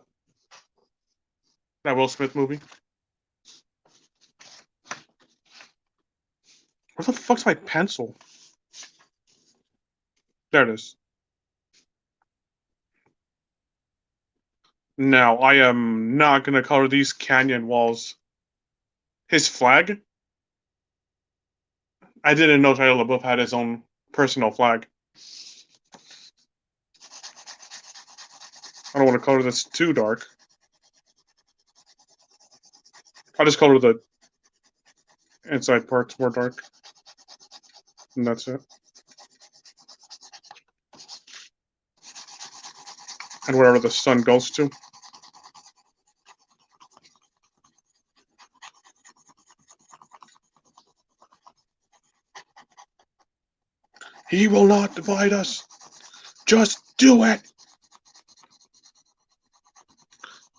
that Will Smith movie. Where the fuck's my pencil? There it is. Now, I am not going to color these canyon walls. His flag? I didn't know Shia LaBeouf had his own personal flag. I don't want to color this too dark. I'll just color the inside parts more dark. And that's it. And wherever the sun goes to. He will not divide us. Just do it.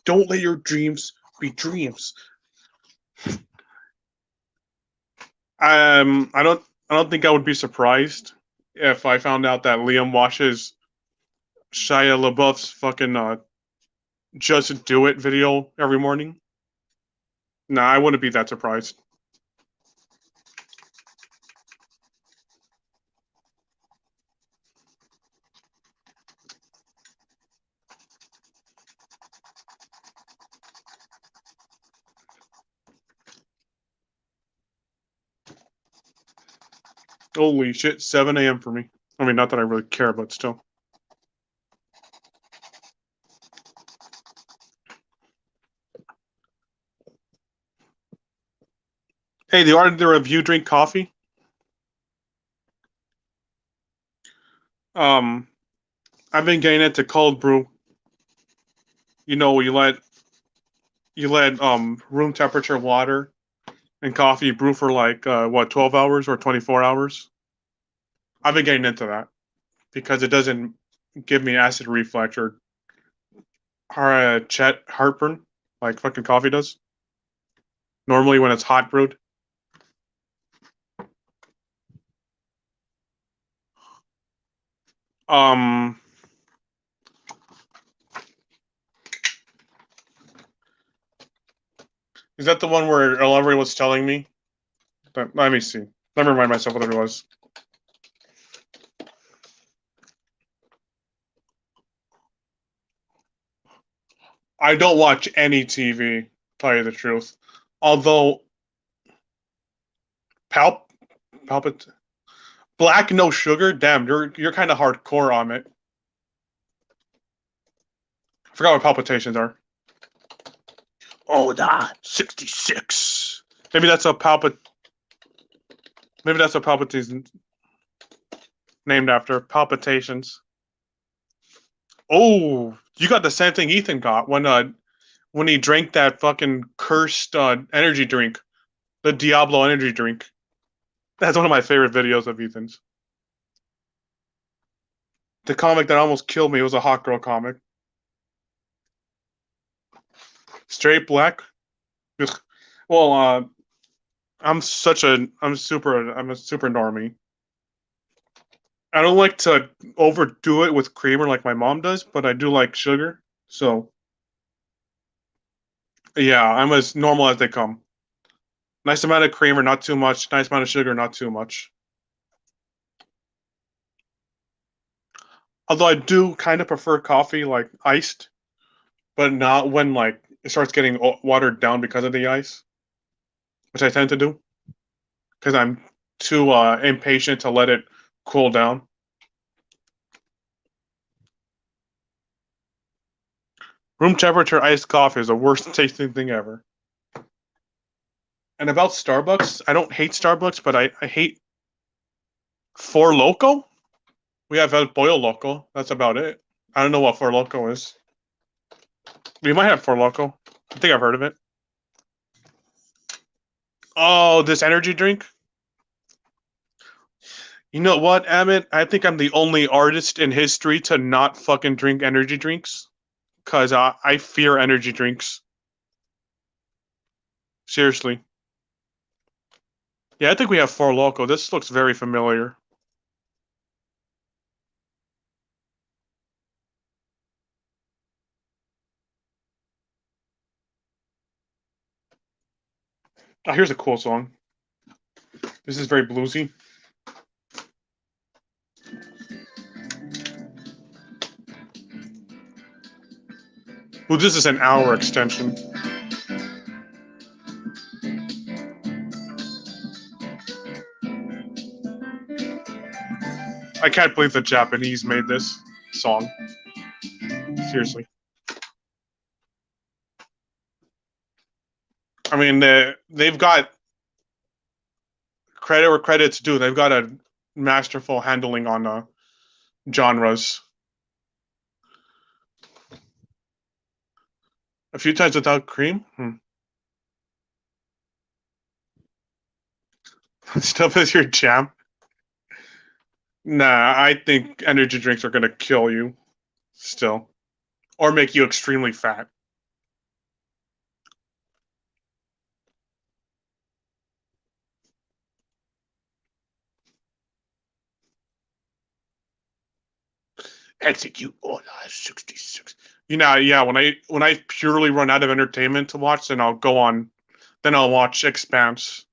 Don't let your dreams be dreams. I don't think I would be surprised if I found out that Liam watches Shia LaBeouf's fucking Just Do It video every morning. Nah, I wouldn't be that surprised. Holy shit, 7 a.m. for me. I mean, not that I really care, but still. Hey, the art of the review drink coffee. I've been getting into cold brew. You know, you let room temperature water and coffee brew for like what, 12 hours or 24 hours. I've been getting into that because it doesn't give me acid reflux or heartburn like fucking coffee does. Normally when it's hot brewed. Um, is that the one where Ellery was telling me? Let me see. Let me remind myself what it was. I don't watch any TV, to tell you the truth. Although Palpit Black no sugar, damn, you're kind of hardcore on it. I forgot what palpitations are. Oh, that 66. Maybe that's a Maybe that's a Palpatine's named after. Palpitations. Oh, you got the same thing Ethan got when he drank that fucking cursed energy drink, the Diablo energy drink. That's one of my favorite videos of Ethan's. The comic that almost killed me was a Hot Girl comic. Straight black. Well, I'm a super normie. I don't like to overdo it with creamer like my mom does, but I do like sugar. So yeah, I'm as normal as they come. Nice amount of creamer, not too much. Nice amount of sugar, not too much. Although I do kind of prefer coffee like iced, but not when like it starts getting watered down because of the ice, which I tend to do because I'm too impatient to let it cool down. Room temperature iced coffee is the worst tasting thing ever. And about Starbucks, I don't hate Starbucks, but I hate Four Loco. We have El Pollo Loco. That's about it. I don't know what Four Loco is. We might have Four Loco. I think I've heard of it. Oh, this energy drink? You know what, Emmett? I think I'm the only artist in history to not fucking drink energy drinks. Because I fear energy drinks. Seriously. Yeah, I think we have Four Loko. This looks very familiar. Oh, here's a cool song. This is very bluesy. Well, this is an hour extension. I can't believe the Japanese made this song. Seriously. I mean, they've got credit where credit's due. They've got a masterful handling on genres. A few times without cream? Stuff is your jam? Nah, I think energy drinks are gonna kill you still. Or make you extremely fat. Execute Order 66. You know, yeah, when I purely run out of entertainment to watch, then I'll watch Expanse.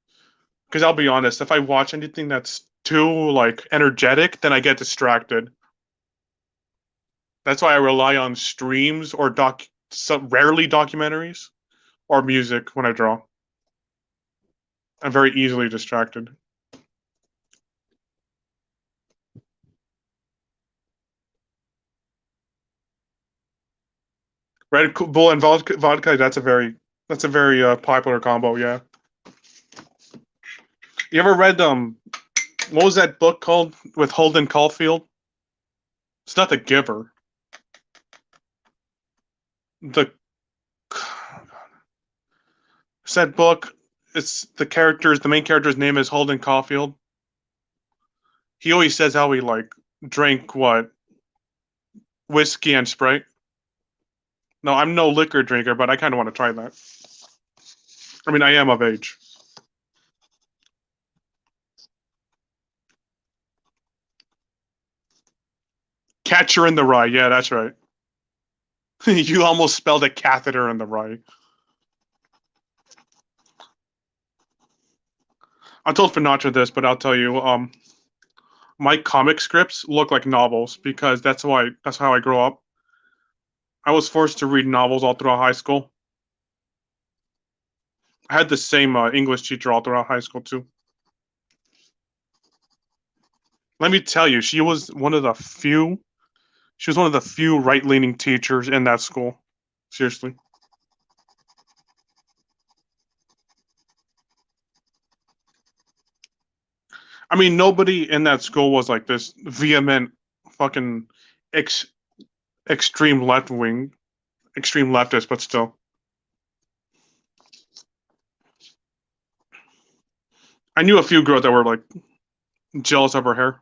Because I'll be honest, if I watch anything that's too like energetic, then I get distracted. That's why I rely on streams or rarely documentaries or music when I draw. I'm very easily distracted. Red Bull and vodka. That's a very popular combo. Yeah. You ever read what was that book called with Holden Caulfield? It's not The Giver. The said book. It's the main character's name is Holden Caulfield. He always says how he like drank what whiskey and Sprite. No, I'm no liquor drinker, but I kind of want to try that. I mean, I am of age. Catcher in the Rye. Yeah, that's right. You almost spelled a catheter in the rye. I told Finatra this, but I'll tell you, my comic scripts look like novels because that's how I grew up. I was forced to read novels all throughout high school. I had the same English teacher all throughout high school too. Let me tell you, She was one of the few right-leaning teachers in that school. Seriously. I mean, nobody in that school was like this vehement, fucking ex- extreme left wing, extreme leftist, but still. I knew a few girls that were like jealous of her hair.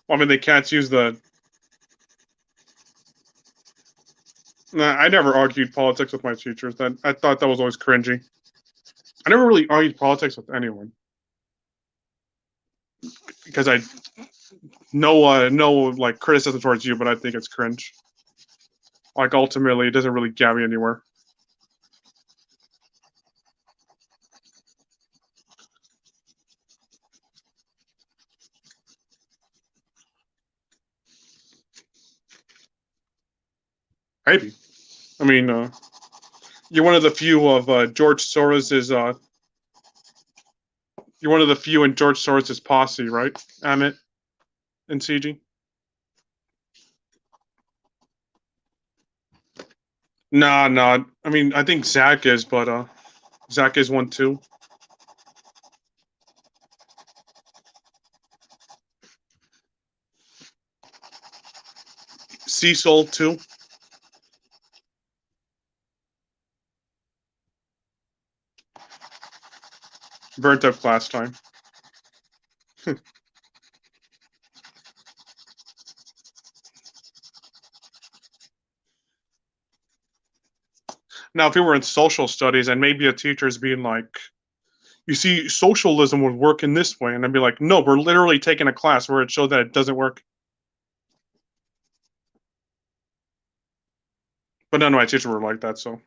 I mean, they can't use the. Nah, I never argued politics with my teachers. That I thought that was always cringy. I never really argued politics with anyone because I no like criticism towards you, but I think it's cringe. Like ultimately, it doesn't really get me anywhere. Maybe. I mean, you're one of the few of George Soros's. You're one of the few in George Soros's posse, right, Amit and CG? Nah, nah. I mean, I think Zach is, but Zach is one too. Cecil too. Burnt up last time. Now, if we were in social studies and maybe a teacher's being like, you see, socialism would work in this way, and I'd be like, no, we're literally taking a class where it showed that it doesn't work. But none of my teachers were like that, so.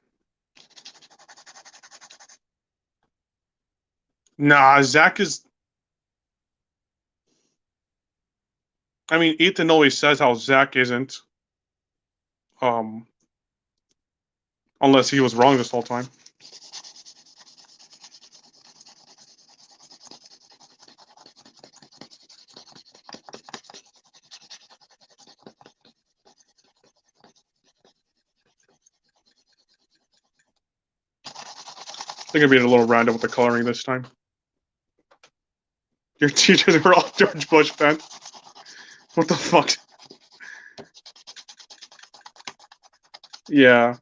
Nah, Zach is. I mean, Ethan always says how Zach isn't. Um, unless he was wrong this whole time. I think I'm being a little random with the coloring this time. Your teachers were all George Bush fans. What the fuck? Yeah.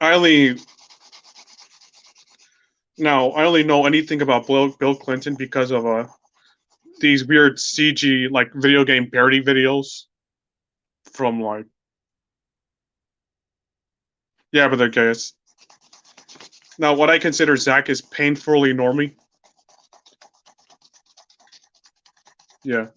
I only I only know anything about Bill Clinton because of these weird CG like video game parody videos from like yeah, but they're gays. Now, what I consider Zach is painfully normie. Yeah.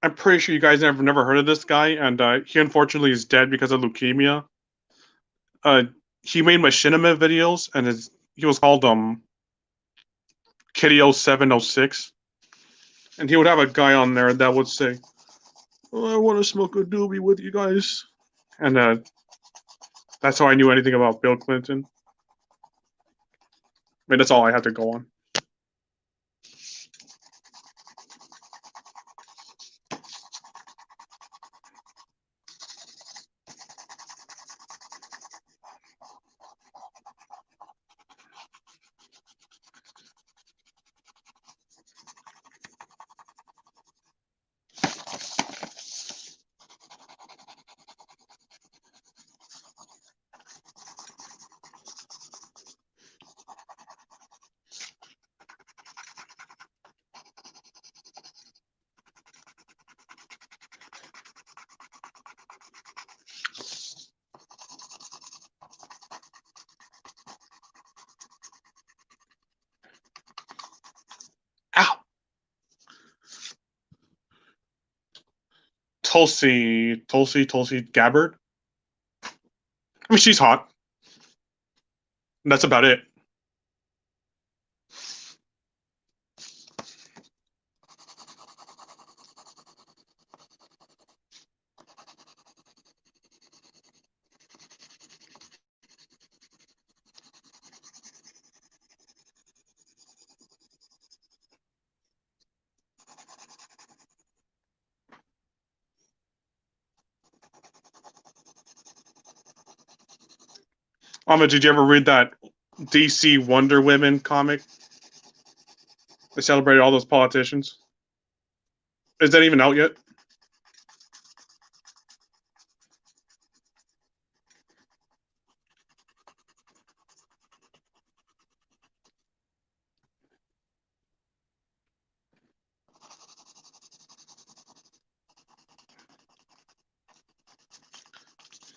I'm pretty sure you guys never heard of this guy, and he unfortunately is dead because of leukemia. Uh, he made machinima videos, and he was called Kitty 0706, and he would have a guy on there that would say, oh, "I want to smoke a doobie with you guys," and that's how I knew anything about Bill Clinton. I mean, that's all I had to go on. Ow! Tulsi Gabbard. I mean, she's hot. That's about it. Did you ever read that DC Wonder Women comic? They celebrated all those politicians. Is that even out yet?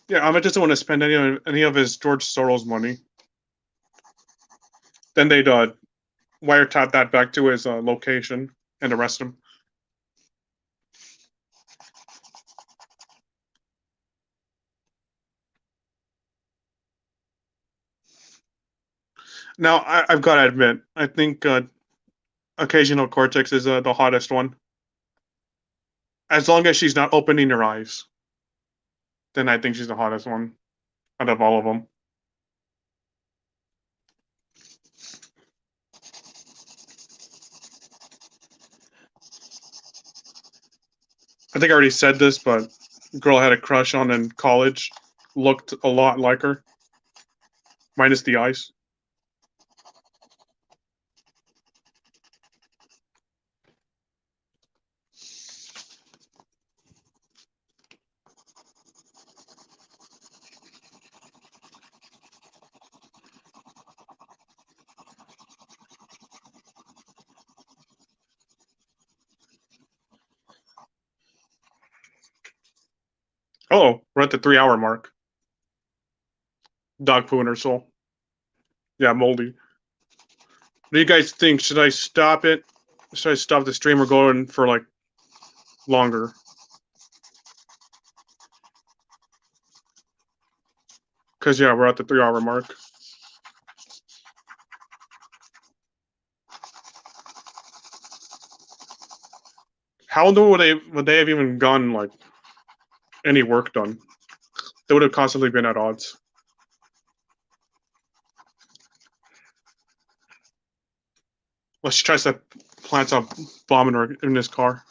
Yeah, Ahmed doesn't want to spend any of his George Soros money. Then they'd wiretap that back to his location and arrest him. Now, I've got to admit, I think Occasional Cortex is the hottest one. As long as she's not opening her eyes, then I think she's the hottest one out of all of them. I think I already said this, but girl I had a crush on in college looked a lot like her, minus the eyes. Oh, we're at the 3 hour mark. Dog poo in her soul. Yeah, moldy. What do you guys think? Should I stop it? Should I stop the stream or go in for like longer? Because yeah, we're at the 3 hour mark. How would they have even gotten like any work done? They would have constantly been at odds. Well, she tries to plant a bomb in his car.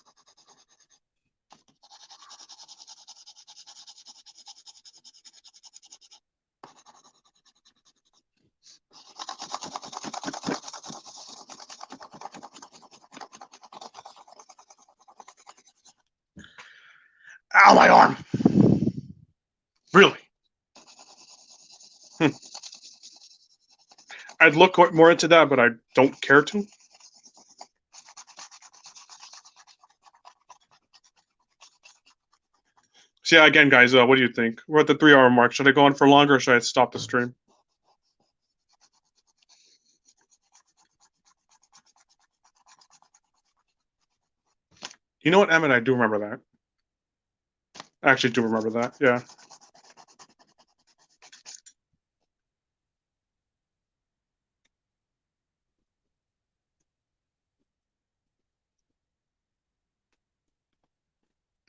Ow, my arm! Really? Hmm. I'd look more into that, but I don't care to. So yeah, again, guys, what do you think? We're at the 3 hour mark. Should I go on for longer or should I stop the stream? You know what, Emmett? I do remember that. I actually do remember that. Yeah.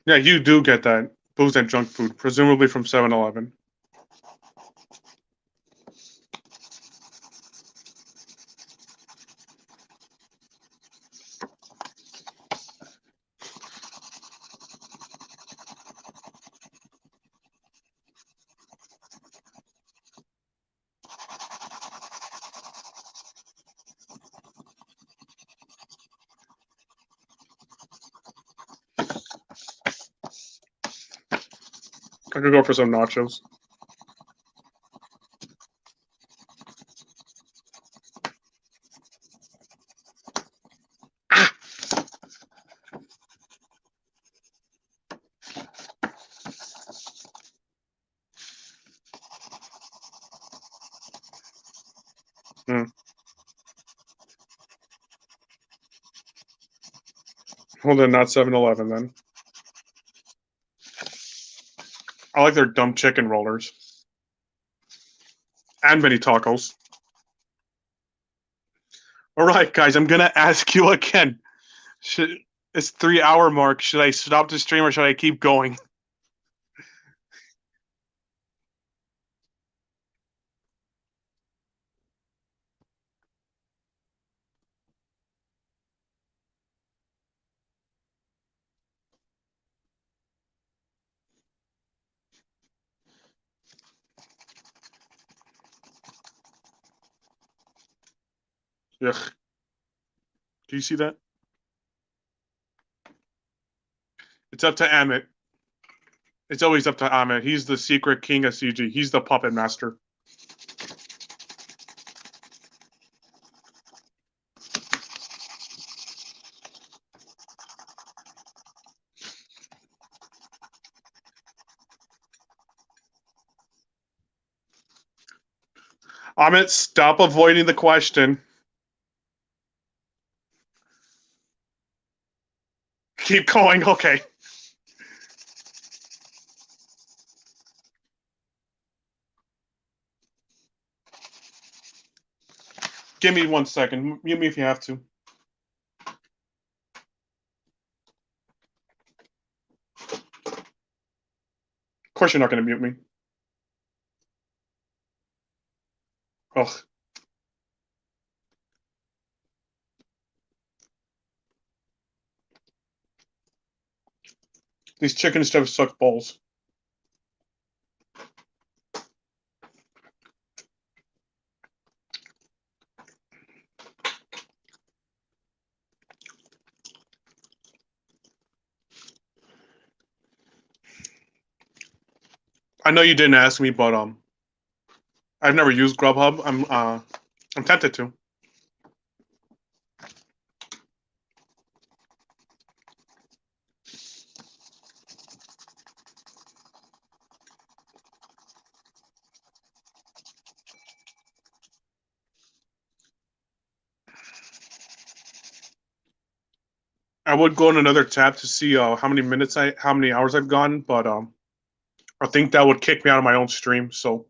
Yeah, you do get that booze and junk food, presumably from 7-Eleven. I could go for some nachos. Hmm. Well, then not 7-Eleven then. I like their dumb chicken rollers and mini tacos. All right, guys, I'm gonna ask you again. Should, it's 3 hour mark. Should I stop the stream or should I keep going? Ugh. Do you see that? It's up to Amit. It's always up to Amit. He's the secret king of CG. He's the puppet master. Amit, stop avoiding the question. Keep going. Okay. Give me 1 second. Mute me if you have to. Of course you're not going to mute me. Ugh. These chicken strips suck balls. I know you didn't ask me, but I've never used Grubhub. I'm tempted to. I would go in another tab to see how many hours I've gone, but I think that would kick me out of my own stream. So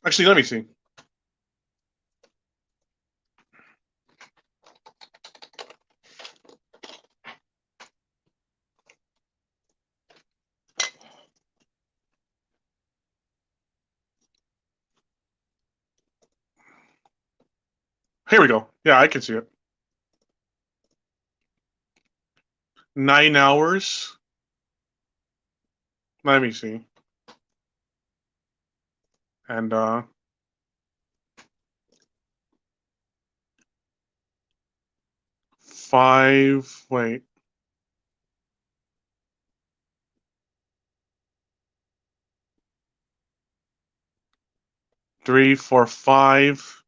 actually, let me see. Here we go. Yeah, I can see it. 9 hours. Let me see. And 5. Wait. Three, 4, 5,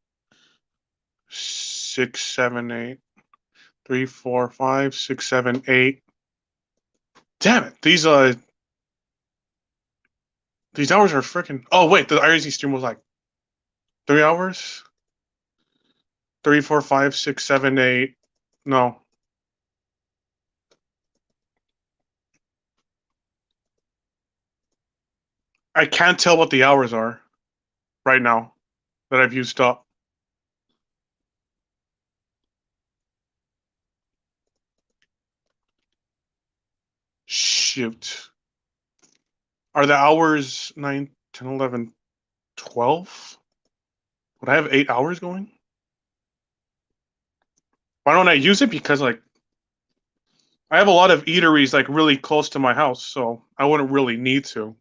6, 7, 8. 3, 4, 5, 6, 7, 8. Damn it! These hours are freaking. Oh wait, the IRC stream was like 3 hours. 3, 4, 5, 6, 7, 8. No. I can't tell what the hours are right now that I've used up. Shoot. Are the hours 9, 10, 11, 12? Would I have 8 hours going? Why don't I use it? Because like I have a lot of eateries like really close to my house, so I wouldn't really need to.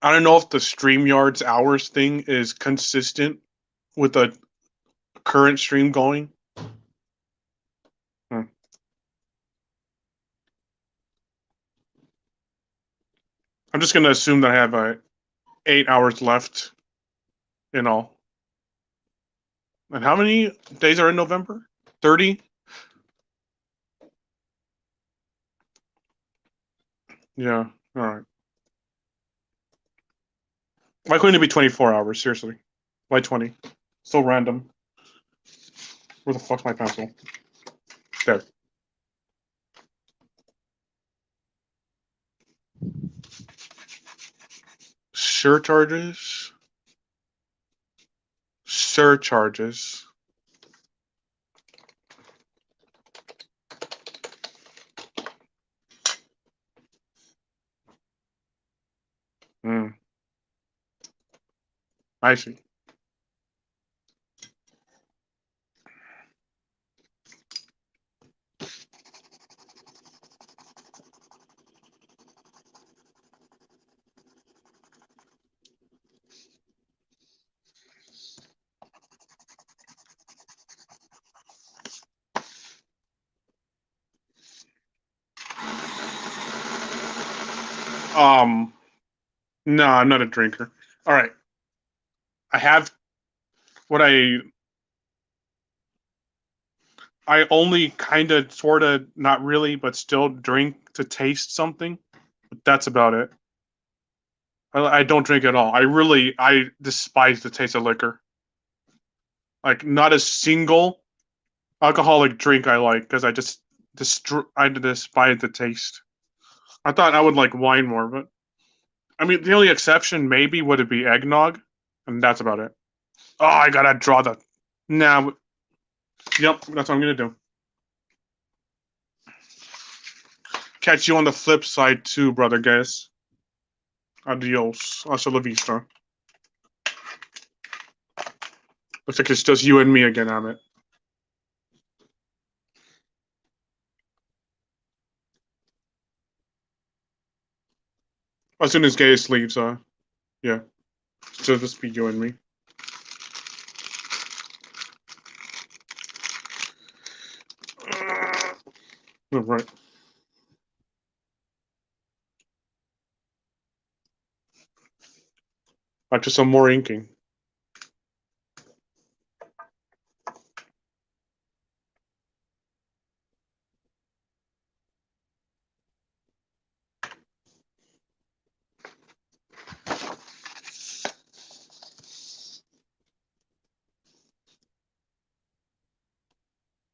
I don't know if the StreamYard's hours thing is consistent with the current stream going. I'm just gonna assume that I have 8 hours left in all. And how many days are in November? 30? Yeah, alright. Why couldn't it be 24 hours? Seriously. Why 20? So random. Where the fuck's my pencil? There. Surcharges. Surcharges. Hmm. I see. No, I'm not a drinker. All right. I have what I only kind of, sort of, not really, but still drink to taste something. But that's about it. I don't drink at all. I despise the taste of liquor. Like, not a single alcoholic drink I like because I despise the taste. I thought I would like wine more, but I mean, the only exception maybe would it be eggnog, and that's about it. Oh, I gotta draw the. Nah, yep, that's what I'm gonna do. Catch you on the flip side too, brother guys. Adios. Hasta la vista. Looks like it's just you and me again, Amit. As soon as Gaius leaves, yeah. So just be you and me. All right. Back to some more inking.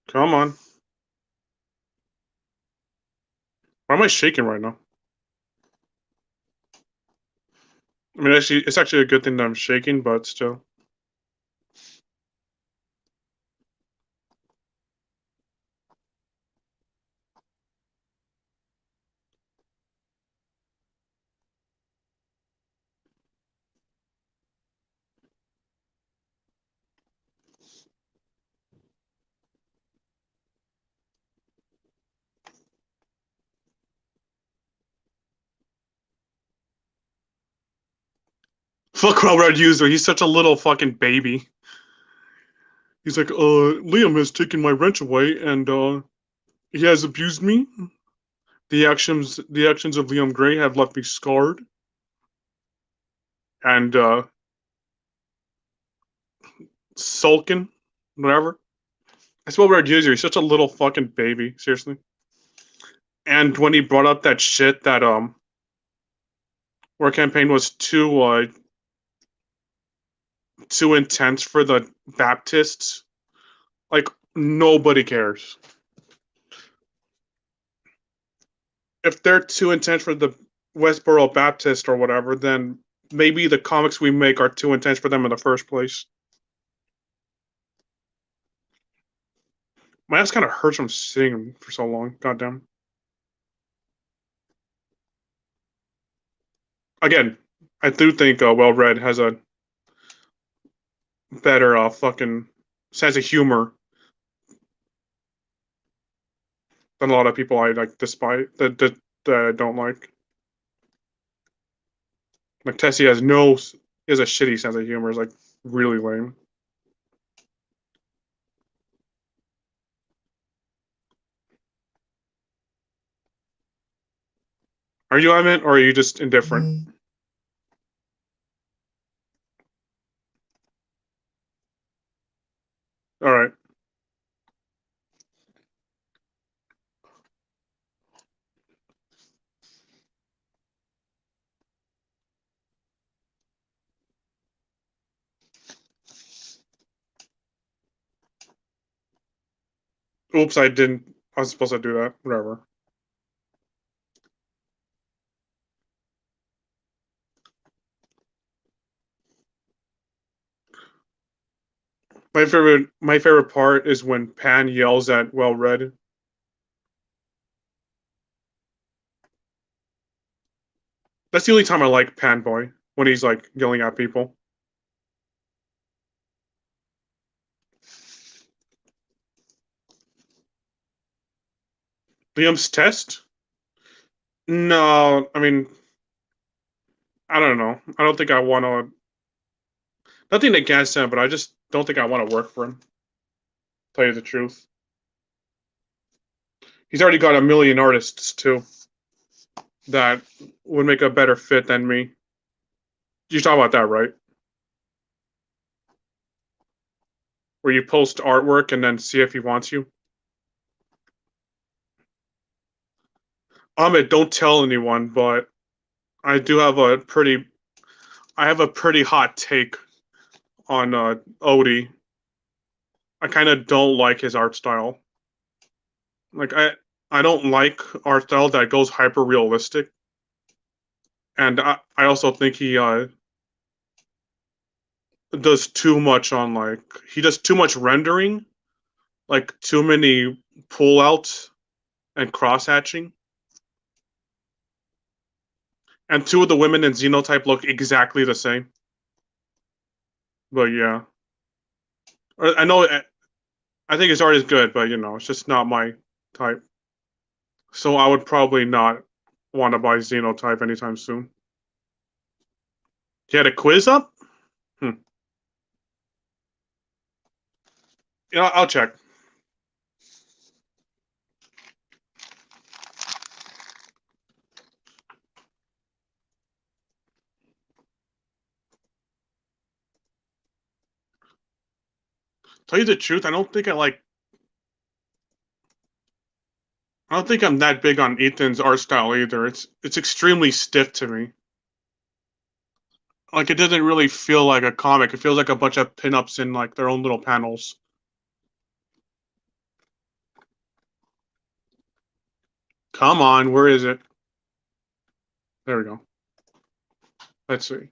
Come on. Why am I shaking right now? I mean, actually, it's actually a good thing that I'm shaking, but still. Fuck Robert User. He's such a little fucking baby. He's like, Liam has taken my wrench away, and he has abused me. The actions of Liam Gray have left me scarred, and sulking, whatever. That's what we're using. He's such a little fucking baby, seriously. And when he brought up that shit that our campaign was too intense for the Baptists, like nobody cares. If they're too intense for the Westboro Baptist or whatever, then maybe the comics we make are too intense for them in the first place. My ass kind of hurts from sitting for so long. Goddamn. Again, I do think Well Read has a better fucking sense of humor than a lot of people I like despite that I don't like. Like Tessie has a shitty sense of humor. It's like really lame. Are you Evan, or are you just indifferent? All right. Oops, I didn't. I was supposed to do that. Whatever. My favorite part is when Pan yells at Well Read. That's the only time I like Pan Boy, when he's like yelling at people. Liam's test? No, I mean, I don't know. I don't think I want to. Nothing against him, but I just don't think I want to work for him. Tell you the truth. He's already got a million artists too that would make a better fit than me. You talk about that, right? Where you post artwork and then see if he wants you. Ahmed, don't tell anyone, but I do have a pretty hot take on Odie. I kind of don't like his art style. Like I don't like art style that goes hyper realistic. And I also think he does too much on like he does too much rendering, like too many pull outs and cross hatching. And two of the women in Xenotype look exactly the same. But yeah, I know. I think his art is good, but it's just not my type. So I would probably not want to buy Xenotype anytime soon. He had a quiz up. Hmm. I'll check. Tell you the truth, I don't think I'm that big on Ethan's art style either. It's extremely stiff to me. Like it doesn't really feel like a comic. It feels like a bunch of pinups in like their own little panels. Come on, where is it? There we go. Let's see.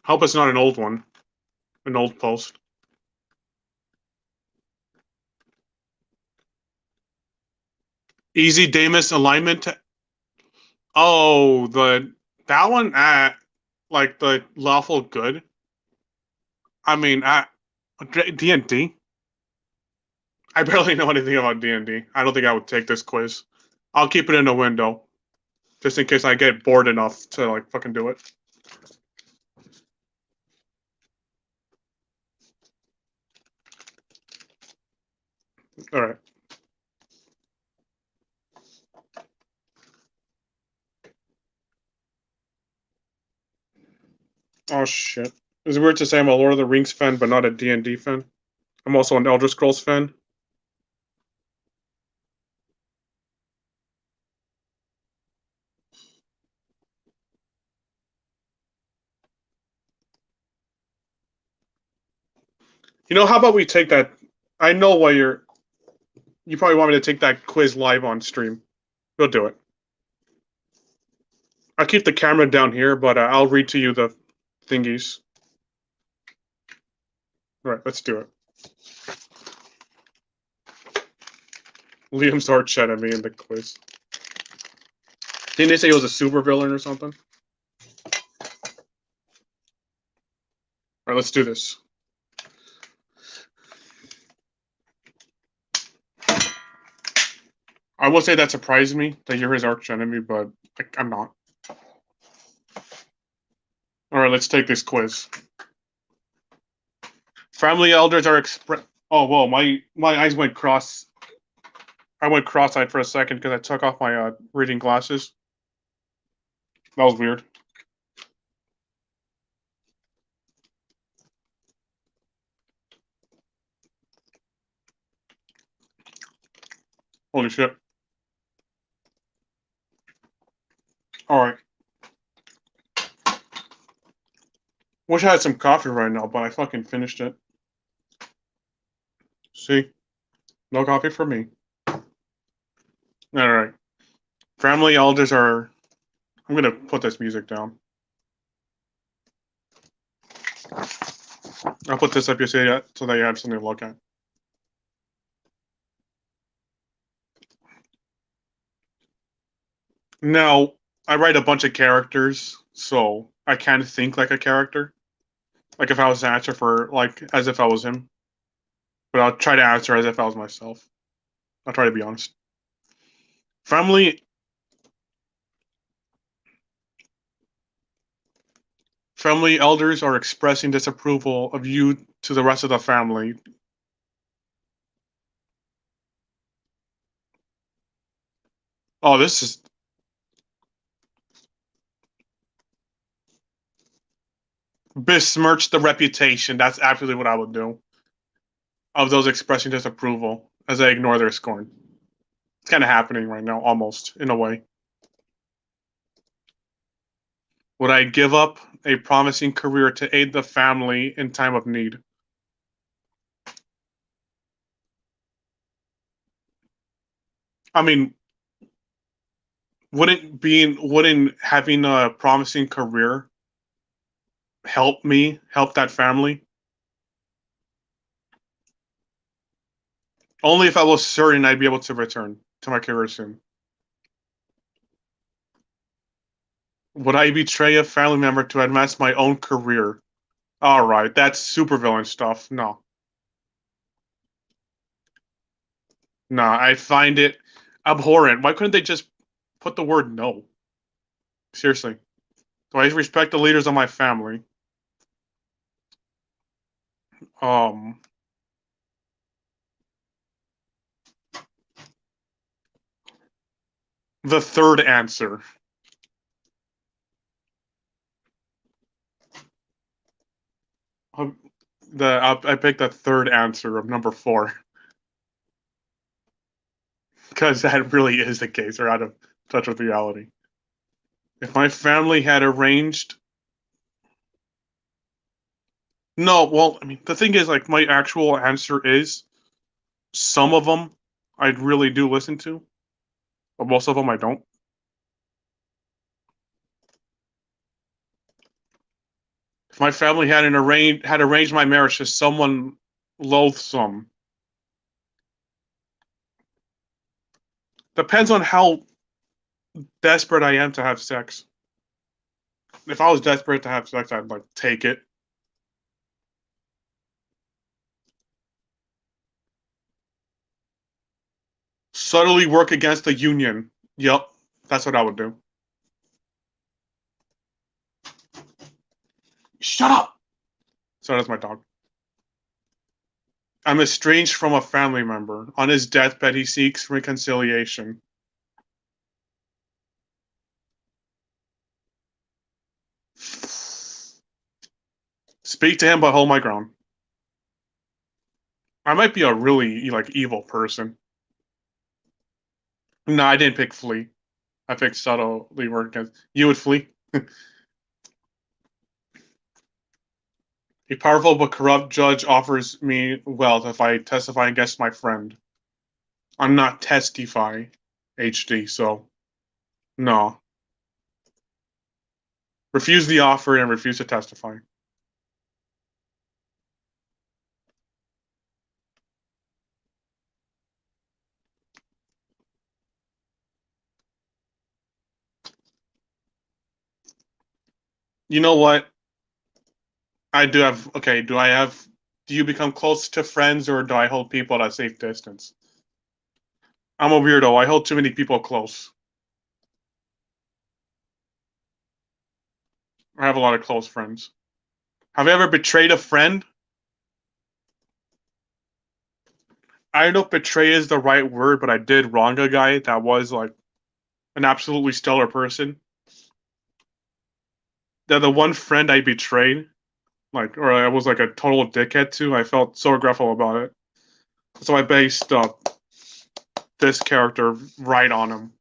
Hope it's not an old one, an old post. Easy Damus alignment. Oh, that one at like the lawful good. I mean, at D&D. I barely know anything about D&D. I don't think I would take this quiz. I'll keep it in the window just in case I get bored enough to like fucking do it. All right. Oh shit. Is it weird to say I'm a Lord of the Rings fan but not a D&D fan? I'm also an Elder Scrolls fan. How about we take that? I know why you probably want me to take that quiz live on stream. We'll do it. I'll keep the camera down here, but I'll read to you the thingies. All right, let's do it. Liam's art chat at me in the quiz. Didn't they say he was a supervillain or something? All right, let's do this. I will say that surprised me that you're his arch enemy, but I'm not. All right, let's take this quiz. Family elders are express. Oh, whoa, my eyes went cross. I went cross-eyed for a second because I took off my reading glasses. That was weird. Holy shit. All right. Wish I had some coffee right now, but I fucking finished it. See? No coffee for me. All right. Family elders are. I'm gonna put this music down. I'll put this up so that you have something to look at. Now, I write a bunch of characters, so I kind of think like a character. Like if I was to answer for like as if I was him. But I'll try to answer as if I was myself. I'll try to be honest. Family family elders are expressing disapproval of you to the rest of the family. Oh, this is besmirch the reputation. That's absolutely what I would do. Of those expressing disapproval as I ignore their scorn. It's kind of happening right now, almost, in a way. Would I give up a promising career to aid the family in time of need? I mean, wouldn't having a promising career help that family? Only if I was certain I'd be able to return to my career soon. Would I betray a family member to advance my own career? All right, that's supervillain stuff. No, no, I find it abhorrent. Why couldn't they just put the word no? Seriously, do I respect the leaders of my family? Um, the third answer. Um, I picked the third answer of number four because that really is the case. Or out of touch with reality. If my family had arranged, no, well, I mean, the thing is, like, my actual answer is some of them I really do listen to, but most of them I don't. If my family had arranged my marriage to someone loathsome, depends on how desperate I am to have sex. If I was desperate to have sex, I'd like take it. Subtly work against the union. Yep, that's what I would do. Shut up. So that's my dog. I'm estranged from a family member. On his deathbed, he seeks reconciliation. Speak to him, but hold my ground. I might be a really like evil person. No, I didn't pick flee. I picked subtly work against. You would flee. A powerful but corrupt judge offers me wealth if I testify against my friend. I'm not testify HD, so no. Refuse the offer and refuse to testify. You know what? I do have. Okay, do I have? Do you become close to friends or do I hold people at a safe distance? I'm a weirdo. I hold too many people close. I have a lot of close friends. Have you ever betrayed a friend? I don't know if betray is the right word, but I did wrong a guy that was like an absolutely stellar person. That the one friend I betrayed, like, or I was like a total dickhead to, I felt so regretful about it. So I based this character right on him.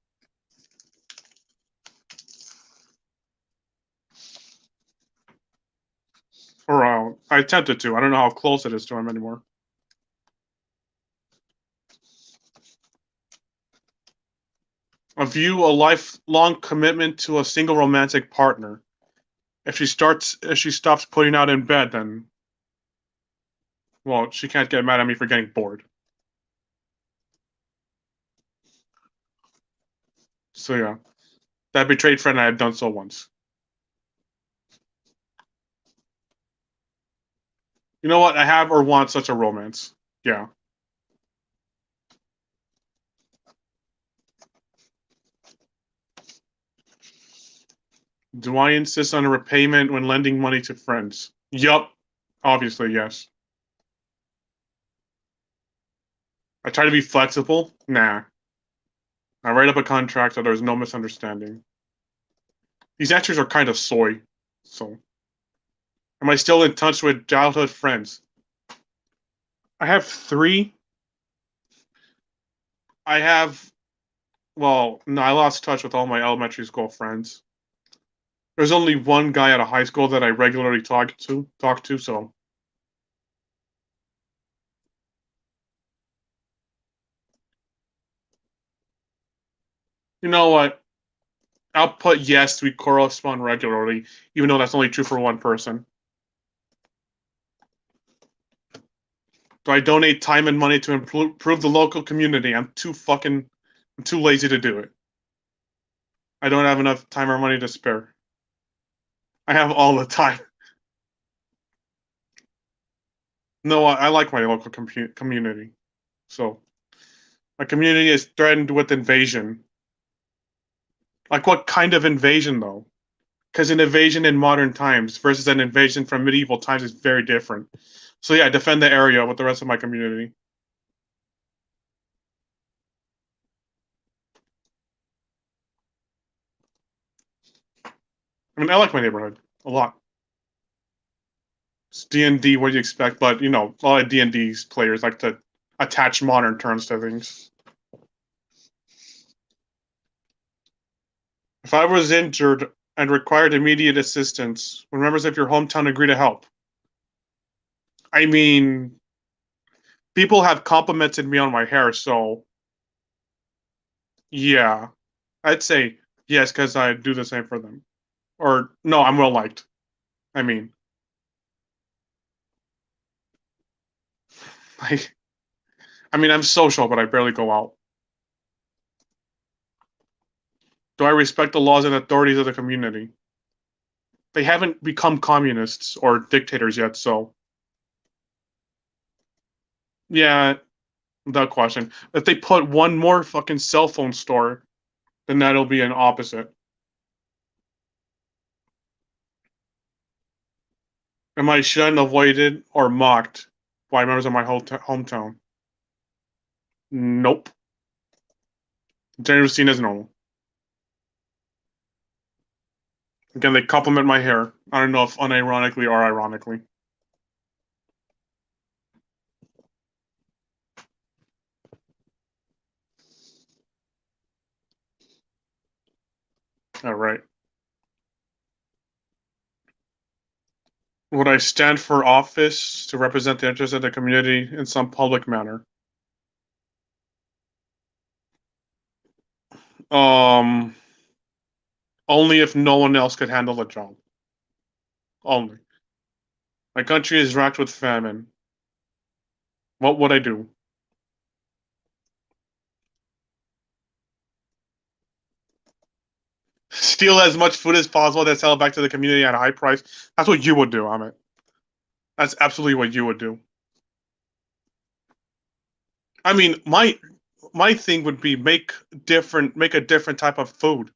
Or I attempted to. I don't know how close it is to him anymore. I view a lifelong commitment to a single romantic partner. If she stops putting out in bed, then well, she can't get mad at me for getting bored. So yeah, that betrayed friend I had done so once. You know what? I have or want such a romance. Yeah. Do I insist on a repayment when lending money to friends? Yup. Obviously, yes. I try to be flexible. Nah. I write up a contract so there's no misunderstanding. These answers are kind of soy. So, am I still in touch with childhood friends? I have three. I have, well, no, I lost touch with all my elementary school friends. There's only one guy at a high school that I regularly talk to, so you know what? I'll put yes, we correspond regularly, even though that's only true for one person. Do I donate time and money to improve the local community? I'm too lazy to do it. I don't have enough time or money to spare. I have all the time. No, I like my local community. So my community is threatened with invasion. Like what kind of invasion though? Because an invasion in modern times versus an invasion from medieval times is very different. So yeah, defend the area with the rest of my community. I mean, I like my neighborhood a lot. It's D&D, what do you expect? But you know, a lot of D&D players like to attach modern terms to things. If I was injured and required immediate assistance, would members of your hometown agree to help? I mean, people have complimented me on my hair, so yeah, I'd say yes because I do the same for them. Or no, I'm well liked. I mean, I, I mean, I'm social, but I barely go out. Do I respect the laws and authorities of the community? They haven't become communists or dictators yet, so yeah, without question. If they put one more fucking cell phone store, then that'll be an opposite. Am I shunned, avoided, or mocked by members of my whole hometown? Nope. Generally seen as normal. Again, they compliment my hair. I don't know if unironically or ironically. All right. Would I stand for office to represent the interests of the community in some public manner? Um, Only if no one else could handle the job. Only. My country is racked with famine. What would I do? Steal as much food as possible, then sell it back to the community at a high price. That's what you would do, Amit. That's absolutely what you would do. I mean, my thing would be make a different type of food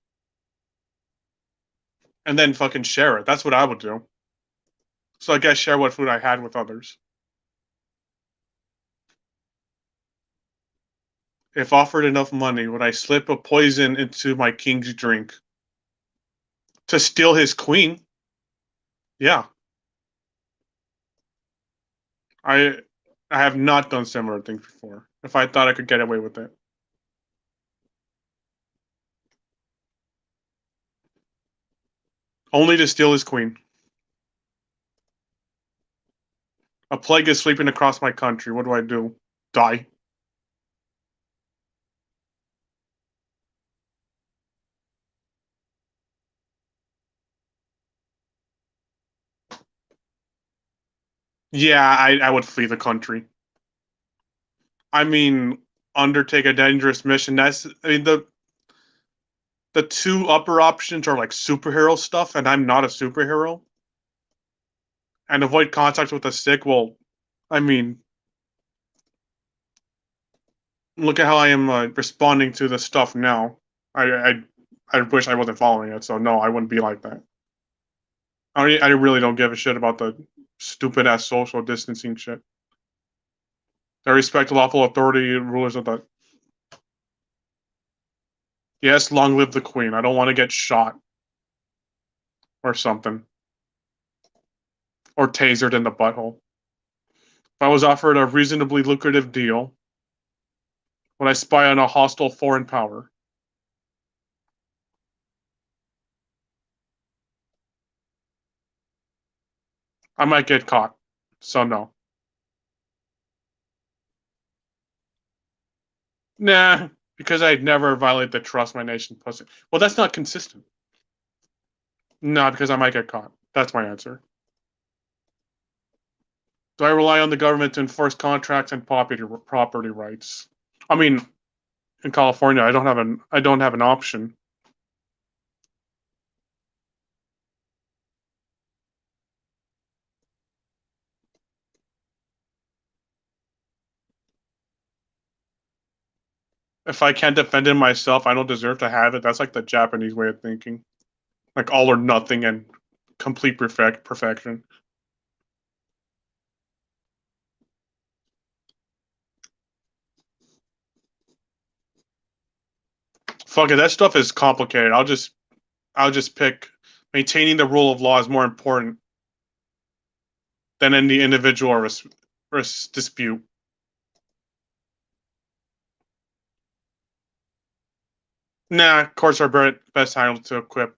and then fucking share it. That's what I would do. So I guess share what food I had with others. If offered enough money, would I slip a poison into my king's drink to steal his queen? Yeah, I I have not done similar things before. If I thought I could get away with it, only to steal his queen. A plague is sweeping across my country. What do I do? Die? Yeah, I would flee the country. I mean, undertake a dangerous mission. I mean the two upper options are like superhero stuff, and I'm not a superhero. And avoid contact with the sick. Well, I mean, look at how I am responding to the stuff now. I, I I wish I wasn't following it, so no, I wouldn't be like that. I really don't give a shit about the stupid ass social distancing shit. I respect lawful authority and rulers of the. Yes, long live the queen. I don't want to get shot or something or tasered in the butthole. If I was offered a reasonably lucrative deal, would I spy on a hostile foreign power? I might get caught. So no. Nah, because I'd never violate the trust my nation puts it. Well, that's not consistent. No, because I might get caught. That's my answer. Do I rely on the government to enforce contracts and property rights? I mean, in California, I don't have an option. If I can't defend it myself, I don't deserve to have it. That's like the Japanese way of thinking, like all or nothing and complete perfection. Fuck it, that stuff is complicated. I'll just pick maintaining the rule of law is more important than any individual dispute. Nah, courts are best handled to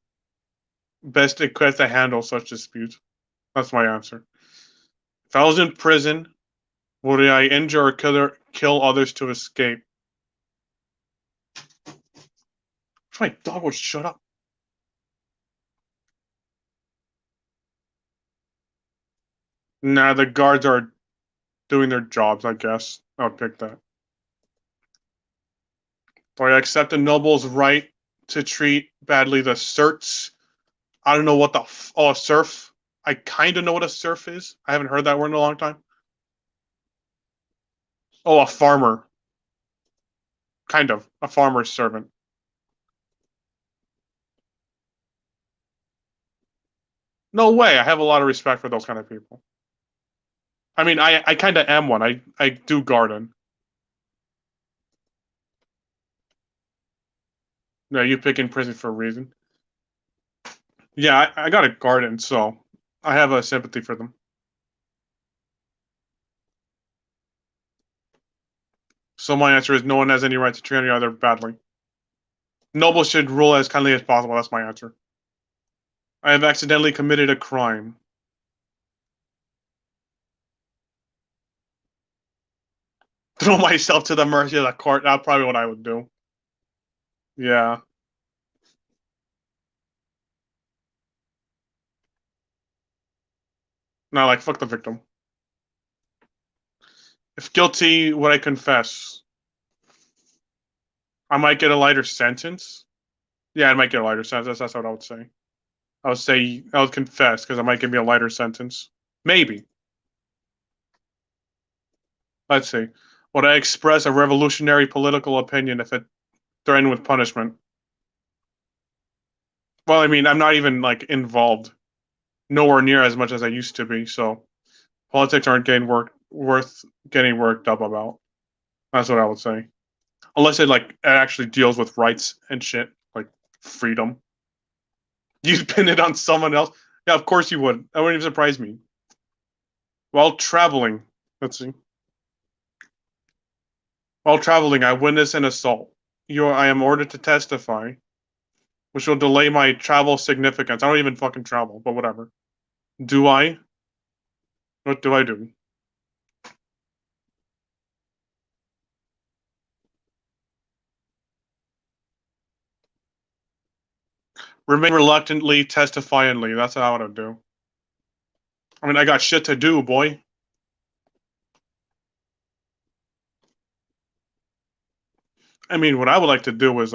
best equipped to handle such disputes. That's my answer. If I was in prison, would I injure or kill others to escape? If my dog would shut up. Nah, the guards are doing their jobs, I guess. I would pick that. Do I accept the noble's right to treat badly the serfs? I don't know what a serf. I kind of know what a serf is. I haven't heard that word in a long time. Oh, a farmer. Kind of. A farmer's servant. No way. I have a lot of respect for those kind of people. I mean, I kind of am one. I do garden. No, you pick in prison for a reason. Yeah, I got a garden, so I have a sympathy for them. So my answer is no one has any right to treat any other badly. Nobles should rule as kindly as possible. That's my answer. I have accidentally committed a crime. Throw myself to the mercy of the court. That's probably what I would do. Yeah. No, like fuck the victim. If guilty, would I confess? I might get a lighter sentence. Yeah, I might get a lighter sentence. That's what I would say. I would confess because I might give me a lighter sentence. Maybe. Let's see. Would I express a revolutionary political opinion if it threatened with punishment? Well, I mean, I'm not even like involved, nowhere near as much as I used to be. So politics aren't getting worth getting worked up about. That's what I would say. Unless it actually deals with rights and shit, like freedom. You'd pin it on someone else. Yeah, of course you would. That wouldn't even surprise me. While traveling, let's see. While traveling, I witnessed an assault. I am ordered to testify, which will delay my travel significance. I don't even fucking travel, but whatever. Do I? What do I do? Remain reluctantly, testifyingly. That's what I want to do. I mean, I got shit to do, boy. I mean, what I would like to do is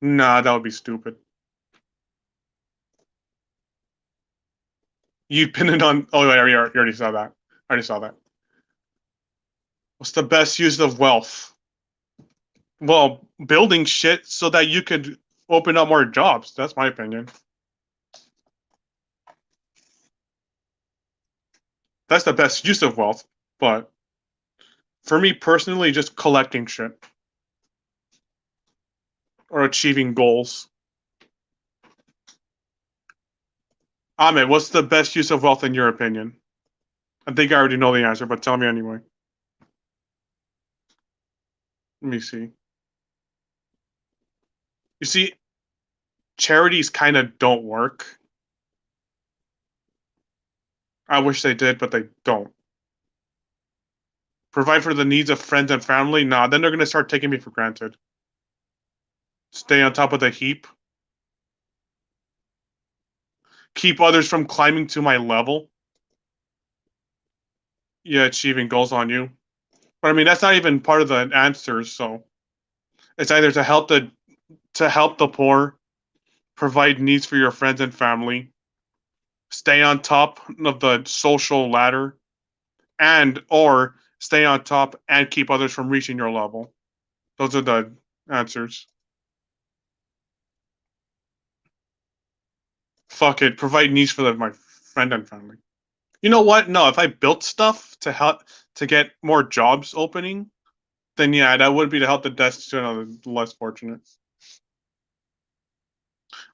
nah, that would be stupid. You pin it on. Oh, wait, you already saw that. I already saw that. What's the best use of wealth? Well, building shit so that you could open up more jobs. That's my opinion. That's the best use of wealth. But for me personally, just collecting shit or achieving goals. Ahmed, what's the best use of wealth in your opinion? I think I already know the answer, but tell me anyway. Let me see. You see, charities kind of don't work. I wish they did, but they don't. Provide for the needs of friends and family? Nah, then they're gonna start taking me for granted. Stay on top of the heap. Keep others from climbing to my level. Yeah, achieving goals on you. But I mean, that's not even part of the answers. So it's either to help the poor, provide needs for your friends and family, stay on top of the social ladder, and or stay on top and keep others from reaching your level. Those are the answers. Fuck it. Provide needs for my friend and family. You know what? No, if I built stuff to help to get more jobs opening, then yeah, that would be to help the destitute and the less fortunate.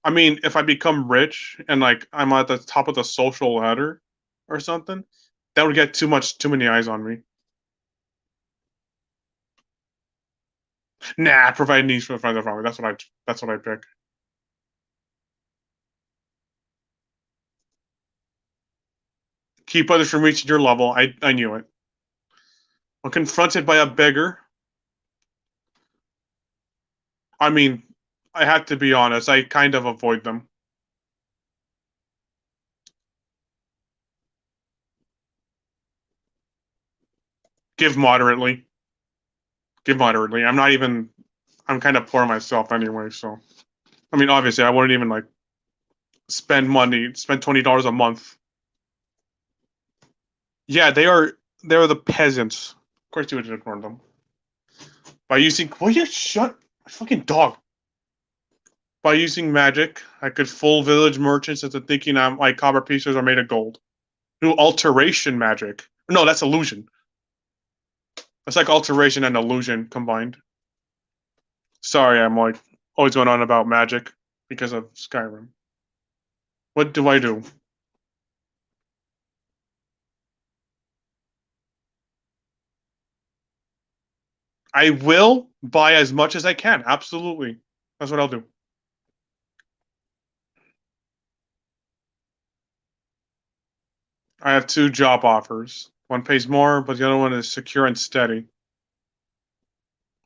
I mean, if I become rich and like I'm at the top of the social ladder or something, that would get too many eyes on me. Nah, provide needs for the friends and family. That's what I pick. Keep others from reaching your level. I knew it. When confronted by a beggar, I mean, I have to be honest, I kind of avoid them. Give moderately. Give moderately. I'm kind of poor myself anyway, so I mean obviously I wouldn't even like spend $20 a month. Yeah, they're the peasants. Of course you would ignore them. By using will you shut my fucking dog. By using magic, I could fool village merchants into thinking my copper pieces are made of gold. New alteration magic. No, that's illusion. It's like alteration and illusion combined. Sorry, I'm like always going on about magic because of Skyrim. What do I do? I will buy as much as I can. Absolutely. That's what I'll do. I have two job offers. One pays more, but the other one is secure and steady.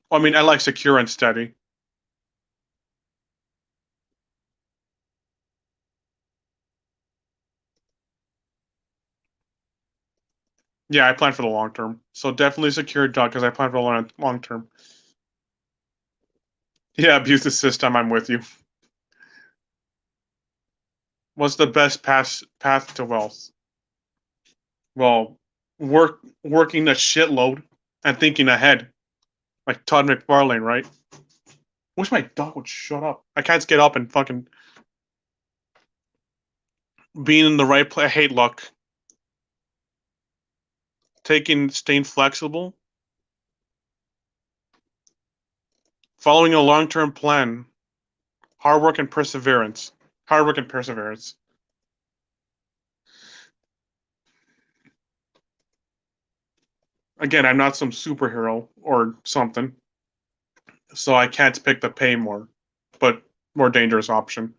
Well, I mean, I like secure and steady. Yeah, I plan for the long term. So definitely secure job because I plan for the long term. Yeah, abuse the system. I'm with you. What's the best path to wealth? Well, working a shitload and thinking ahead, like Todd McFarlane, right? Wish my dog would shut up. I can't get up and fucking being in the right place. I hate luck. Staying flexible, following a long term plan, hard work and perseverance. Hard work and perseverance. Again, I'm not some superhero or something, so I can't pick the pay more, but more dangerous option.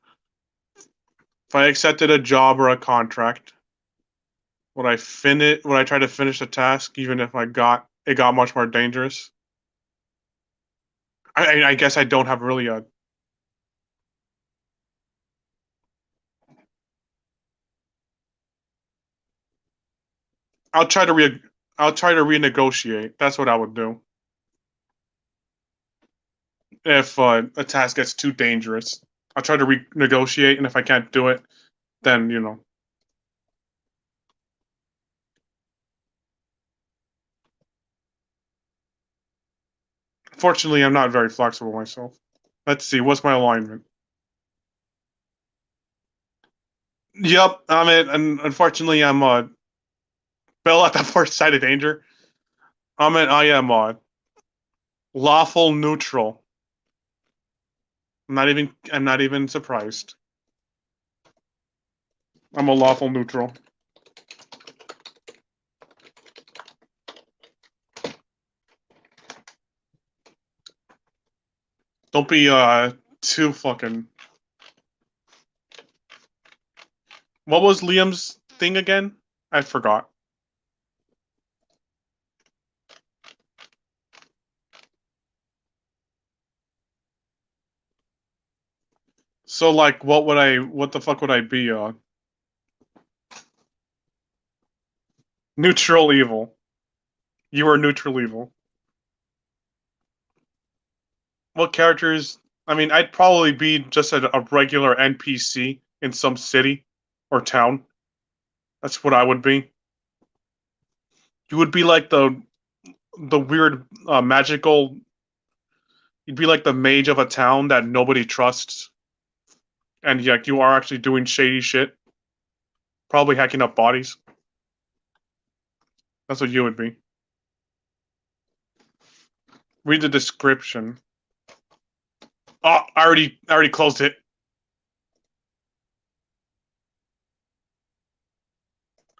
If I accepted a job or a contract, would I try to finish the task even if it got much more dangerous? I guess I don't have really a I'll try to re I'll try to renegotiate. That's what I would do if a task gets too dangerous. I'll try to renegotiate, and if I can't do it, then Fortunately, I'm not very flexible myself. Let's see, what's my alignment? Yep, I'm it. And unfortunately, I'm Bill at the first side of danger. I am lawful neutral. I'm not even surprised. I'm a lawful neutral. Don't be too fucking. What was Liam's thing again? I forgot. So like, what the fuck would I be? Neutral evil. You are neutral evil. What characters? I mean, I'd probably be just a regular NPC in some city or town. That's what I would be. You would be like the weird magical. You'd be like the mage of a town that nobody trusts, and like you are actually doing shady shit, probably hacking up bodies. That's what you would be. Read the description. Oh, I already closed it.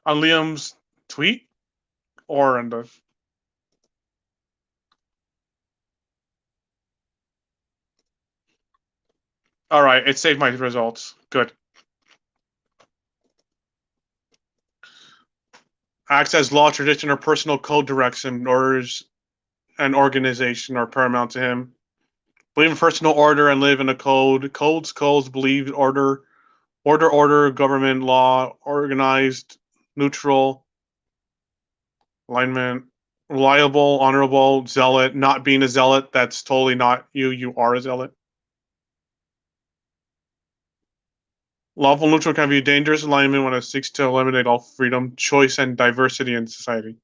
On Liam's tweet or in the. All right, it saved my results. Good. Acts as law, tradition, or personal code direction, orders, and organization are paramount to him. Believe in personal order and live in a code. Codes, believe order, order, government, law, organized, neutral, alignment, reliable, honorable, zealot, not being a zealot. That's totally not you. You are a zealot. Lawful neutral can be a dangerous alignment when it seeks to eliminate all freedom, choice, and diversity in society.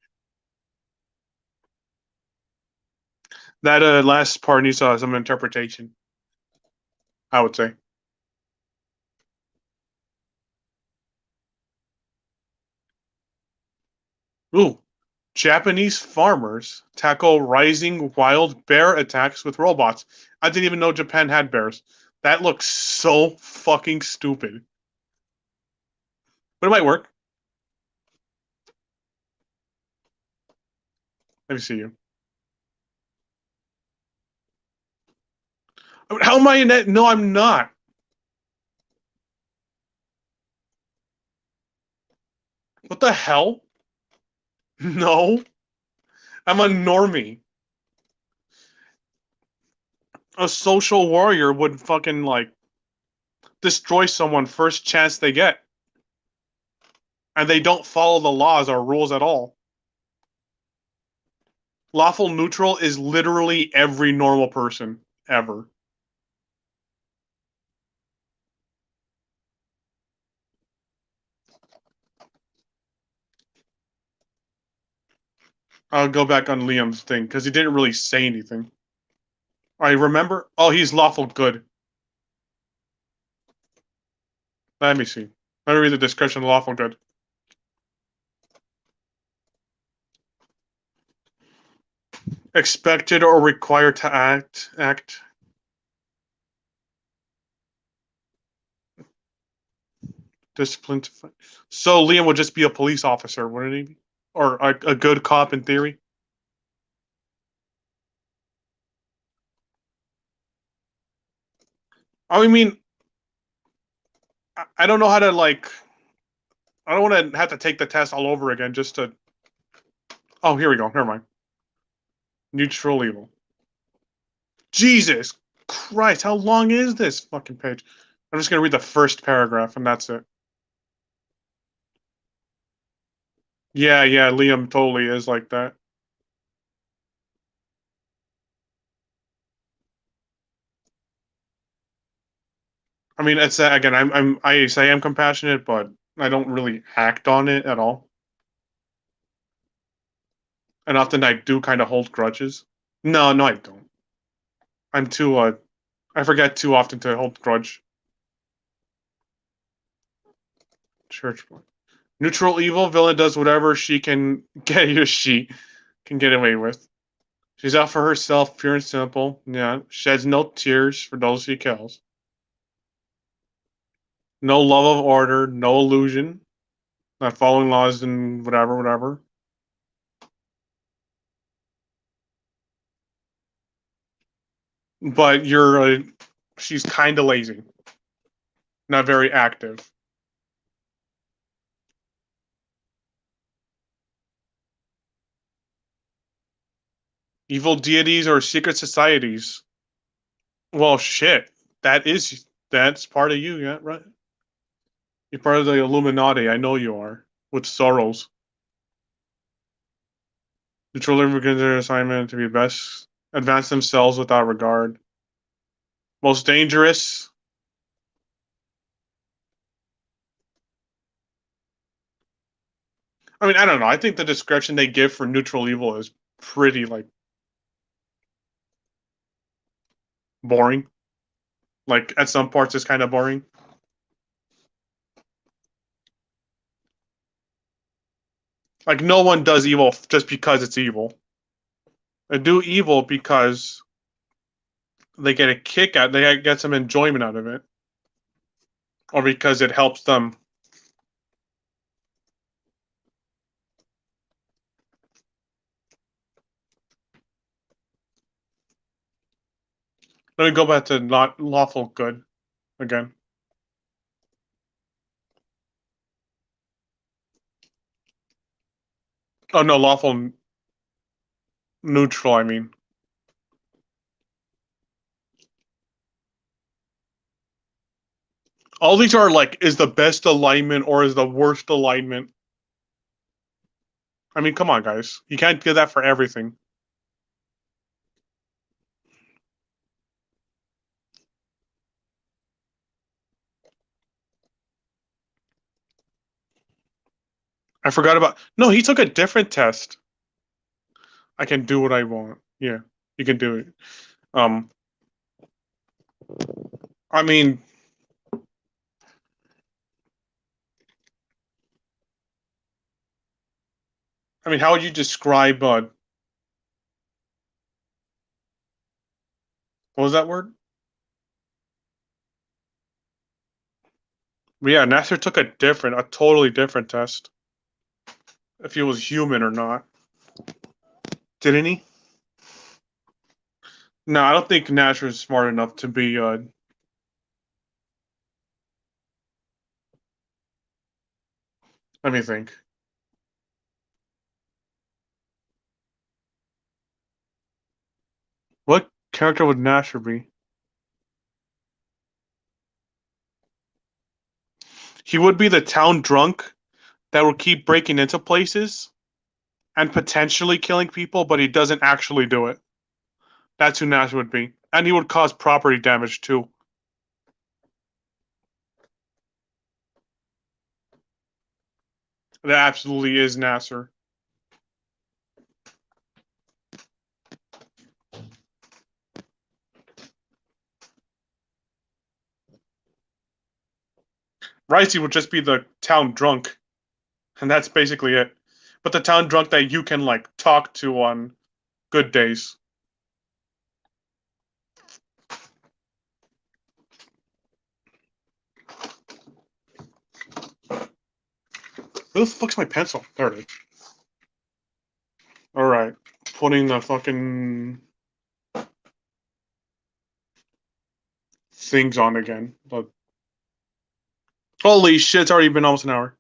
That last part needs some interpretation, I would say. Ooh, Japanese farmers tackle rising wild bear attacks with robots. I didn't even know Japan had bears. That looks so fucking stupid. But it might work. Let me see you. How am I in that? No, I'm not. What the hell? No, I'm a normie. A social warrior would fucking like destroy someone first chance they get. And they don't follow the laws or rules at all. Lawful neutral is literally every normal person ever. I'll go back on Liam's thing because he didn't really say anything. I remember. Oh, he's lawful good. Let me see. Let me read the description of lawful good. Expected or required to act. Discipline to fight. So Liam would just be a police officer, wouldn't he? Be? Or a good cop in theory. I mean, I don't know how to like. I don't want to have to take the test all over again just to. Oh, here we go. Never mind. Neutral evil. Jesus Christ, how long is this fucking page? I'm just gonna read the first paragraph and that's it. Yeah, Liam totally is like that. I mean, it's again, I say I'm compassionate, but I don't really act on it at all. And often I do kind of hold grudges. No, I don't. I'm too I forget too often to hold grudge. Church boy. Neutral evil villain does whatever she can get away with. She's out for herself, pure and simple. Yeah, sheds no tears for those she kills. No love of order, no illusion, not following laws and whatever. But she's kind of lazy, not very active. Evil deities or secret societies. Well, shit. That's part of you, yeah, right? You're part of the Illuminati. I know you are. With Soros. Neutral living begins their assignment to be best, advance themselves without regard. Most dangerous. I mean, I don't know. I think the description they give for neutral evil is pretty like boring. Like at some parts, it's kind of boring. Like no one does evil just because it's evil. They do evil because they get a kick out, they get some enjoyment out of it, or because it helps them. Let me go back to not lawful good again. Oh no, lawful neutral. I mean, all these are like, is the best alignment or is the worst alignment? I mean, come on, guys. You can't do that for everything. I forgot about. No, he took a different test. I can do what I want. Yeah, you can do it. Um, I mean, how would you describe? What was that word? Yeah, Nasser took a totally different test. If he was human or not, didn't he? No, I don't think Nasser is smart enough to be. Let me think. What character would Nasser be? He would be the town drunk that would keep breaking into places and potentially killing people, but he doesn't actually do it. That's who Nasser would be. And he would cause property damage too. That absolutely is Nasser. Ricey would just be the town drunk, and that's basically it. But the town drunk that you can like talk to on good days. Who the fuck's my pencil? There it is. All right, putting the fucking things on again. But holy shit, it's already been almost an hour.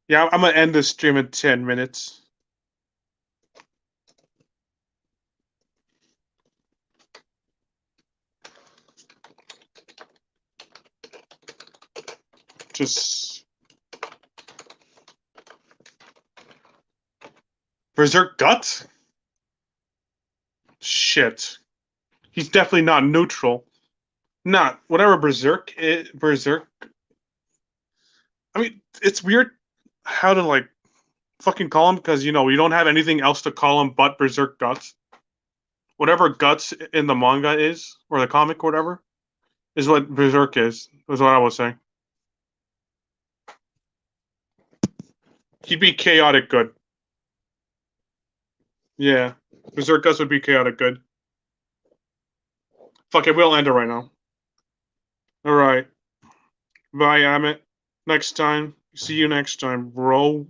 Yeah, I'm gonna end this stream in 10 minutes. Just Berserk Guts? Shit. He's definitely not neutral. Not whatever Berserk. I mean, it's weird how to like fucking call him because you don't have anything else to call him but Berserk Guts. Whatever Guts in the manga is or the comic or whatever is what Berserk is. Is what I was saying. He'd be chaotic good. Yeah, Berserk Guts would be chaotic good. Fuck it, we'll end it right now. All right. Bye, Amit. Next time. See you next time, bro.